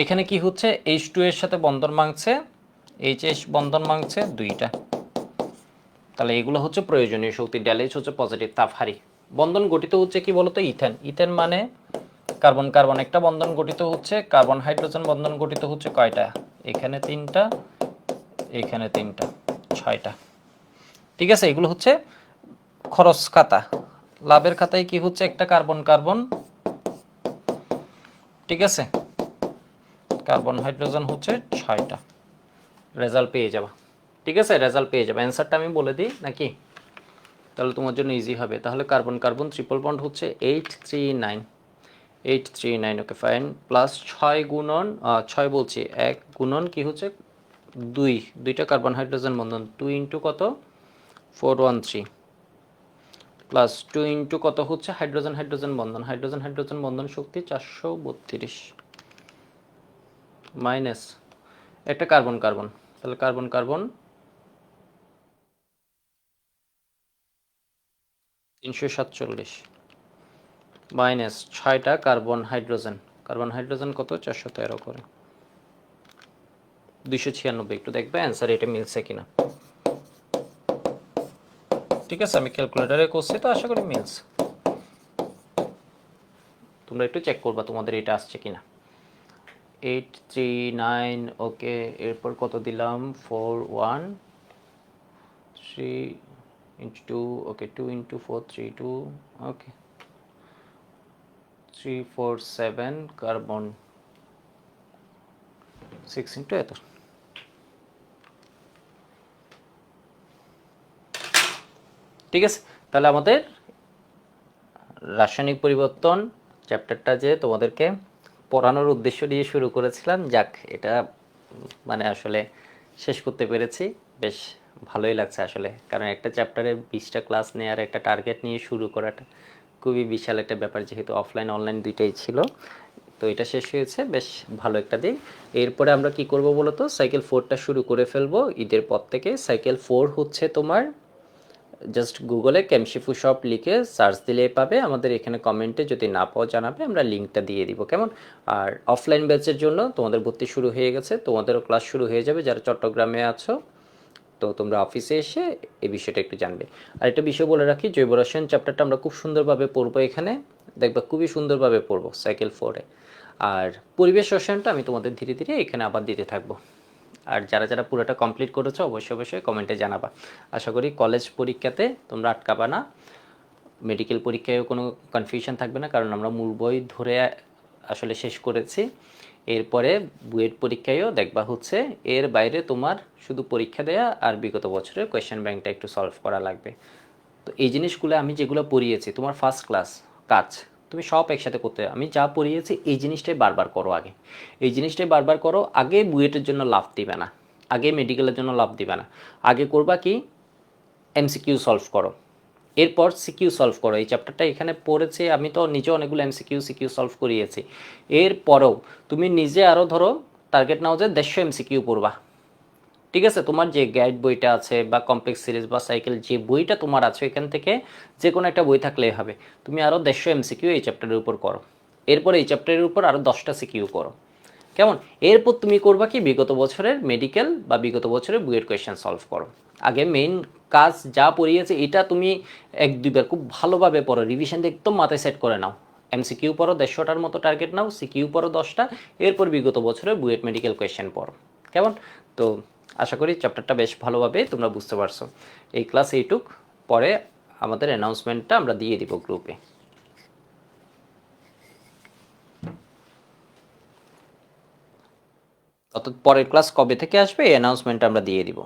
এখানে কি হচ্ছে, H2 এর সাথে বন্ধন ভাঙছে, HS বন্ধন ভাঙছে দুইটা। তাহলে এগুলো হচ্ছে প্রয়োজনীয় শক্তি, ড্যালেজ হচ্ছে পজিটিভ তাপহারী। বন্ধন গঠিত হচ্ছে কি বলতো, ইথেন। ইথেন মানে কার্বন কার্বন একটা বন্ধন গঠিত হচ্ছে, কার্বন হাইড্রোজেন বন্ধন গঠিত হচ্ছে কয়টা, এখানে 3টা, এখানে 3টা, 6টা। ঠিক আছে, এগুলো হচ্ছে খরচ খাতা। লাভের খাতায় কি হচ্ছে, একটা কার্বন কার্বন, ঠিক আছে, কার্বন হাইড্রোজেন হচ্ছে 6টা। রেজাল্ট পেয়ে যাবা। ঠিক আছে, রেজাল্ট পেয়ে যাবে। অ্যান্সারটা আমি বলে দিই নাকি, তাহলে তোমার জন্য ইজি হবে। তাহলে কার্বন কার্বন ট্রিপল বন্ড হচ্ছে 839, ওকে ফাইন, প্লাস 6 গুণন 6 বলছি 1 গুণন কি হচ্ছে 2, দুইটা কার্বন হাইড্রোজেন বন্ধন, 2 ইন্টু কত 413, প্লাস 2 ইন্টু কত হচ্ছে হাইড্রোজেন হাইড্রোজেন বন্ধন, হাইড্রোজেন হাইড্রোজেন বন্ধন শক্তি 432, মাইনাস একটা কার্বন কার্বন, তাহলে কার্বন কার্বন 347, মাইনাস 6টা কার্বন হাইড্রোজেন, কার্বন হাইড্রোজেন কত 413 করে 296। একটু দেখবে অ্যান্সার এটা মিলছে কিনা। ঠিক আছে, আমি ক্যালকুলেটরে করছি তো, আশা করি মিলছে। তোমরা একটু চেক করবা তোমাদের এটা আসছে কিনা। 839, ওকে, এরপর কত দিলাম 413 ইন্টু 2, ওকে 2 ইন্টু 432, ওকে 347 কার্বন 6 ইন্টু এত। ঠিক আছে, তাহলে আমাদের রাসায়নিক পরিবর্তন চ্যাপ্টারটা যে তোমাদেরকে পড়ানোর উদ্দেশ্য নিয়ে শুরু করেছিলাম, যাক এটা মানে আসলে শেষ করতে পেরেছি, বেশ ভালোই লাগছে আসলে। কারণ একটা চ্যাপ্টারে 20টা ক্লাস নেওয়ার একটা টার্গেট নিয়ে শুরু করাটা খুবই বিশাল একটা ব্যাপার, যেহেতু অফলাইন অনলাইন দুইটাই ছিল। তো এটা শেষ হয়েছে, বেশ ভালো একটা দিক। এরপরে আমরা কি করব বলো তো, সাইকেল 4টা শুরু করে ফেলবো ঈদের পর থেকে। সাইকেল 4 হচ্ছে তোমার, জাস্ট গুগলে কেমশিফু শপ লিখে সার্চ দিলেই পাবে। আমাদের এখানে কমেন্টে যদি না পাও জানাবে, আমরা লিঙ্কটা দিয়ে দিব, কেমন। আর অফলাইন ব্যাচের জন্য তোমাদের ভর্তি শুরু হয়ে গেছে, তোমাদেরও ক্লাস শুরু হয়ে যাবে যারা চট্টগ্রামে আছো। তো তোমরা অফিসে এসে এই বিষয়টা একটু জানবে। আর একটা বিষয় বলে রাখি, জৈব রসায়ন চ্যাপ্টারটা আমরা খুব সুন্দরভাবে পড়বো এখানে, দেখবা খুবই সুন্দরভাবে পড়বো সাইকেল 4-এ। আর পরিবেশ রসায়নটা আমি তোমাদের ধীরে ধীরে এখানে আবার দিতে থাকবো। আর যারা যারা পুরোটা কমপ্লিট করেছো অবশ্যই অবশ্যই কমেন্টে জানাবা। আশা করি কলেজ পরীক্ষাতে তোমরা আটকাবা না, মেডিকেল পরীক্ষায়ও কোনো কনফিউশন থাকবে না, কারণ আমরা মূল বই ধরে আসলে শেষ করেছি। এরপরে বুয়েট পরীক্ষায়ও দেখবা হচ্ছে এর বাইরে তোমার শুধু পরীক্ষা দেয়া আর বিগত বছরের কোয়েশ্চেন ব্যাংকটা একটু সলভ করা লাগবে। তো এই জিনিসগুলো আমি যেগুলো পড়িয়েছি তোমার ফার্স্ট ক্লাস কাজ, তুমি সব একসাথে করতে, আমি যা পড়িয়েছি এই জিনিসটাই বারবার করো আগে, এই জিনিসটাই বারবার করো আগে। বুয়েটের জন্য লাভ দিবে না, আগে মেডিকেলের জন্য লাভ দিবে না, আগে করবা কি এমসিকিউ সলভ করো, এরপর সিকিউ সলভ করো। এই চ্যাপ্টারটা এখানে পড়েছি আমি, তো নিজে অনেকগুলো সিকিউ সলভ করিয়েছি। এরপরেও তুমি নিজে আরও ধরো টার্গেট নাও যে 150 এমসিকিউ পড়বা। ঠিক আছে, তোমার যে গাইড বইটা আছে বা কমপ্লেক্স সিরিজ বা সাইকেল যে বইটা তোমার আছে এখান থেকে যে কোনো একটা বই থাকলেই হবে, তুমি আরও 150 এমসিকিউ এই চ্যাপ্টারের উপর করো। এরপর এই চ্যাপ্টারের উপর আরও 10টা সিকিউ করো। কেমন? এরপর তুমি করবা কি বিগত বছরের মেডিকেল বা বিগত বছরের বুয়েট কোয়েশ্চেন সলভ করো। আগে মেইন কাজ যা পড়িয়েছে এটা তুমি 1-2 বার খুব ভালোভাবে পড়ো, রিভিশন একদম মাথায় সেট করে নাও। এমসিকিউ পড়ো 150টার মতো টার্গেট নাও, সিকিউ পড়ো 10টা, এরপর বিগত বছরের বুয়েট মেডিকেল কোয়েশ্চেন পড়ো। কেমন? তো আশা করি চ্যাপ্টারটা বেশ ভালোভাবে তোমরা বুঝতে পারছো। এই ক্লাস এইটুক, পরে আমাদের অ্যানাউন্সমেন্টটা আমরা দিয়ে দিব গ্রুপে। অর্থাৎ পরের ক্লাস কবে থেকে আসবে এই অ্যানাউন্সমেন্ট আমরা দিয়ে দিব।